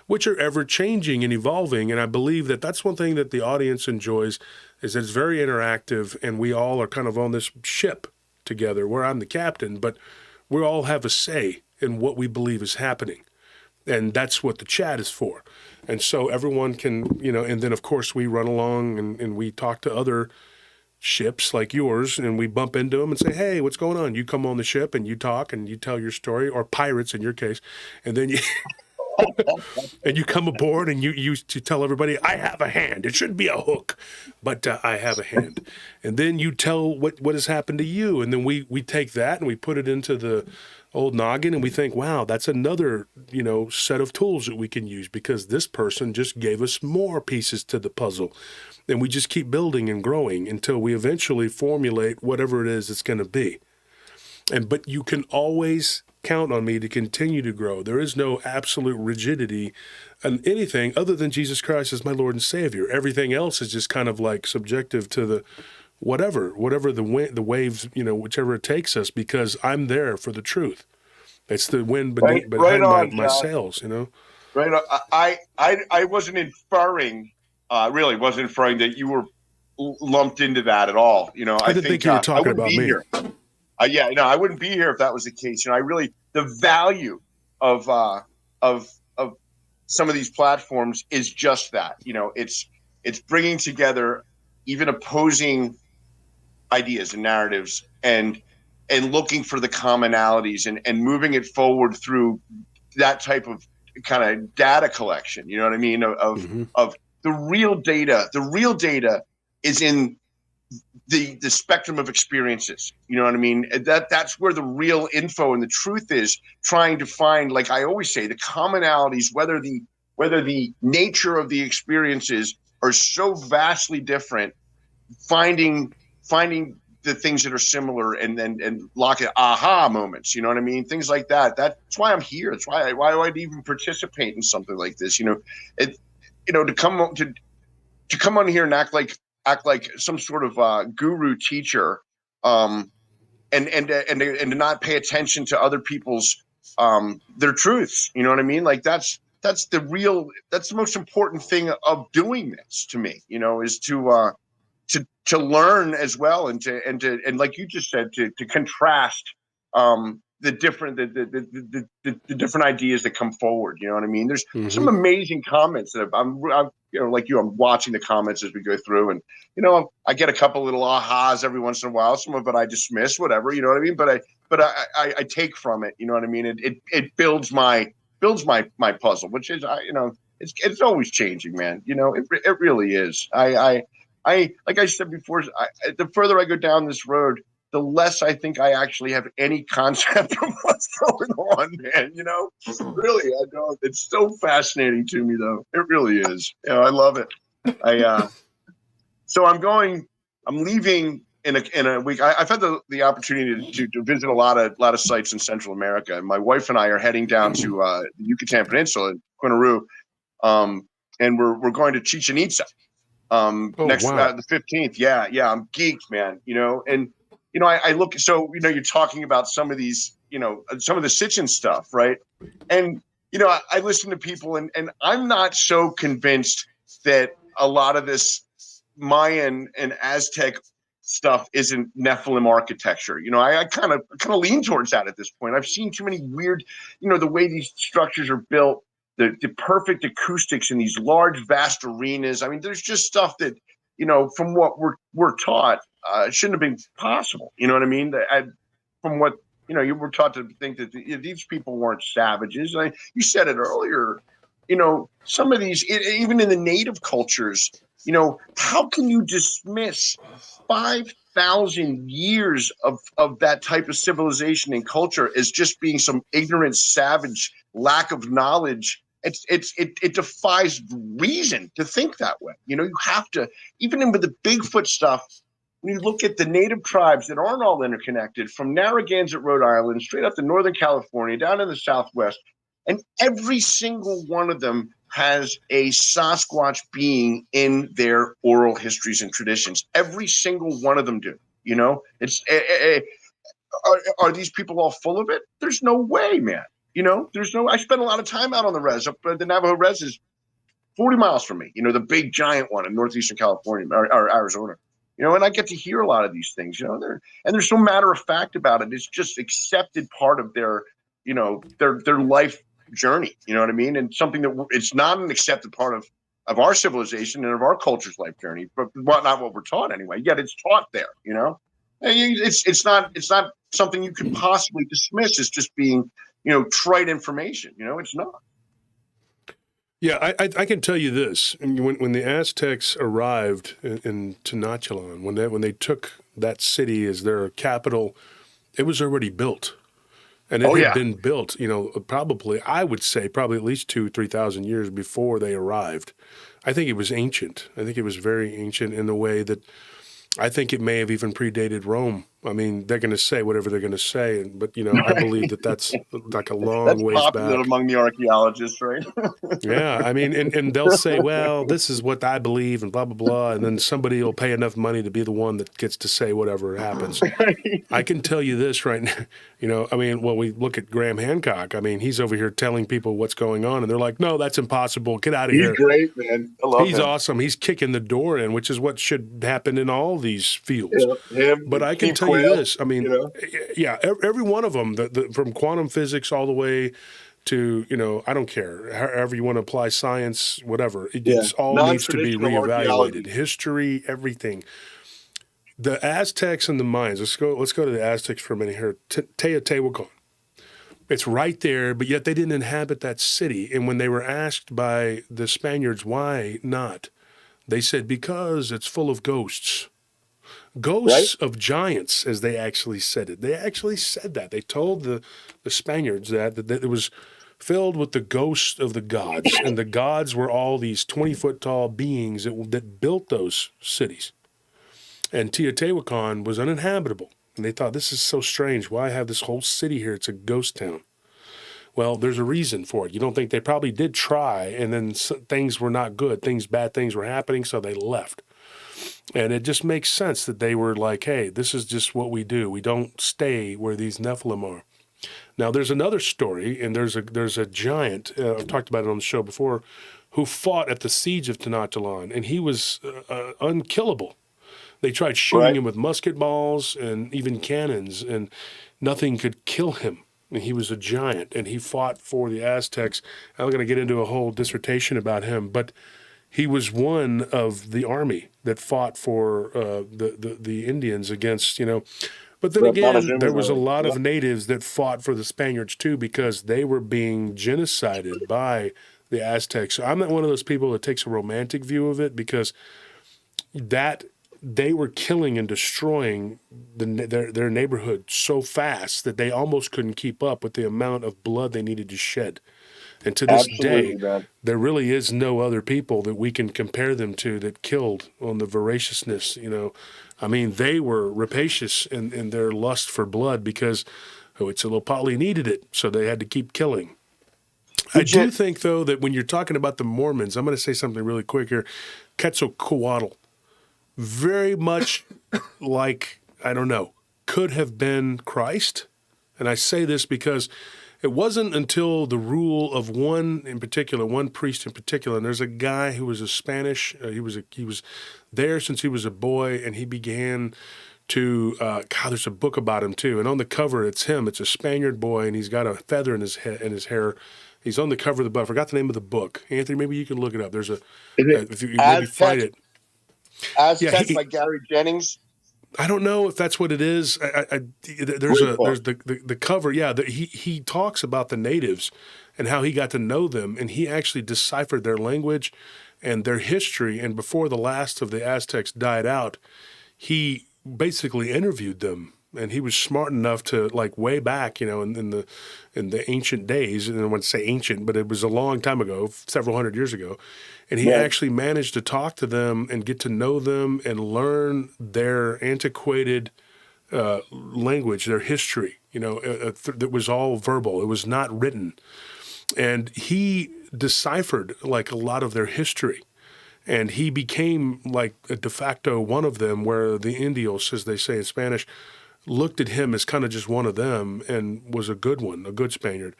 which are ever changing and evolving. And I believe that that's one thing that the audience enjoys, is that it's very interactive. And we all are kind of on this ship together where I'm the captain, but we all have a say in what we believe is happening. And that's what the chat is for. And so everyone can, and then of course we run along and we talk to other ships like yours, and we bump into them and say, hey, what's going on? You come on the ship and you talk and you tell your story, or pirates in your case, and then you and you come aboard and you tell everybody, I have a hand. It shouldn't be a hook, but I have a hand. And then you tell what has happened to you, and then we take that and we put it into the old noggin, and we think, wow, that's another set of tools that we can use, because this person just gave us more pieces to the puzzle. And we just keep building and growing until we eventually formulate whatever it is it's going to be. But you can always count on me to continue to grow. There is no absolute rigidity in anything other than Jesus Christ as my Lord and Savior. Everything else is just kind of like subjective to the whatever the waves, whichever it takes us, because I'm there for the truth. It's the wind behind my sails, Right on. I wasn't inferring. Really wasn't inferring that you were lumped into that at all. I didn't think you were talking about me. I wouldn't be here if that was the case. value of some of these platforms is just that. It's bringing together even opposing ideas and narratives and looking for the commonalities and moving it forward through that type of kind of data collection. You know what I mean? Of the real data. The real data is in the spectrum of experiences. You know what I mean? That's where the real info and the truth is, trying to find, like I always say, the commonalities, whether the nature of the experiences are so vastly different, finding the things that are similar and lock it aha moments. You know what I mean? Things like that. That's why I'm here. That's why I'd even participate in something like this. To come on here and act like some sort of guru teacher, and to not pay attention to other people's their truths. You know what I mean? Like that's the most important thing of doing this to me. Is to learn as well, and like you just said, to contrast the different ideas that come forward. You know what I mean? There's some amazing comments that I'm like you. I'm watching the comments as we go through, and I get a couple little ahas every once in a while. Some of it I dismiss, whatever. You know what I mean? But I take from it. You know what I mean? It builds my puzzle, which is it's always changing, man. It really is. I like I said before, the further I go down this road, the less I think I actually have any concept of what's going on, man. Really, I don't. It's so fascinating to me, though. It really is. I love it. So I'm leaving in a week. I've had the opportunity to visit a lot of sites in Central America, and my wife and I are heading down to the Yucatan Peninsula in Quinaroo, and we're going to Chichen Itza. The 15th. Yeah. I'm geeked, man. And I look, so, you're talking about some of these, some of the Sitchin stuff, right? And, I listen to people and I'm not so convinced that a lot of this Mayan and Aztec stuff isn't Nephilim architecture. I kind of lean towards that at this point. I've seen too many weird, the way these structures are built, the perfect acoustics in these large, vast arenas. I mean, there's just stuff that, from what we're taught, shouldn't have been possible. You know what I mean? From what, you were taught to think that these people weren't savages. You said it earlier, some of these, even in the native cultures, how can you dismiss 5,000 years of that type of civilization and culture as just being some ignorant, savage lack of knowledge? It defies reason to think that way. You have to, even with the Bigfoot stuff, when you look at the native tribes that aren't all interconnected, from Narragansett, Rhode Island, straight up to Northern California, down in the Southwest, and every single one of them has a Sasquatch being in their oral histories and traditions. Every single one of them do. Are these people all full of it? There's no way, man. I spent a lot of time out on the res. The Navajo res is 40 miles from me, the big giant one in northeastern California or Arizona, and I get to hear a lot of these things, and they're so matter of fact about it. It's just accepted part of their life journey. You know what I mean? And something that it's not an accepted part of our civilization and of our culture's life journey, but not what we're taught anyway. Yet it's taught there, it's not something you could possibly dismiss as just being, trite information. It's not. Yeah, I can tell you this. When the Aztecs arrived in Tenochtitlan, when they took that city as their capital, it was already built. And it had been built, probably, I would say, probably at least 2,000-3,000 years before they arrived. I think it was ancient. I think it was very ancient in the way that I think it may have even predated Rome. I mean, they're going to say whatever they're going to say, but I believe that's like a long ways back. That's popular among the archaeologists, right? Yeah, I mean, and they'll say, well, this is what I believe, and blah blah blah, and then somebody will pay enough money to be the one that gets to say whatever happens. I can tell you this right now, I mean, when we look at Graham Hancock, I mean, he's over here telling people what's going on, and they're like, no, that's impossible. Get out of here. He's great, man. I love him. He's awesome. He's kicking the door in, which is what should happen in all these fields. Yeah, but I can tell you you whale, this. I mean, you know? yeah, every one of them, from quantum physics all the way to, I don't care, however you want to apply science, whatever. It's all needs to be Non-traditional reevaluated. archaeology. History, everything. The Aztecs and the Mayans. Let's go to the Aztecs for a minute here. Teotihuacan. It's right there, but yet they didn't inhabit that city. And when they were asked by the Spaniards why not, they said because it's full of ghosts. Ghosts of giants, as they actually said it. They actually said that. They told the Spaniards that it was filled with the ghosts of the gods. And the gods were all these 20-foot tall beings that built those cities. And Teotihuacan was uninhabitable. And they thought, this is so strange. Why have this whole city here? It's a ghost town. Well, there's a reason for it. You don't think they probably did try, and then things were not good. Bad things were happening, so they left. And it just makes sense that they were like, hey, this is just what we do. We don't stay where these Nephilim are. Now, there's another story, and there's a giant, I've talked about it on the show before, who fought at the siege of Tenochtitlan, and he was unkillable. They tried shooting him with musket balls and even cannons, and nothing could kill him. And he was a giant, and he fought for the Aztecs. I'm going to get into a whole dissertation about him, but he was one of the army that fought for the Indians against, But then again, there was a lot of natives that fought for the Spaniards too, because they were being genocided by the Aztecs. So I'm not one of those people that takes a romantic view of it, because they were killing and destroying their neighborhood so fast that they almost couldn't keep up with the amount of blood they needed to shed. And to this day, there really is no other people that we can compare them to that killed on the voraciousness, I mean, they were rapacious in their lust for blood because Huitzilopochtli needed it, so they had to keep killing. I do think, though, that when you're talking about the Mormons, I'm going to say something really quick here. Quetzalcoatl, very much like, I don't know, could have been Christ. And I say this because it wasn't until the rule of one priest in particular, and there's a guy who was a Spanish, he was there since he was a boy, and he began to, there's a book about him too, and on the cover it's him, it's a Spaniard boy, and he's got a feather in his hair. He's on the cover of the book. I forgot the name of the book. Anthony, maybe you can look it up. There's if you maybe find it. Aztec by Gary Jennings. I don't know if that's what it is. There's the cover. Yeah, he talks about the natives and how he got to know them, and he actually deciphered their language and their history. And before the last of the Aztecs died out, he basically interviewed them. And he was smart enough to, like, way back, in the ancient days. And I wouldn't say ancient, but it was a long time ago, several hundred years ago. And he actually managed to talk to them and get to know them and learn their antiquated language, their history. That was all verbal. It was not written. And he deciphered, like, a lot of their history. And he became, like, a de facto one of them, where the Indios, as they say in Spanish, looked at him as kind of just one of them and was a good one, a good Spaniard.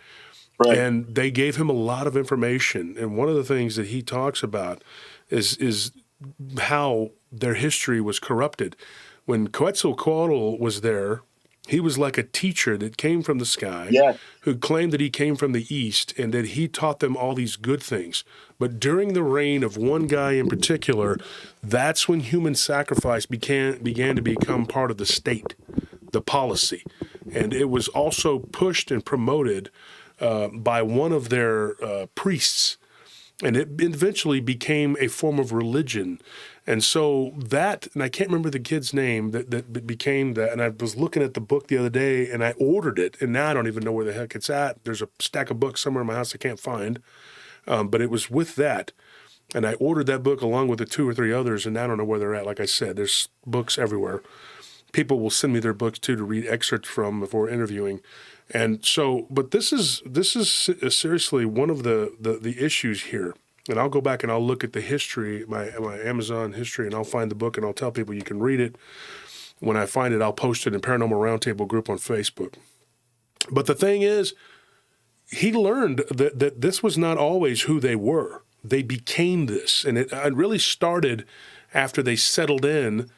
Right. And they gave him a lot of information. And one of the things that he talks about is how their history was corrupted. When Quetzalcoatl was there, he was like a teacher that came from the sky, who claimed that he came from the east and that he taught them all these good things. But during the reign of one guy in particular, that's when human sacrifice began to become part of the state, the policy. And it was also pushed and promoted by one of their priests. And it eventually became a form of religion. And so that, and I can't remember the kid's name that became that, and I was looking at the book the other day, and I ordered it, and now I don't even know where the heck it's at. There's a stack of books somewhere in my house I can't find, but it was with that. And I ordered that book along with the 2 or 3 others, and I don't know where they're at. Like I said, there's books everywhere. People will send me their books, too, to read excerpts from before interviewing. And so, but this is seriously one of the issues here. And I'll go back and I'll look at the history, my Amazon history, and I'll find the book and I'll tell people you can read it. When I find it, I'll post it in Paranormal Roundtable group on Facebook. But the thing is, he learned that this was not always who they were. They became this. And it really started after they settled in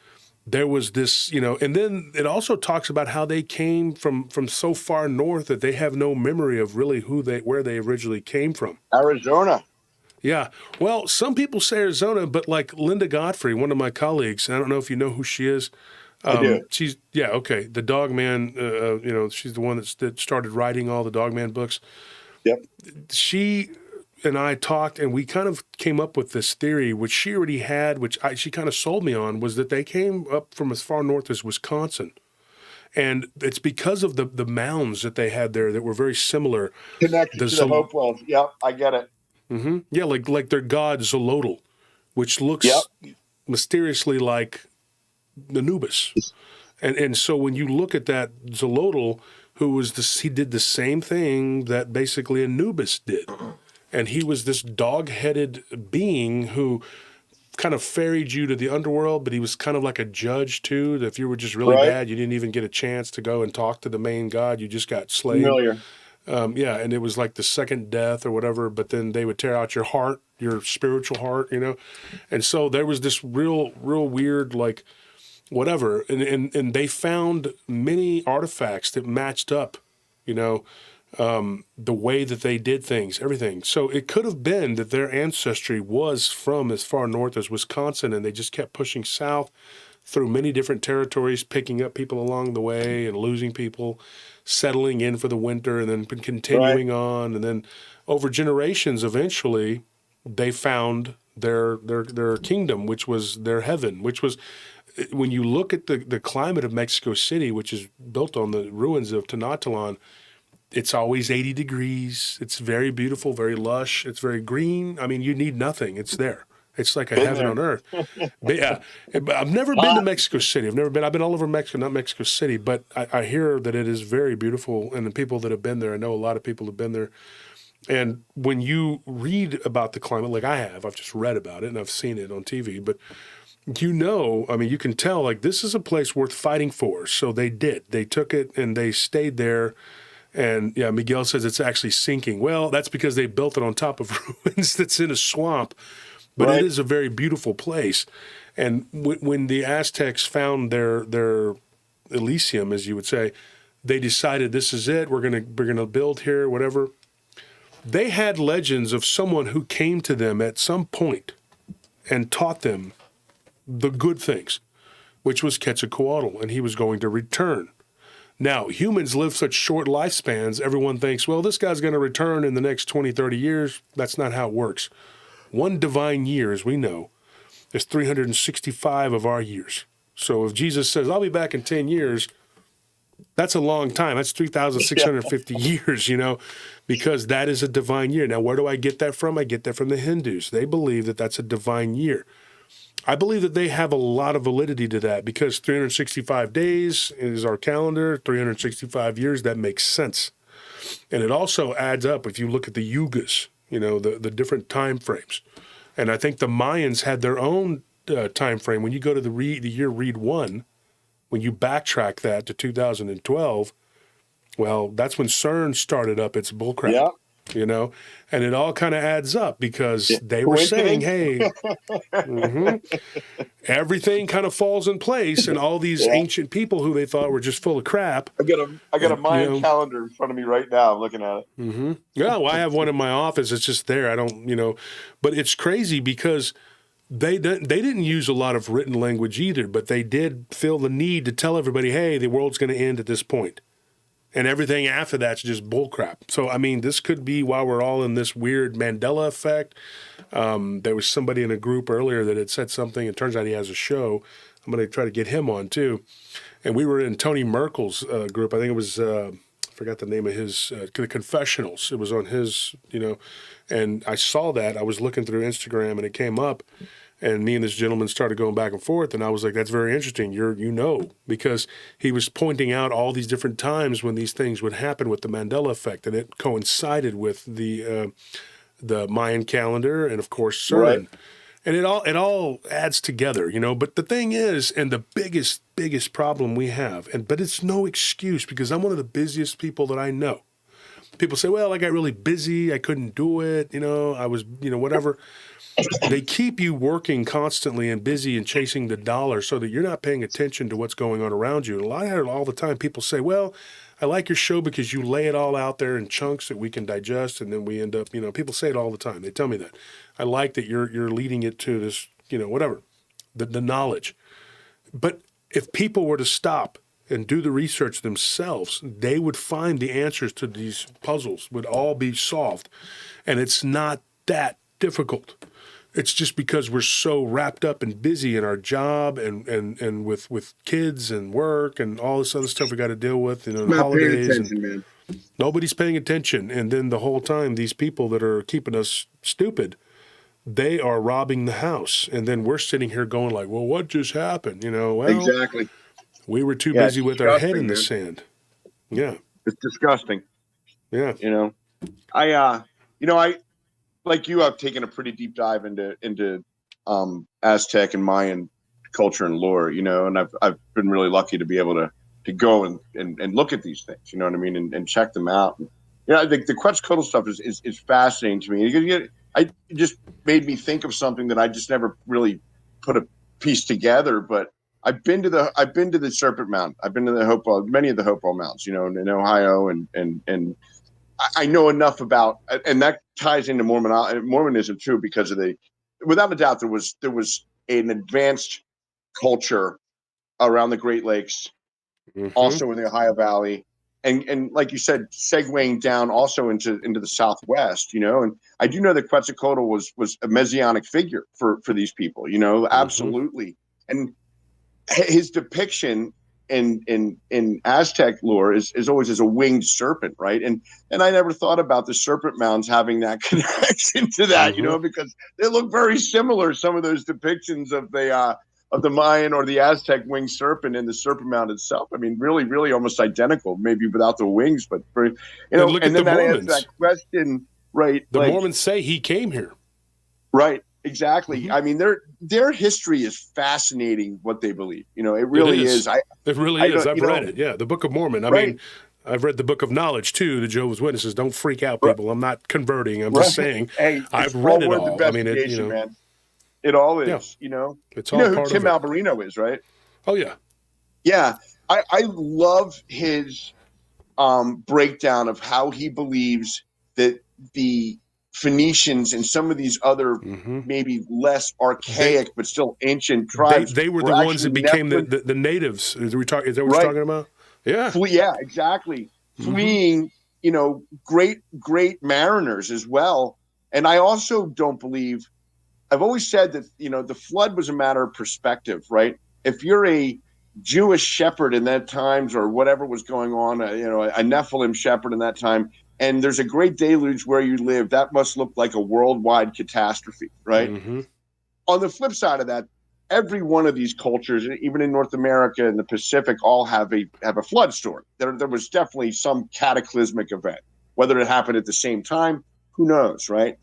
there was this, and then it also talks about how they came from so far north that they have no memory of really where they originally came from. Arizona. Yeah. Well, some people say Arizona, but like Linda Godfrey, one of my colleagues, I don't know if you know who she is. I do. Okay. The Dogman, she's the one that started writing all the Dogman books. Yep. She and I talked, and we kind of came up with this theory, which she already had, she kind of sold me on, was that they came up from as far north as Wisconsin. And it's because of the mounds that they had there that were very similar. Connected to the Hopewells. Yep, I get it. Mm-hmm. Yeah, like their god Zolotl, which looks mysteriously like Anubis. And so when you look at that Zolotl, he did the same thing that basically Anubis did. And he was this dog-headed being who kind of ferried you to the underworld, but he was kind of like a judge too. That if you were just really bad, you didn't even get a chance to go and talk to the main god. You just got slayed. Familiar. And it was like the second death or whatever, but then they would tear out your heart, your spiritual heart, And so there was this real weird, like, whatever. And they found many artifacts that matched up, the way that they did things, everything. So it could have been that their ancestry was from as far north as Wisconsin, and they just kept pushing south through many different territories, picking up people along the way and losing people, settling in for the winter, and then continuing on. And then over generations, eventually, they found their kingdom, which was their heaven, which was, when you look at the climate of Mexico City, which is built on the ruins of Tenochtitlan, it's always 80 degrees. It's very beautiful, very lush. It's very green. I mean, you need nothing. It's there. It's like a heaven on earth. But I've never been to Mexico City. I've been all over Mexico, not Mexico City, but I hear that it is very beautiful. And the people that have been there, I know a lot of people have been there. And when you read about the climate, like I have, I've just read about it and I've seen it on TV, but you can tell, like, this is a place worth fighting for. So they did. They took it and they stayed there. And Miguel says it's actually sinking. Well, that's because they built it on top of ruins that's in a swamp. But it is a very beautiful place. And when the Aztecs found their Elysium, as you would say, they decided this is it. We're gonna build here, whatever. They had legends of someone who came to them at some point and taught them the good things, which was Quetzalcoatl, and he was going to return. Now, humans live such short lifespans, everyone thinks, well, this guy's going to return in the next 20, 30 years. That's not how it works. One divine year, as we know, is 365 of our years. So if Jesus says, I'll be back in 10 years, that's a long time. That's 3,650 years, because that is a divine year. Now, where do I get that from? I get that from the Hindus. They believe that that's a divine year. I believe that they have a lot of validity to that because 365 days is our calendar, 365 years, that makes sense. And it also adds up if you look at the yugas, the different time frames. And I think the Mayans had their own time frame. When you go to the year Reed 1, when you backtrack that to 2012, well, that's when CERN started up its bullcrap. Yeah. And it all kind of adds up because they were saying, hey, everything kind of falls in place, and all these ancient people who they thought were just full of crap. I got a Mayan calendar in front of me right now. I'm looking at it. Mm-hmm. Yeah, well, I have one in my office. It's just there. I don't, but it's crazy because they didn't use a lot of written language either, but they did feel the need to tell everybody, hey, the world's going to end at this point. And everything after that's just bullcrap. So, this could be while we're all in this weird Mandela effect. There was somebody in a group earlier that had said something. It turns out he has a show. I'm going to try to get him on, too. And we were in Tony Merkel's group. I think it was, I forgot the name of his, the Confessionals. It was on his, and I saw that. I was looking through Instagram, and it came up. And me and this gentleman started going back and forth, and I was like, that's very interesting. Because he was pointing out all these different times when these things would happen with the Mandela effect, and it coincided with the Mayan calendar and, of course, CERN. Right. And it all adds together, But the thing is, and the biggest problem we have, but it's no excuse because I'm one of the busiest people that I know. people say, well, I got really busy. I couldn't do it. I was, whatever. They keep you working constantly and busy and chasing the dollar so that you're not paying attention to what's going on around you. And I hear all the time people say, well, I like your show because you lay it all out there in chunks that we can digest, and then we end up, people say it all the time. They tell me that. I like that you're leading it to this, whatever, the knowledge. But if people were to stop and do the research themselves, they would find the answers to these puzzles would all be solved. And it's not that difficult. It's just because we're so wrapped up and busy in our job and with kids and work and all this other stuff we got to deal with, and holidays. Man. Nobody's paying attention. And then the whole time, these people that are keeping us stupid, they are robbing the house. And then we're sitting here going like, well, what just happened? Exactly. We were too busy with our head in the sand. Yeah. It's disgusting. Yeah. I like you, I've taken a pretty deep dive into Aztec and Mayan culture and lore, and I've been really lucky to be able to go and look at these things, you know what I mean, and check them out. I think the Quetzalcoatl stuff is fascinating to me. It just made me think of something that I just never really put a piece together. But I've been to the Serpent Mountain. I've been to many of the Hopewell Mountains, in Ohio, and I know enough about, and that ties into Mormonism too, because without a doubt, there was an advanced culture around the Great Lakes, also in the Ohio Valley, and like you said, segueing down also into the Southwest, and I do know that Quetzalcoatl was a messianic figure for these people, absolutely, and his depiction in Aztec lore is always as a winged serpent, right? And I never thought about the Serpent Mounds having that connection to that, because they look very similar. Some of those depictions of the Mayan or the Aztec winged serpent in the Serpent Mound itself. I mean, really, really almost identical, maybe without the wings, but and then that answers that question, right? The Mormons say he came here, right? Exactly. I mean, their history is fascinating. What they believe, it really is. It really is. I've read it. Yeah, the Book of Mormon. I mean, I've read the Book of Knowledge too. The Jehovah's Witnesses. Don't freak out, people. I'm not converting. I'm just saying. Hey, I've read it all. I mean, man. It all is. It's all who part Tim of it. Alberino is, right? Oh yeah. Yeah, I love his breakdown of how he believes that the Phoenicians and some of these other maybe less archaic but still ancient tribes. They were the ones that became the natives. Is that what you're talking about? Yeah. Yeah, exactly. Fleeing, great mariners as well. And I also don't believe. I've always said that the flood was a matter of perspective, right? If you're a Jewish shepherd in that times or whatever was going on, a Nephilim shepherd in that time, and there's a great deluge where you live, that must look like a worldwide catastrophe, right? On the flip side of that, every one of these cultures, even in North America and the Pacific, all have a flood story. There was definitely some cataclysmic event. Whether it happened at the same time, who knows, right?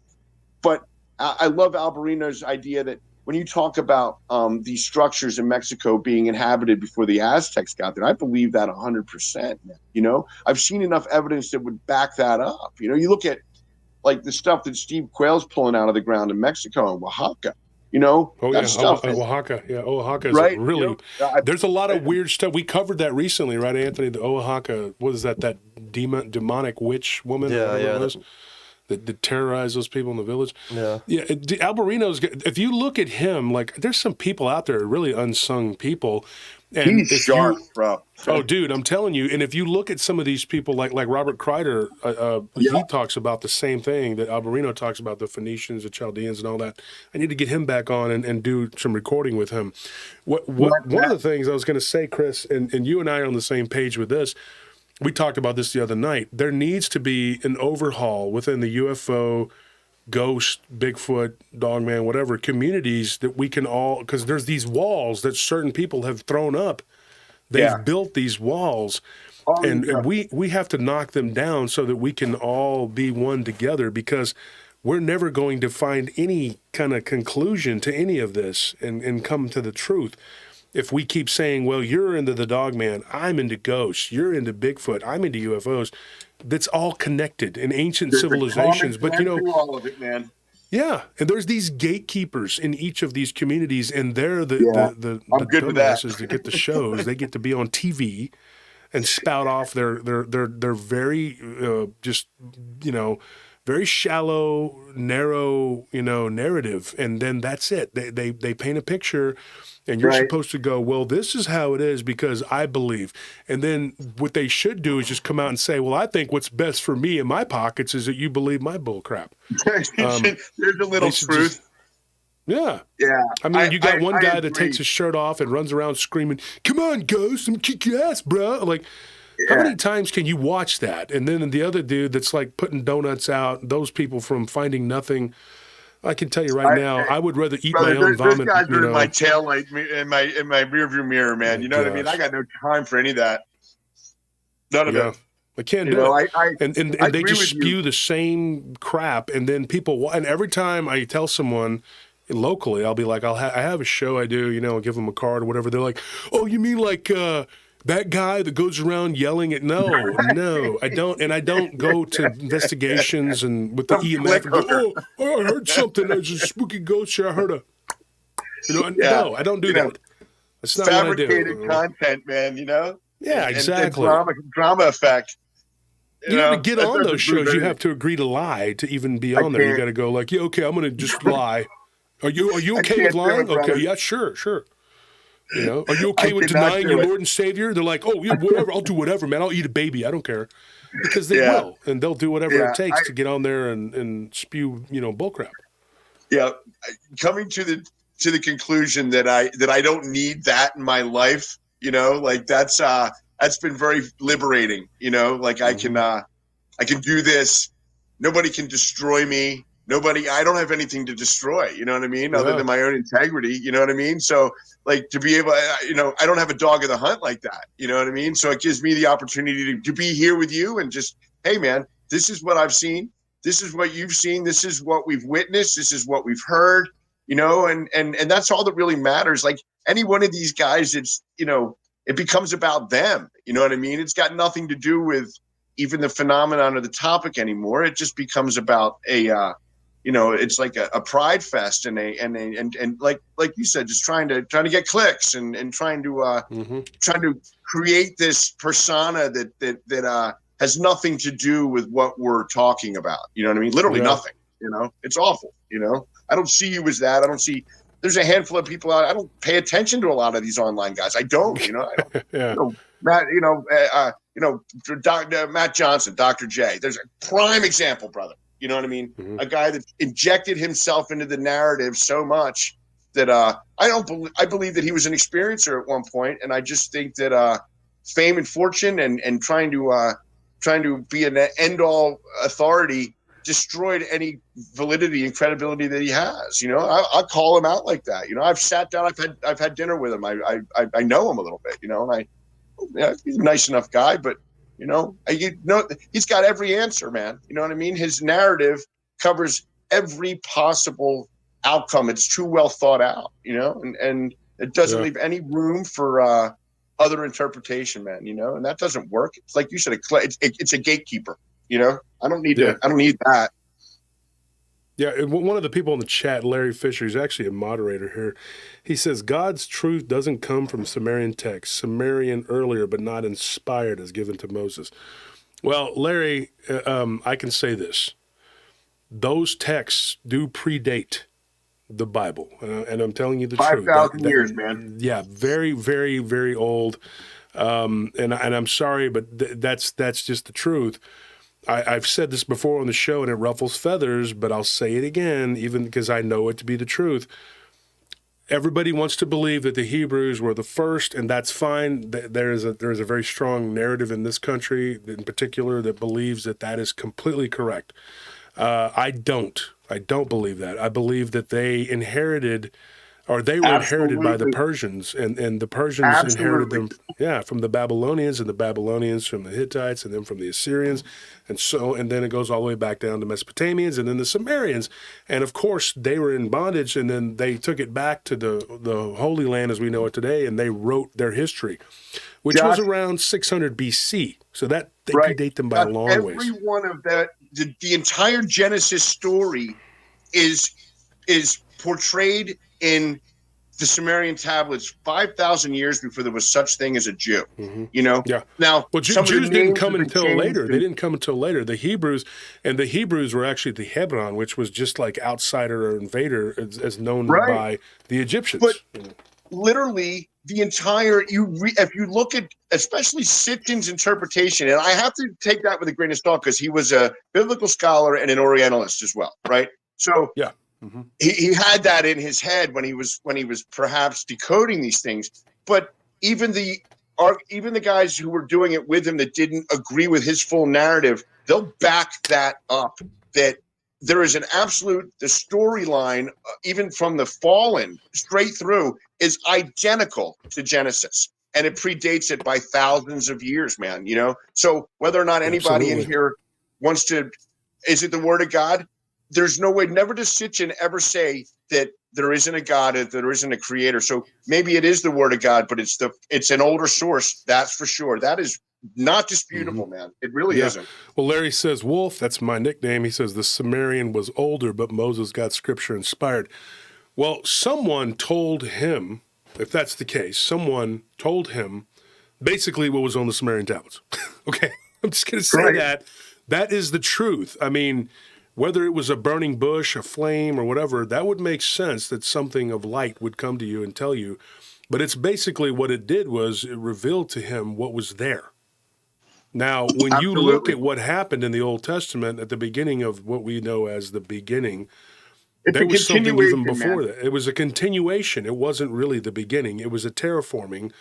But I love Alberino's idea that when you talk about these structures in Mexico being inhabited before the Aztecs got there, I believe that 100%. I've seen enough evidence that would back that up. You look at like the stuff that Steve Quayle's pulling out of the ground in Mexico and Oaxaca. Oaxaca. Yeah, Oaxaca is really. There's a lot of weird stuff. We covered that recently, right, Anthony? The Oaxaca. What is that? That demonic witch woman. Yeah. That terrorize those people in the village. Yeah. Alberino's. If you look at him, like there's some people out there, really unsung people. And he's sharp, bro. Oh, dude, I'm telling you. And if you look at some of these people, like Robert Kreider, he talks about the same thing that Alberino talks about, the Phoenicians, the Chaldeans, and all that. I need to get him back on and do some recording with him. One of the things I was going to say, Chris, and you and I are on the same page with this. We talked about this the other night. There needs to be an overhaul within the UFO, ghost, Bigfoot, Dogman, whatever communities that we can all, because there's these walls that certain people have thrown up. They've built these walls, and we have to knock them down so that we can all be one together, because we're never going to find any kind of conclusion to any of this and come to the truth. If we keep saying, well, you're into the Dogman, I'm into ghosts, you're into Bigfoot, I'm into UFOs, that's all connected in ancient There's a civilizations. common But, thread through all of it, man. yeah, and there's these gatekeepers in each of these communities, and they're I'm the good with that. dumbasses that get the shows. They get to be on TV and spout off their very just very shallow, narrow narrative, and then that's it. They paint a picture, and you're supposed to go, well, this is how it is because I believe. And then what they should do is just come out and say, well, I think what's best for me in my pockets is that you believe my bull crap. There's a little truth. Yeah. I mean, you got one guy that takes his shirt off and runs around screaming, "Come on, Ghost, I'm kick your ass, bro!" Like, how many times can you watch that? And then the other dude that's like putting donuts out, those people from Finding Nothing. I can tell you right now, I would rather eat my own vomit. Those guys are in my tail light, in my rearview mirror, man. You know what I mean? I got no time for any of that. None of it. I can't do it. And they just spew the same crap, and then people. And every time I tell someone locally, I'll be like, I have a show I do. I'll give them a card or whatever. They're like, "Oh, you mean like that guy that goes around yelling at?" No, I don't. And I don't go to investigations and with the EMF and go, "Oh, I heard something. There's a spooky ghost here. I heard a." No, I don't do that. That's not fabricated what I do. Content, man. Yeah, exactly. And drama effect. To get on those shows, you have to agree to lie to even be on there. You got to go like, "Yeah, okay, I'm going to just lie." Are you okay with lying? Okay, yeah, sure. Are you okay with denying your Lord and Savior? They're like, "Oh, yeah, whatever. I'll do whatever, man. I'll eat a baby. I don't care," because they will, and they'll do whatever it takes to get on there and spew, bullcrap. Yeah, coming to the conclusion that I don't need that in my life. Like that's been very liberating. Like I can do this. Nobody can destroy me. I don't have anything to destroy, you know what I mean? Other than my own integrity, you know what I mean? So like to be able, I don't have a dog in the hunt like that, you know what I mean? So it gives me the opportunity to be here with you and just, hey man, this is what I've seen. This is what you've seen. This is what we've witnessed. This is what we've heard, and that's all that really matters. Like any one of these guys, it's, it becomes about them. You know what I mean? It's got nothing to do with even the phenomenon or the topic anymore. It just becomes about it's like a pride fest and like you said, just trying to get clicks and trying to create this persona that has nothing to do with what we're talking about. You know what I mean? Literally nothing. It's awful. I don't see you as that. I don't see. There's a handful of people out. I don't pay attention to a lot of these online guys. I don't. Matt. Matt Johnson, Dr. J. There's a prime example, brother. You know what I mean? Mm-hmm. A guy that injected himself into the narrative so much that I believe that he was an experiencer at one point, and I just think that fame and fortune and trying to be an end-all authority destroyed any validity and credibility that he has. I'll call him out like that. I've sat down, I've had dinner with him. I know him a little bit. And he's a nice enough guy, but. He's got every answer, man. You know what I mean? His narrative covers every possible outcome. It's too well thought out, and it doesn't leave any room for other interpretation, man. And that doesn't work. It's like you said, it's a gatekeeper. I don't need I don't need that. Yeah, one of the people in the chat, Larry Fisher, he's actually a moderator here. He says, God's truth doesn't come from Sumerian texts, Sumerian earlier, but not inspired as given to Moses. Well, Larry, I can say this. Those texts do predate the Bible, and I'm telling you the truth. 5,000 years, man. Yeah, very, very, very old. And I'm sorry, but that's just the truth. I've said this before on the show, and it ruffles feathers, but I'll say it again, even because I know it to be the truth. Everybody wants to believe that the Hebrews were the first, and that's fine. There is a very strong narrative in this country, in particular, that believes that is completely correct. I don't believe that. I believe that they inherited or they were inherited by the Absolutely. Persians, and the Persians inherited Absolutely. them, from the Babylonians, and the Babylonians from the Hittites, and then from the Assyrians, and then it goes all the way back down to Mesopotamians, and then the Sumerians, and of course they were in bondage, and then they took it back to the Holy Land as we know it today, and they wrote their history, which was Josh, around 600 BC. So that they right. predate them by a long Every ways. one of the entire Genesis story is portrayed in the Sumerian tablets 5,000 years before there was such thing as a Jew. You know. Yeah. Now, Well, some of the Jews didn't names come have been until changed later. and- They didn't come until later. The Hebrews were actually the Hebron, which was just like outsider or invader, as known Right. by the Egyptians. But literally, the entire if you look at especially Sitchin's interpretation, and I have to take that with a grain of salt because he was a biblical scholar and an Orientalist as well, right? So yeah. he had that in his head when he was perhaps decoding these things. But even the guys who were doing it with him that didn't agree with his full narrative, they'll back that up. That there is an absolute the storyline, even from the Fallen straight through, is identical to Genesis, and it predates it by thousands of years, man. You know, so whether or not anybody in Absolutely. here wants to, is it the Word of God? There's no way. Never does Sitchin ever say that there isn't a God, that there isn't a creator. So maybe it is the Word of God, but it's an older source. That's for sure. That is not disputable, man. It really isn't. Well, Larry says, Wolf, that's my nickname. He says the Sumerian was older, but Moses got scripture inspired. Well, someone told him, if that's the case, someone told him basically what was on the Sumerian tablets. Okay, I'm just going to say Right. that is the truth. I mean, whether it was a burning bush, a flame, or whatever, that would make sense that something of light would come to you and tell you. But it's basically what it did was it revealed to him what was there. Now, when you look Absolutely. at what happened in the Old Testament at the beginning of what we know as the beginning, It's there a was something even continuation, before man. that. It was a continuation. It wasn't really the beginning. It was a terraforming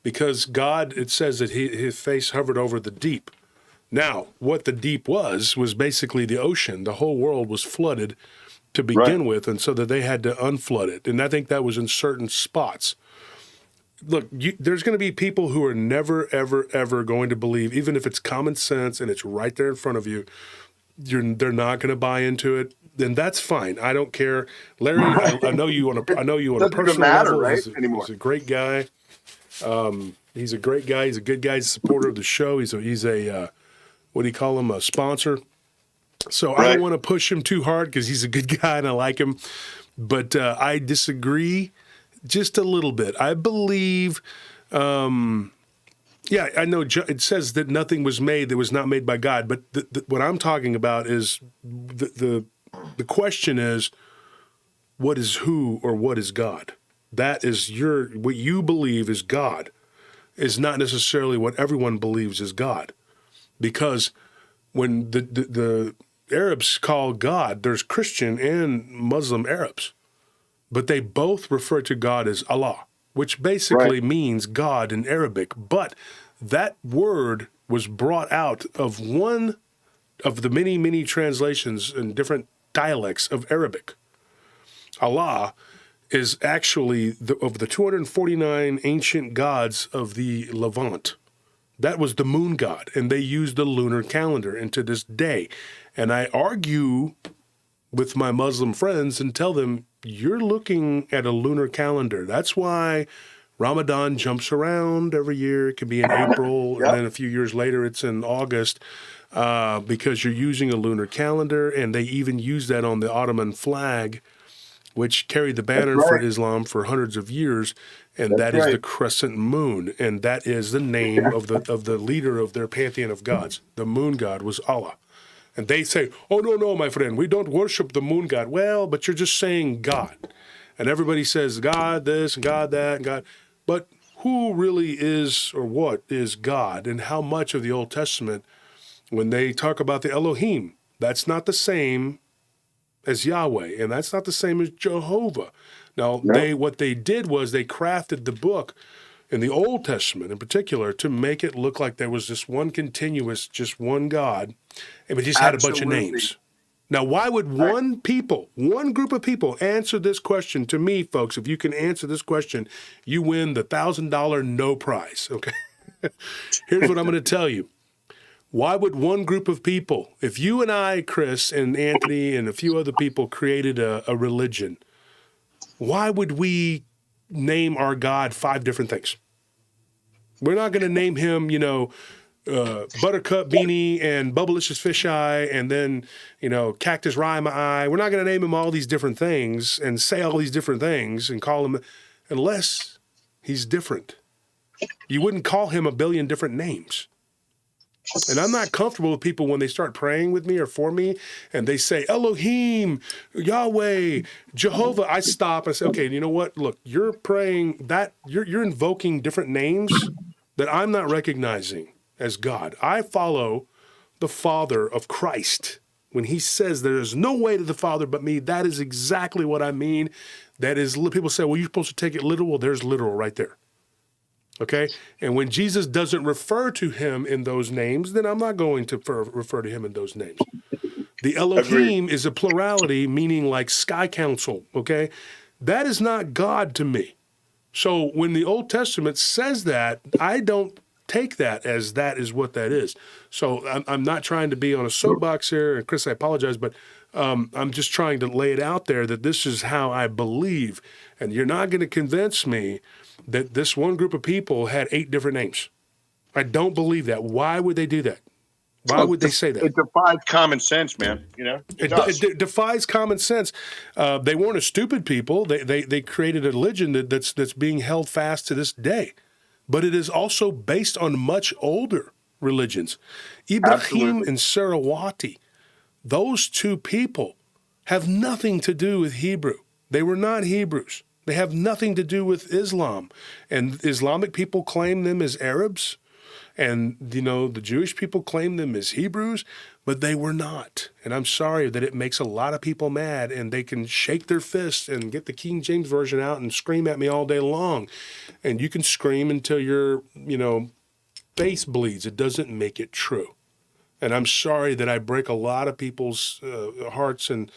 because God, it says that his face hovered over the deep. Now, what the deep was basically the ocean. The whole world was flooded to begin with, and so that they had to unflood it. And I think that was in certain spots. Look, there's going to be people who are never, ever, ever going to believe, even if it's common sense and it's right there in front of you, they're not going to buy into it. Then that's fine. I don't care, Larry. I know you on a Doesn't even personal matter, level. right, anymore. He's a great guy. He's a great guy. He's a good guy. He's a supporter of the show. He's a what do you call him? A sponsor. So I don't want to push him too hard because he's a good guy and I like him. But I disagree just a little bit. I believe, I know it says that nothing was made that was not made by God. But what I'm talking about is the question is, what is who or what is God? That is what you believe is God is not necessarily what everyone believes is God. Because when the Arabs call God, there's Christian and Muslim Arabs, but they both refer to God as Allah, which basically means God in Arabic. But that word was brought out of one of the many, many translations in different dialects of Arabic. Allah is actually of the 249 ancient gods of the Levant. That was the moon god, and they used the lunar calendar. And to this day, and I argue with my Muslim friends and tell them, you're looking at a lunar calendar. That's why Ramadan jumps around every year. It can be in April, and then a few years later it's in August, because you're using a lunar calendar, and they even use that on the Ottoman flag, which carried the banner for Islam for hundreds of years, and that is the crescent moon, and that is the name of the leader of their pantheon of gods. The moon god was Allah. And they say, oh, no, my friend, we don't worship the moon god. Well, but you're just saying God. And everybody says God this, God that, God. But who really is or what is God, and how much of the Old Testament, when they talk about the Elohim, that's not the same as Yahweh, and that's not the same as Jehovah. Now, what they did was they crafted the book in the Old Testament in particular to make it look like there was this one continuous, just one God, but just had a bunch of names. Now, why would one group of people answer this question to me, folks? If you can answer this question, you win the $1,000 no prize, okay? Here's what I'm going to tell you. Why would one group of people, if you and I, Chris, and Anthony, and a few other people created a religion, why would we name our God 5 different things? We're not going to name him, Buttercup Beanie and Bubblicious Fisheye and then, Cactus Rye My Eye. We're not going to name him all these different things and say all these different things and call him, unless he's different. You wouldn't call him a billion different names. And I'm not comfortable with people when they start praying with me or for me and they say Elohim, Yahweh, Jehovah. I stop and say, okay, you know what? Look, you're praying that you're invoking different names that I'm not recognizing as God. I follow the Father of Christ. When he says there is no way to the Father but me, that is exactly what I mean. That is, people say, well, you're supposed to take it literal. Well, there's literal right there. Okay? And when Jesus doesn't refer to him in those names, then I'm not going to refer to him in those names. The Elohim is a plurality, meaning like sky council, okay? That is not God to me. So when the Old Testament says that, I don't take that as that is what that is. So I'm not trying to be on a soapbox here, and Chris, I apologize, but I'm just trying to lay it out there that this is how I believe, and you're not going to convince me that this one group of people had 8 different names. I don't believe that. Why would they do that? Why would they say that? It defies common sense, man. It defies common sense. They weren't a stupid people. They created a religion that's being held fast to this day. But it is also based on much older religions. Ibrahim and Sarawati, those 2 people have nothing to do with Hebrew. They were not Hebrews. They have nothing to do with Islam. And Islamic people claim them as Arabs. And, the Jewish people claim them as Hebrews, but they were not. And I'm sorry that it makes a lot of people mad, and they can shake their fists and get the King James Version out and scream at me all day long. And you can scream until your, face bleeds. It doesn't make it true. And I'm sorry that I break a lot of people's hearts, and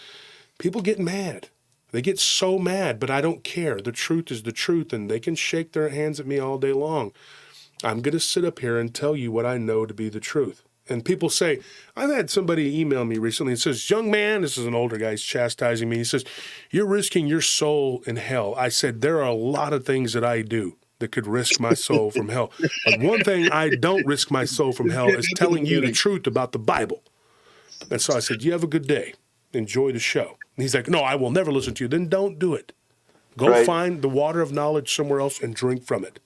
people get mad. They get so mad, but I don't care. The truth is the truth, and they can shake their hands at me all day long. I'm going to sit up here and tell you what I know to be the truth. And people say, I've had somebody email me recently and says, young man, this is an older guy, he's chastising me. He says, you're risking your soul in hell. I said, there are a lot of things that I do that could risk my soul from hell. But one thing I don't risk my soul from hell is telling you the truth about the Bible. And so I said, you have a good day. Enjoy the show. And he's like, no, I will never listen to you. Then don't do it. Go find the water of knowledge somewhere else and drink from it.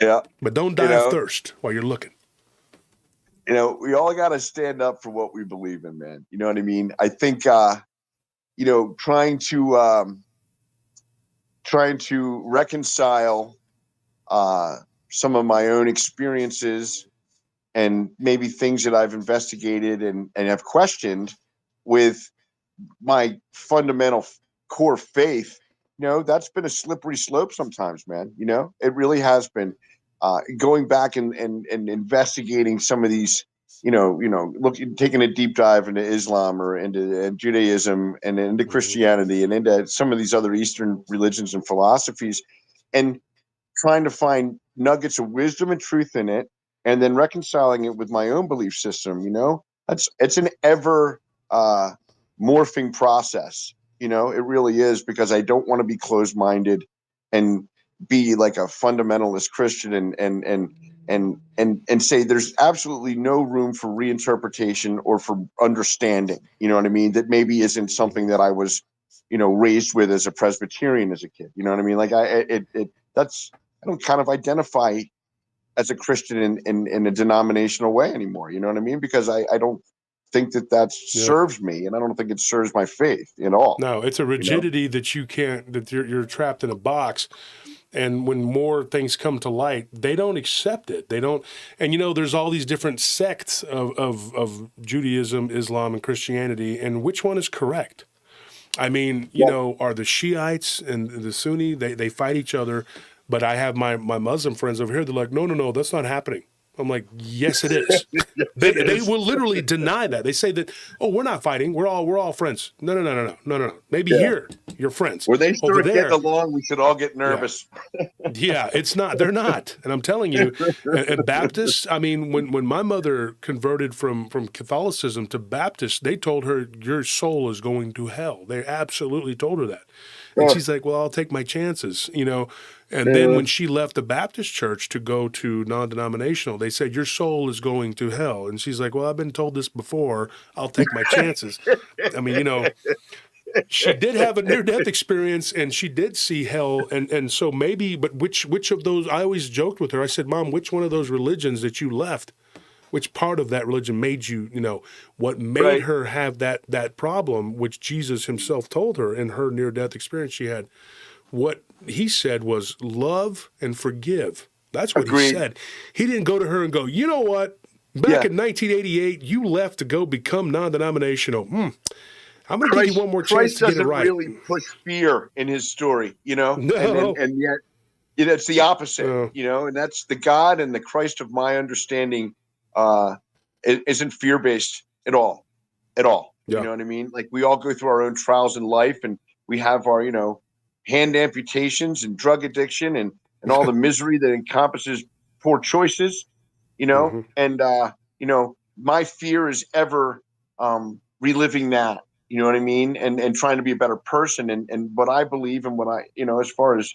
Yeah. But don't die of thirst while you're looking. We all got to stand up for what we believe in, man. You know what I mean? I think, trying to reconcile some of my own experiences and maybe things that I've investigated and have questioned with my fundamental core faith, that's been a slippery slope sometimes, man. It really has been. Going back and investigating some of these, taking a deep dive into Islam or into Judaism and into Christianity and into some of these other Eastern religions and philosophies, and trying to find nuggets of wisdom and truth in it, and then reconciling it with my own belief system. It's an ever morphing process. It really is, because I don't want to be closed-minded and be like a fundamentalist Christian and say there's absolutely no room for reinterpretation or for understanding. You know what I mean? That maybe isn't something that I was, raised with as a Presbyterian as a kid. You know what I mean? Like I don't kind of identify as a Christian in a denominational way anymore. You know what I mean? Because I don't think that serves me, and I don't think it serves my faith at all. No, it's a rigidity that you can't, that you're trapped in a box. And when more things come to light, they don't accept it. They don't. And, there's all these different sects of Judaism, Islam, and Christianity. And which one is correct? I mean, are the Shiites and the Sunni, they fight each other. But I have my Muslim friends over here. They're like, no, that's not happening. I'm like, yes, it is. They will literally deny that. They say that, oh, we're not fighting. We're all friends. No. Maybe here you're friends. When they Over start there, getting along, we should all get nervous. yeah, it's not. They're not. And I'm telling you, and Baptists, I mean, when my mother converted from Catholicism to Baptist, they told her, your soul is going to hell. They absolutely told her that. And she's like, well, I'll take my chances, you know. And then when she left the Baptist church to go to non-denominational, they said, your soul is going to hell. And she's like, well, I've been told this before. I'll take my chances. I mean, you know, she did have a near-death experience, and she did see hell, and so maybe, but which of those, I always joked with her, I said, Mom, which one of those religions that you left, which part of that religion made you, you know, what made her have that problem, which Jesus himself told her in her near-death experience she had, what he said was love and forgive. That's what he said. He didn't go to her and go, you know what, back in 1988, you left to go become non-denominational. I'm going to give you one more chance to get it right. Christ doesn't really push fear in his story, you know, No. and yet it's the opposite, you know, and that's the God and the Christ of my understanding isn't fear-based at all. Yeah. You know what I mean? Like, we all go through our own trials in life, and we have our, you know, hand amputations and drug addiction and all the misery that encompasses poor choices, you know, and, you know, my fear is ever reliving that. You know what I mean? And trying to be a better person. And what I believe and what I, you know, as far as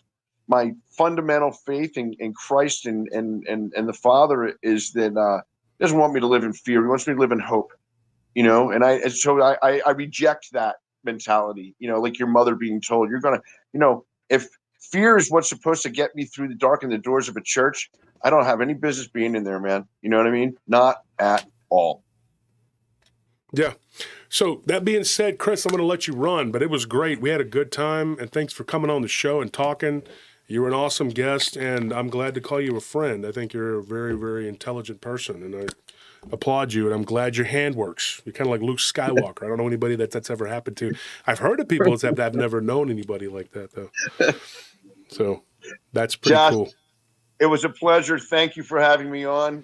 my fundamental faith in Christ and the Father is that he doesn't want me to live in fear. He wants me to live in hope, you know? And so I reject that mentality, you know, like your mother being told, you're going to, you know, if fear is what's supposed to get me through the dark and the doors of a church, I don't have any business being in there, man. You know what I mean? Not at all. Yeah. So that being said, Chris, I'm going to let you run, but it was great. We had a good time, and thanks for coming on the show and talking. You were an awesome guest, and I'm glad to call you a friend. I think you're a very, very intelligent person, and I applaud you, and I'm glad your hand works. You're kind of like Luke Skywalker. I don't know anybody that's ever happened to. I've heard of people except I've never known anybody like that, though. So that's pretty cool. It was a pleasure. Thank you for having me on.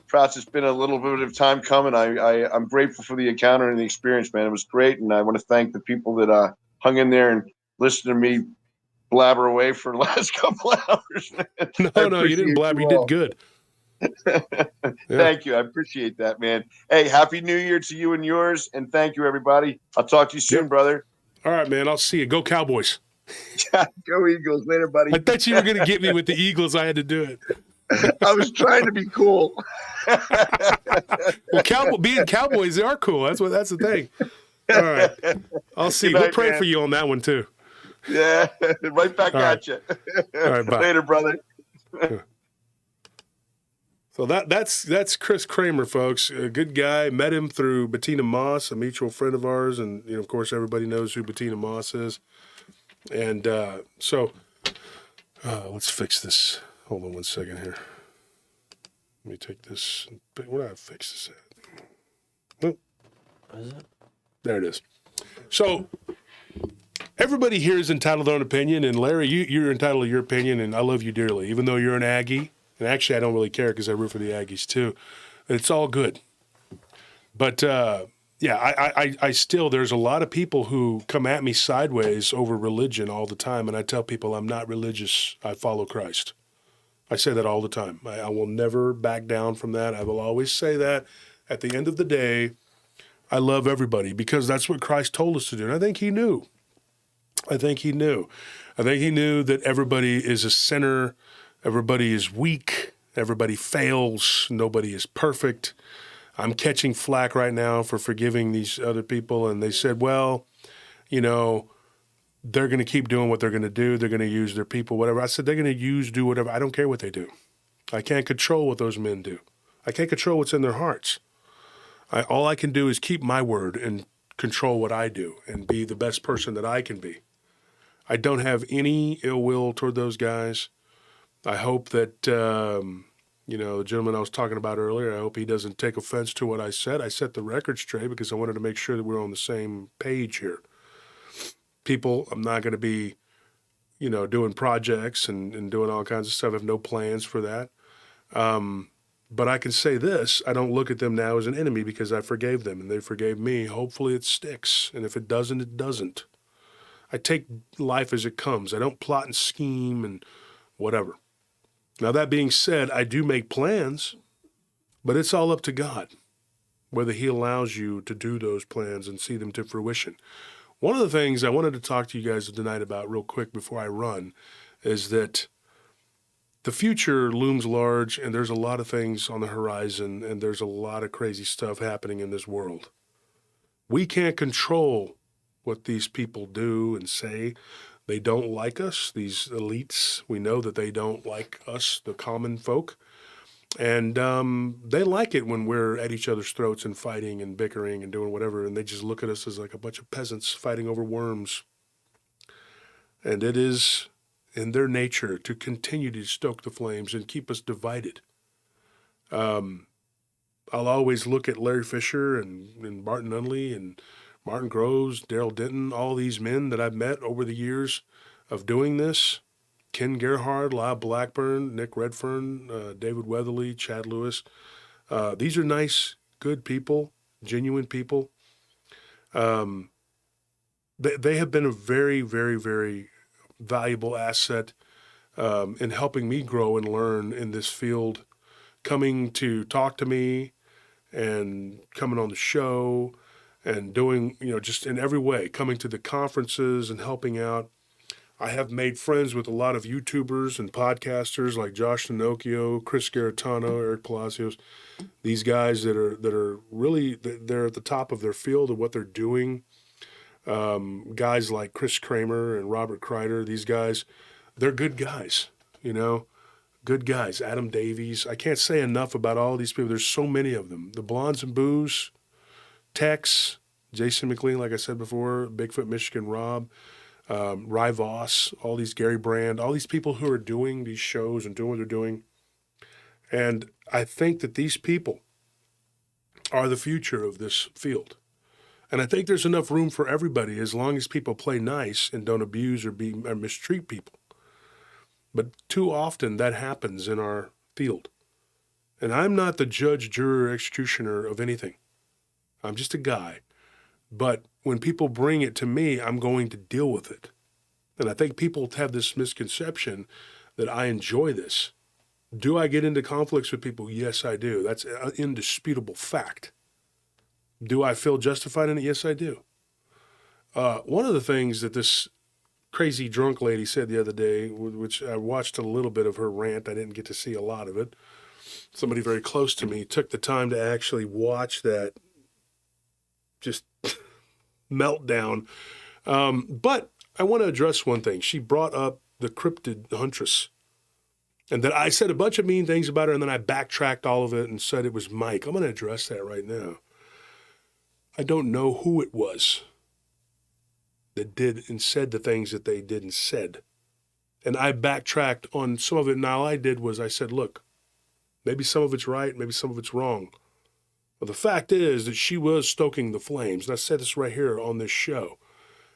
Perhaps it's been a little bit of time coming. I'm grateful for the encounter and the experience, man. It was great, and I want to thank the people that hung in there and listened to me blabber away for the last couple hours. No, you didn't blabber. You did good. Thank you. I appreciate that, man. Hey, Happy New Year to you and yours, and thank you, everybody. I'll talk to you soon, brother. All right, man. I'll see you. Go Cowboys. Go Eagles. Later, buddy. I thought you were going to get me with the Eagles. I had to do it. I was trying to be cool. Well, being Cowboys, they are cool. That's the thing. All right. I'll see you. We'll pray for you on that one, too. Yeah. Right back at you. All right, bye. Later, brother. So that's Chris Kramer, folks. A good guy. Met him through Bettina Moss, a mutual friend of ours. And, you know, of course, everybody knows who Bettina Moss is. And let's fix this. Hold on one second here. Let me take this. Where did I fix this at? Oh. What is it? There it is. So everybody here is entitled to their own opinion. And Larry, you're entitled to your opinion, and I love you dearly. Even though you're an Aggie, and actually I don't really care because I root for the Aggies too. It's all good. But I still, there's a lot of people who come at me sideways over religion all the time. And I tell people I'm not religious. I follow Christ. I say that all the time. I will never back down from that. I will always say that. At the end of the day, I love everybody because that's what Christ told us to do. And I think he knew. I think he knew that everybody is a sinner. Everybody is weak. Everybody fails. Nobody is perfect. I'm catching flack right now for forgiving these other people. And they said, well, you know, they're going to keep doing what they're going to do. They're going to use their people, whatever. I said, they're going to do whatever. I don't care what they do. I can't control what those men do. I can't control what's in their hearts. All I can do is keep my word and control what I do and be the best person that I can be. I don't have any ill will toward those guys. I hope that, you know, the gentleman I was talking about earlier, I hope he doesn't take offense to what I said. I set the record straight because I wanted to make sure that we're on the same page here. People, I'm not going to be, you know, doing projects and doing all kinds of stuff. I have no plans for that. But I can say this, I don't look at them now as an enemy because I forgave them and they forgave me. Hopefully it sticks. And if it doesn't, it doesn't. I take life as it comes. I don't plot and scheme and whatever. Now, that being said, I do make plans, but it's all up to God, whether he allows you to do those plans and see them to fruition. One of the things I wanted to talk to you guys tonight about real quick before I run is that the future looms large, and there's a lot of things on the horizon, and there's a lot of crazy stuff happening in this world. We can't control what these people do and say. They don't like us, these elites. We know that they don't like us, the common folk. And they like it when we're at each other's throats and fighting and bickering and doing whatever, and they just look at us as like a bunch of peasants fighting over worms. And it is in their nature to continue to stoke the flames and keep us divided. I'll always look at Larry Fisher and Martin Nunley and Martin Groves, Daryl Denton, all these men that I've met over the years of doing this. Ken Gerhard, Lyle Blackburn, Nick Redfern, David Weatherly, Chad Lewis. These are nice, good people, genuine people. They have been a very, very, very valuable asset in helping me grow and learn in this field, coming to talk to me and coming on the show and doing, just in every way, coming to the conferences and helping out. I have made friends with a lot of YouTubers and podcasters like Josh Finocchio, Chris Garitano, Eric Palacios. These guys that are really, they're at the top of their field of what they're doing. Guys like Chris Kramer and Robert Kreider, these guys, they're good guys, good guys. Adam Davies. I can't say enough about all these people. There's so many of them. The Blondes and Booze, Tex, Jason McLean, like I said before, Bigfoot Michigan Rob, Ry Voss, all these Gary Brand, all these people who are doing these shows and doing what they're doing. And I think that these people are the future of this field. And I think there's enough room for everybody as long as people play nice and don't abuse or mistreat people. But too often that happens in our field. And I'm not the judge, juror, executioner of anything. I'm just a guy. But when people bring it to me, I'm going to deal with it. And I think people have this misconception that I enjoy this. Do I get into conflicts with people? Yes, I do. That's an indisputable fact. Do I feel justified in it? Yes, I do. One of the things that this crazy drunk lady said the other day, which I watched a little bit of her rant, I didn't get to see a lot of it. Somebody very close to me took the time to actually watch that just meltdown. But I want to address one thing. She brought up the cryptid huntress. And that I said a bunch of mean things about her, and then I backtracked all of it and said it was Mike. I'm going to address that right now. I don't know who it was that did and said the things that they did and said. And I backtracked on some of it. And all I did was I said, look, maybe some of it's right, maybe some of it's wrong. But the fact is that she was stoking the flames. And I said this right here on this show.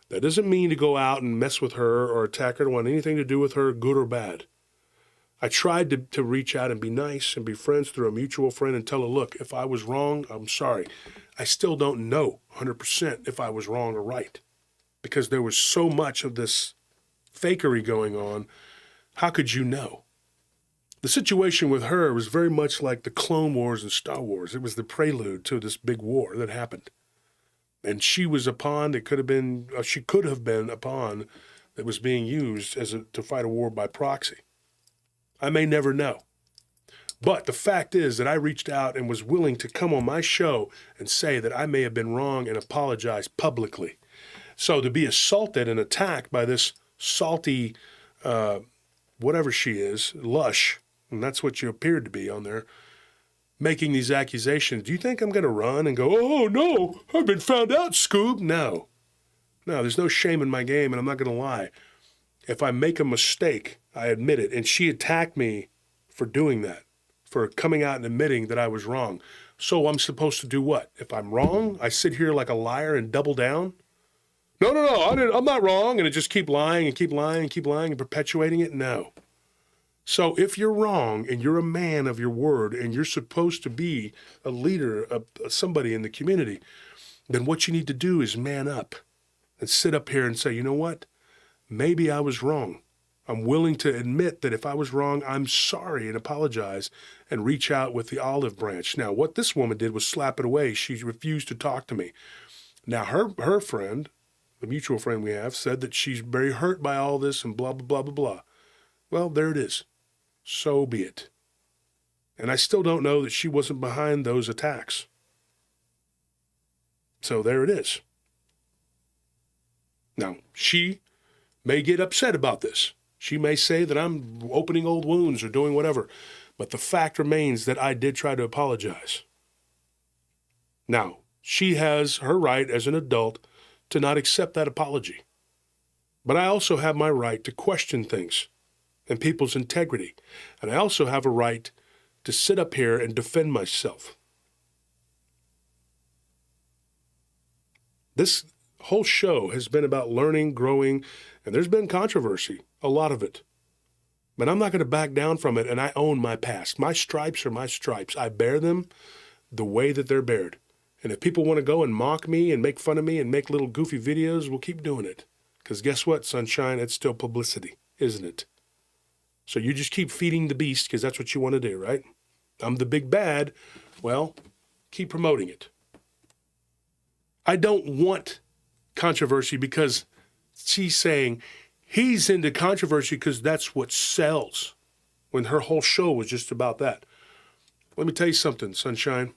That doesn't mean to go out and mess with her or attack her. I don't want anything to do with her, good or bad. I tried to reach out and be nice and be friends through a mutual friend and tell her, look, if I was wrong, I'm sorry. I still don't know 100% if I was wrong or right because there was so much of this fakery going on. How could you know? The situation with her was very much like the Clone Wars and Star Wars. It was the prelude to this big war that happened. And she was a pawn that she could have been a pawn that was being used to fight a war by proxy. I may never know. But the fact is that I reached out and was willing to come on my show and say that I may have been wrong and apologize publicly. So to be assaulted and attacked by this salty, whatever she is, lush, and that's what you appeared to be on there, making these accusations. Do you think I'm going to run and go, oh, no, I've been found out, Scoob? No, there's no shame in my game, and I'm not going to lie. If I make a mistake, I admit it. And she attacked me for doing that, for coming out and admitting that I was wrong. So I'm supposed to do what? If I'm wrong, I sit here like a liar and double down? No, I'm not wrong. And I just keep lying and keep lying and keep lying and perpetuating it? No. So if you're wrong and you're a man of your word and you're supposed to be a leader, somebody in the community, then what you need to do is man up and sit up here and say, you know what? Maybe I was wrong. I'm willing to admit that if I was wrong, I'm sorry and apologize and reach out with the olive branch. Now, what this woman did was slap it away. She refused to talk to me. Now, her friend, the mutual friend we have, said that she's very hurt by all this and blah, blah, blah, blah, blah. Well, there it is. So be it. And I still don't know that she wasn't behind those attacks. So there it is. Now, she may get upset about this. She may say that I'm opening old wounds or doing whatever. But the fact remains that I did try to apologize. Now, she has her right as an adult to not accept that apology. But I also have my right to question things and people's integrity. And I also have a right to sit up here and defend myself. This whole show has been about learning, growing, and there's been controversy, a lot of it. But I'm not going to back down from it, and I own my past. My stripes are my stripes. I bear them the way that they're bared. And if people want to go and mock me and make fun of me and make little goofy videos, we'll keep doing it. Because guess what, sunshine? It's still publicity, isn't it? So you just keep feeding the beast because that's what you want to do, right? I'm the big bad. Well, keep promoting it. I don't want controversy because she's saying he's into controversy because that's what sells, when her whole show was just about that. Let me tell you something, sunshine.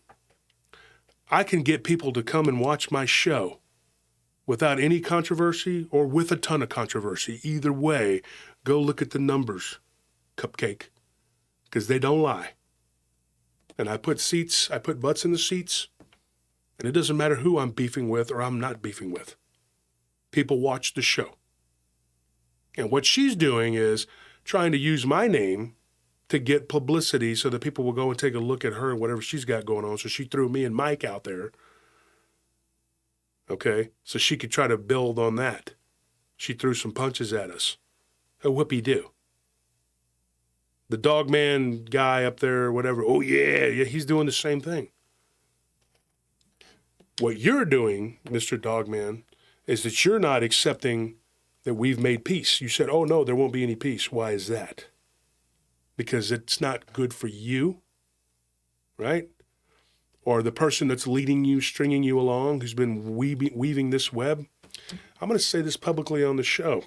I can get people to come and watch my show without any controversy or with a ton of controversy. Either way, go look at the numbers, Cupcake, because they don't lie. And I put butts in the seats, and it doesn't matter who I'm beefing with or I'm not beefing with. People watch the show. And what she's doing is trying to use my name to get publicity so that people will go and take a look at her and whatever she's got going on. So she threw me and Mike out there. Okay? So she could try to build on that. She threw some punches at us. A whoopee-do. The Dogman guy up there, whatever, oh yeah, he's doing the same thing. What you're doing, Mr. Dogman, is that you're not accepting that we've made peace. You said, oh no, there won't be any peace. Why is that? Because it's not good for you, right? Or the person that's leading you, stringing you along, who's been weaving this web. I'm going to say this publicly on the show.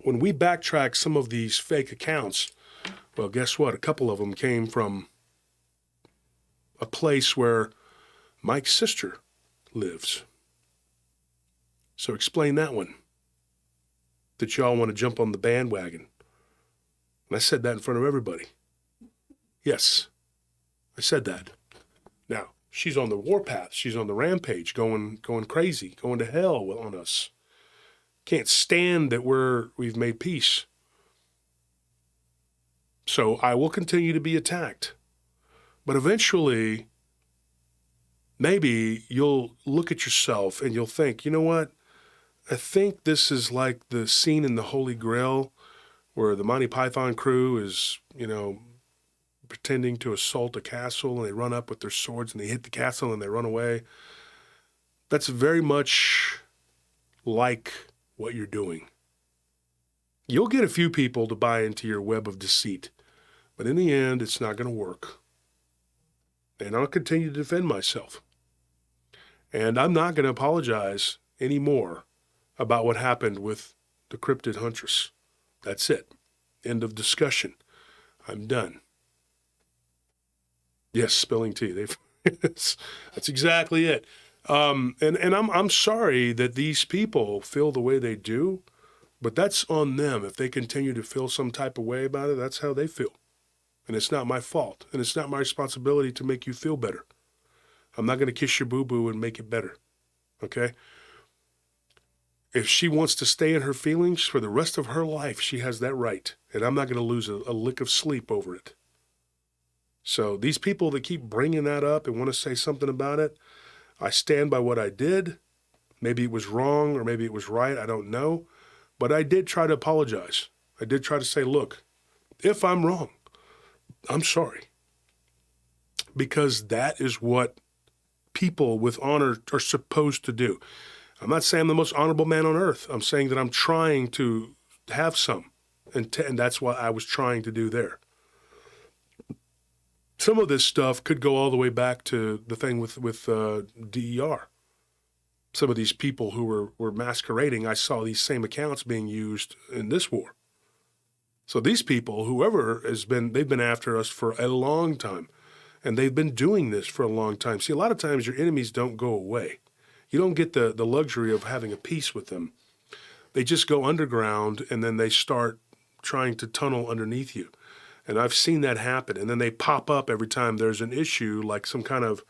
When we backtrack some of these fake accounts, well, guess what? A couple of them came from a place where Mike's sister lives. So explain that one, that y'all want to jump on the bandwagon. And I said that in front of everybody. Yes, I said that. Now, she's on the warpath. She's on the rampage, going crazy, going to hell on us. Can't stand that we've made peace. So I will continue to be attacked. But eventually, maybe you'll look at yourself and you'll think, you know what? I think this is like the scene in the Holy Grail where the Monty Python crew is, pretending to assault a castle, and they run up with their swords and they hit the castle and they run away. That's very much like what you're doing. You'll get a few people to buy into your web of deceit, but in the end, it's not going to work. And I'll continue to defend myself. And I'm not going to apologize anymore about what happened with the cryptid huntress. That's it. End of discussion. I'm done. Yes, spilling tea. That's exactly it. And I'm sorry that these people feel the way they do, but that's on them. If they continue to feel some type of way about it, that's how they feel. And it's not my fault. And it's not my responsibility to make you feel better. I'm not going to kiss your boo-boo and make it better. Okay? If she wants to stay in her feelings for the rest of her life, she has that right. And I'm not going to lose a lick of sleep over it. So these people that keep bringing that up and want to say something about it, I stand by what I did. Maybe it was wrong or maybe it was right. I don't know. But I did try to apologize. I did try to say, look, If I'm wrong, I'm sorry. Because that is what people with honor are supposed to do. I'm not saying I'm the most honorable man on earth. I'm saying that I'm trying to have some. And that's what I was trying to do there. Some of this stuff could go all the way back to the thing with DER. Some of these people who were masquerading, I saw these same accounts being used in this war. So these people, whoever they've been after us for a long time. And they've been doing this for a long time. See, a lot of times your enemies don't go away. You don't get the luxury of having a peace with them. They just go underground, and then they start trying to tunnel underneath you. And I've seen that happen. And then they pop up every time there's an issue, like some kind of,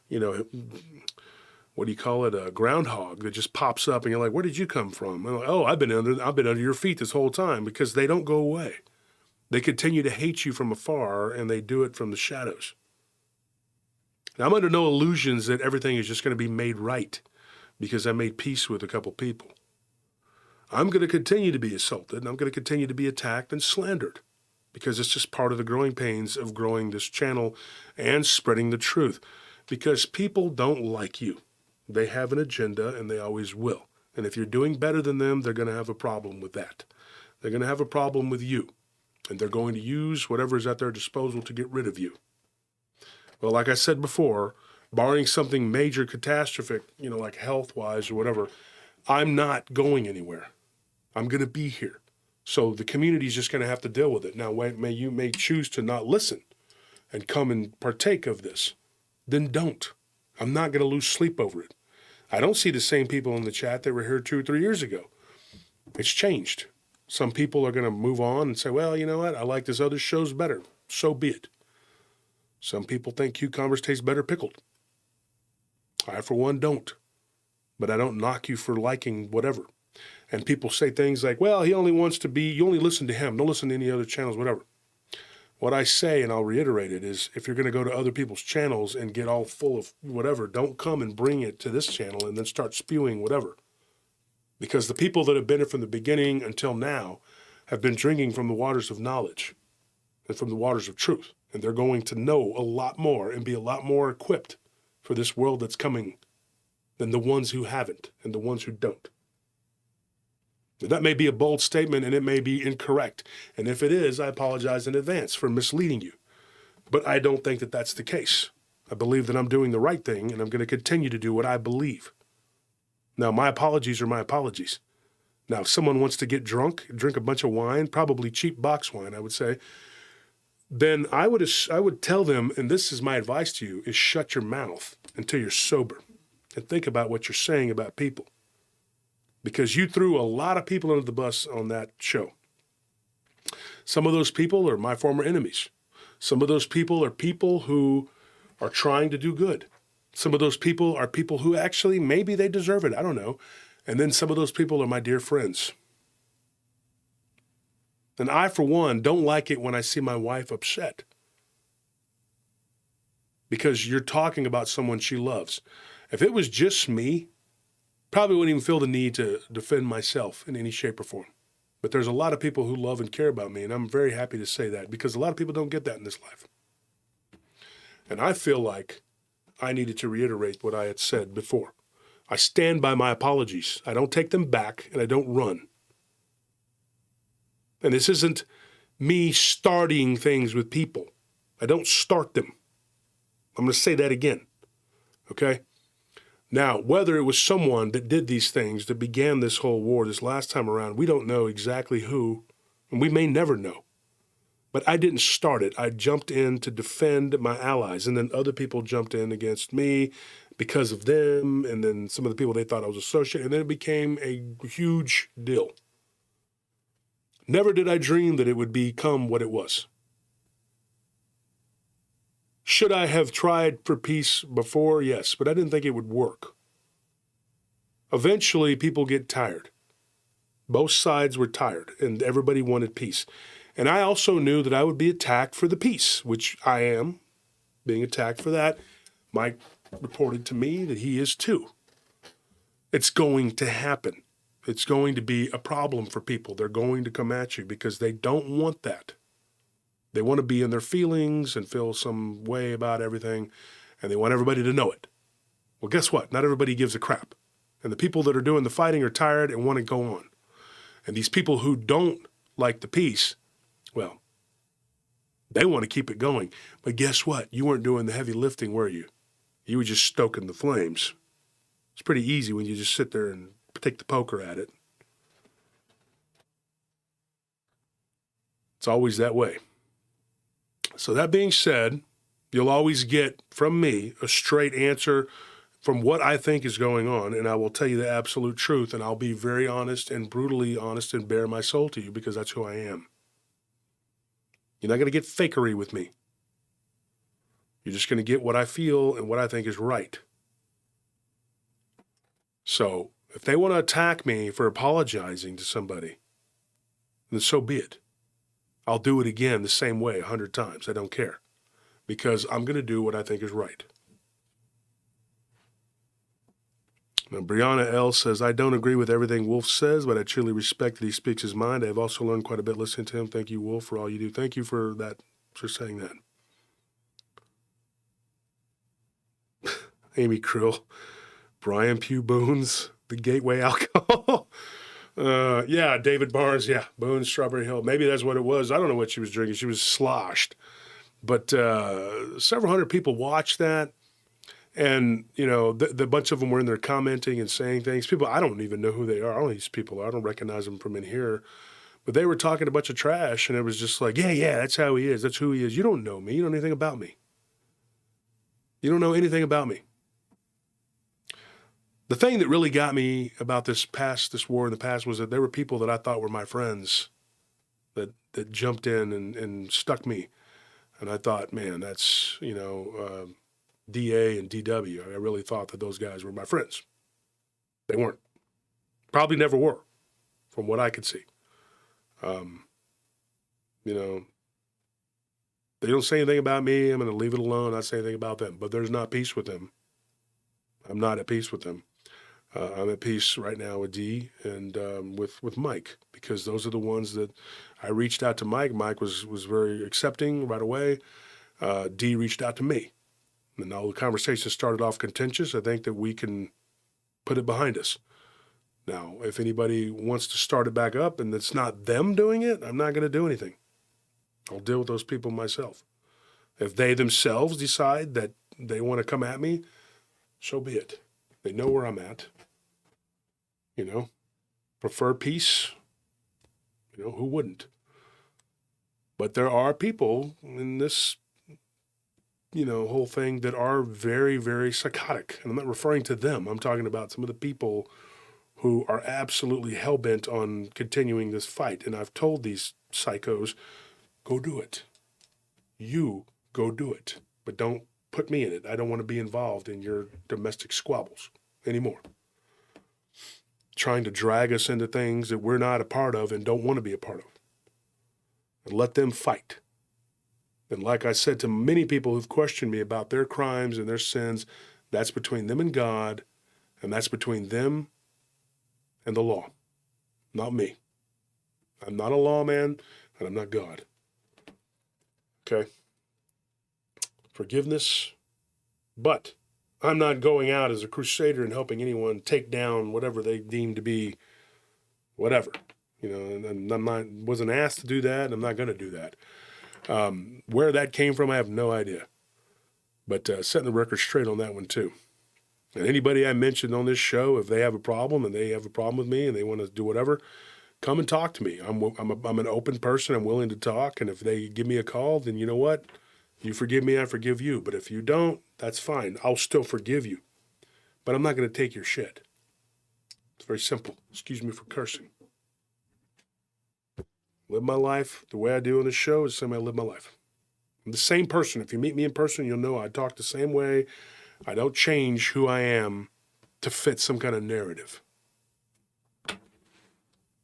what do you call it, a groundhog that just pops up, and you're like, where did you come from? And like, oh, I've been under your feet this whole time, because they don't go away. They continue to hate you from afar, and they do it from the shadows. Now, I'm under no illusions that everything is just going to be made right because I made peace with a couple people. I'm going to continue to be assaulted, and I'm going to continue to be attacked and slandered because it's just part of the growing pains of growing this channel and spreading the truth, because people don't like you. They have an agenda, and they always will. And if you're doing better than them, they're going to have a problem with that. They're going to have a problem with you, and they're going to use whatever is at their disposal to get rid of you. Well, like I said before, barring something major catastrophic, like health-wise or whatever, I'm not going anywhere. I'm going to be here. So the community's just going to have to deal with it. Now, you may choose to not listen and come and partake of this. Then don't. I'm not going to lose sleep over it. I don't see the same people in the chat that were here 2 or 3 years ago. It's changed. Some people are going to move on and say, well, you know what? I like this other show's better. So be it. Some people think cucumbers taste better pickled. I, for one, don't. But I don't knock you for liking whatever. And people say things like, well, you only listen to him. Don't listen to any other channels, whatever. What I say, and I'll reiterate it, is if you're going to go to other people's channels and get all full of whatever, don't come and bring it to this channel and then start spewing whatever. Because the people that have been here from the beginning until now have been drinking from the waters of knowledge and from the waters of truth. And they're going to know a lot more and be a lot more equipped for this world that's coming than the ones who haven't and the ones who don't. Now, that may be a bold statement, and it may be incorrect. And if it is, I apologize in advance for misleading you. But I don't think that that's the case. I believe that I'm doing the right thing, and I'm going to continue to do what I believe. Now, my apologies are my apologies. Now, if someone wants to get drunk, drink a bunch of wine, probably cheap box wine, I would say, then I would tell them, and this is my advice to you, is shut your mouth until you're sober and think about what you're saying about people. Because you threw a lot of people under the bus on that show. Some of those people are my former enemies. Some of those people are people who are trying to do good. Some of those people are people who actually, maybe they deserve it, I don't know. And then some of those people are my dear friends. And I, for one, don't like it when I see my wife upset. Because you're talking about someone she loves. If it was just me, probably wouldn't even feel the need to defend myself in any shape or form. But there's a lot of people who love and care about me, and I'm very happy to say that, because a lot of people don't get that in this life. And I feel like I needed to reiterate what I had said before. I stand by my apologies. I don't take them back, and I don't run. And this isn't me starting things with people. I don't start them. I'm going to say that again, okay? Now, whether it was someone that did these things that began this whole war this last time around, we don't know exactly who, and we may never know. But I didn't start it. I jumped in to defend my allies, and then other people jumped in against me because of them, and then some of the people they thought I was associated, and then it became a huge deal. Never did I dream that it would become what it was. Should I have tried for peace before? Yes, but I didn't think it would work. Eventually, people get tired. Both sides were tired, and everybody wanted peace. And I also knew that I would be attacked for the peace, which I am being attacked for that. Mike reported to me that he is too. It's going to happen. It's going to be a problem for people. They're going to come at you because they don't want that. They want to be in their feelings and feel some way about everything, and they want everybody to know it. Well, guess what? Not everybody gives a crap. And the people that are doing the fighting are tired and want to go on. And these people who don't like the peace, well, they want to keep it going. But guess what? You weren't doing the heavy lifting, were you? You were just stoking the flames. It's pretty easy when you just sit there and take the poker at it. It's always that way. So that being said, you'll always get from me a straight answer from what I think is going on, and I will tell you the absolute truth, and I'll be very honest and brutally honest and bare my soul to you because that's who I am. You're not going to get fakery with me. You're just going to get what I feel and what I think is right. So if they want to attack me for apologizing to somebody, then so be it. I'll do it again the same way 100 times. I don't care. Because I'm going to do what I think is right. Now, Brianna L. says, I don't agree with everything Wolf says, but I truly respect that he speaks his mind. I have also learned quite a bit listening to him. Thank you, Wolf, for all you do. Thank you for that, for saying that. Amy Krill, Brian Pugh Boone's The Gateway Alcohol. Yeah, David Barnes, yeah, Boone's Strawberry Hill. Maybe that's what it was. I don't know what she was drinking. She was sloshed. But several hundred people watched that. And, you know, the bunch of them were in there commenting and saying things. People, I don't even know who they are. I don't know who these people are. I don't recognize them from in here. But they were talking a bunch of trash, and it was just like, yeah, that's how he is. That's who he is. You don't know me. You don't know anything about me. You don't know anything about me. The thing that really got me about this war in the past was that there were people that I thought were my friends that jumped in and stuck me. And I thought, man, that's, you know, DA and DW. I really thought that those guys were my friends. They weren't. Probably never were, from what I could see. You know, they don't say anything about me. I'm going to leave it alone. Not say anything about them. But there's not peace with them. I'm not at peace with them. I'm at peace right now with D and with Mike, because those are the ones that I reached out to Mike. Mike was very accepting right away. D reached out to me. And all the conversation started off contentious. I think that we can put it behind us. Now, if anybody wants to start it back up and it's not them doing it, I'm not going to do anything. I'll deal with those people myself. If they themselves decide that they want to come at me, so be it. They know where I'm at. You know, prefer peace. You know, who wouldn't? But there are people in this, you know, whole thing that are very, very psychotic. And I'm not referring to them. I'm talking about some of the people who are absolutely hell-bent on continuing this fight. And I've told these psychos, go do it. You go do it. But don't put me in it. I don't want to be involved in your domestic squabbles anymore. Trying to drag us into things that we're not a part of and don't want to be a part of. And let them fight. And like I said to many people who've questioned me about their crimes and their sins, that's between them and God, and that's between them and the law, not me. I'm not a lawman, and I'm not God. Okay? Forgiveness, but I'm not going out as a crusader and helping anyone take down whatever they deem to be whatever. You know, and I'm not, wasn't asked to do that, and I'm not going to do that. Where that came from, I have no idea. But setting the record straight on that one, too. And anybody I mentioned on this show, if they have a problem and they have a problem with me and they want to do whatever, come and talk to me. I'm an open person. I'm willing to talk. And if they give me a call, then you know what? You forgive me, I forgive you. But if you don't, that's fine. I'll still forgive you. But I'm not going to take your shit. It's very simple. Excuse me for cursing. Live my life the way I do on this show is the same way I live my life. I'm the same person. If you meet me in person, you'll know I talk the same way. I don't change who I am to fit some kind of narrative.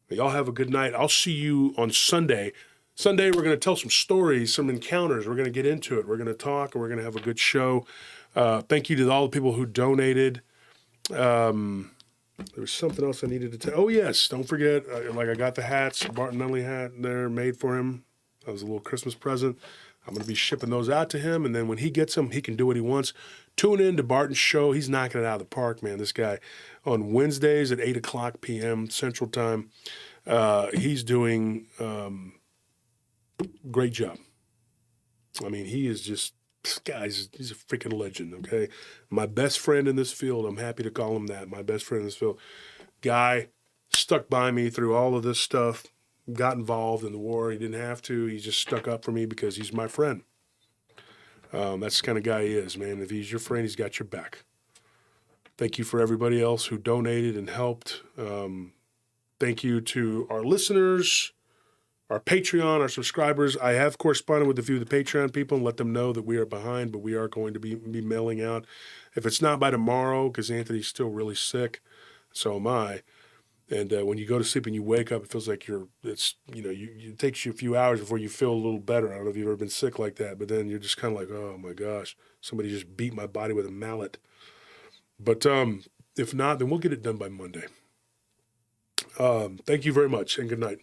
Y'all have a good night. I'll see you on Sunday. Sunday, we're going to tell some stories, some encounters. We're going to get into it. We're going to talk, and we're going to have a good show. Thank you to all the people who donated. There was something else I needed to tell. Oh, yes. Don't forget, like I got the hats, Barton Nunley hat there made for him. That was a little Christmas present. I'm going to be shipping those out to him, and then when he gets them, he can do what he wants. Tune in to Barton's show. He's knocking it out of the park, man, this guy. On Wednesdays at 8 o'clock p.m. Central Time, he's doing great job. I mean, he is just, this guy's, he's a freaking legend, okay? My best friend in this field, I'm happy to call him that, my best friend in this field. Guy stuck by me through all of this stuff, got involved in the war. He didn't have to. He just stuck up for me because he's my friend. That's the kind of guy he is, man. If he's your friend, he's got your back. Thank you for everybody else who donated and helped. Thank you to our listeners, our Patreon, our subscribers. I have corresponded with a few of the Patreon people and let them know that we are behind, but we are going to be mailing out. If it's not by tomorrow, because Anthony's still really sick, so am I. And when you go to sleep and you wake up, it feels like it takes you a few hours before you feel a little better. I don't know if you've ever been sick like that, but then you're just kind of like, oh my gosh, somebody just beat my body with a mallet. But if not, then we'll get it done by Monday. Thank you very much and good night.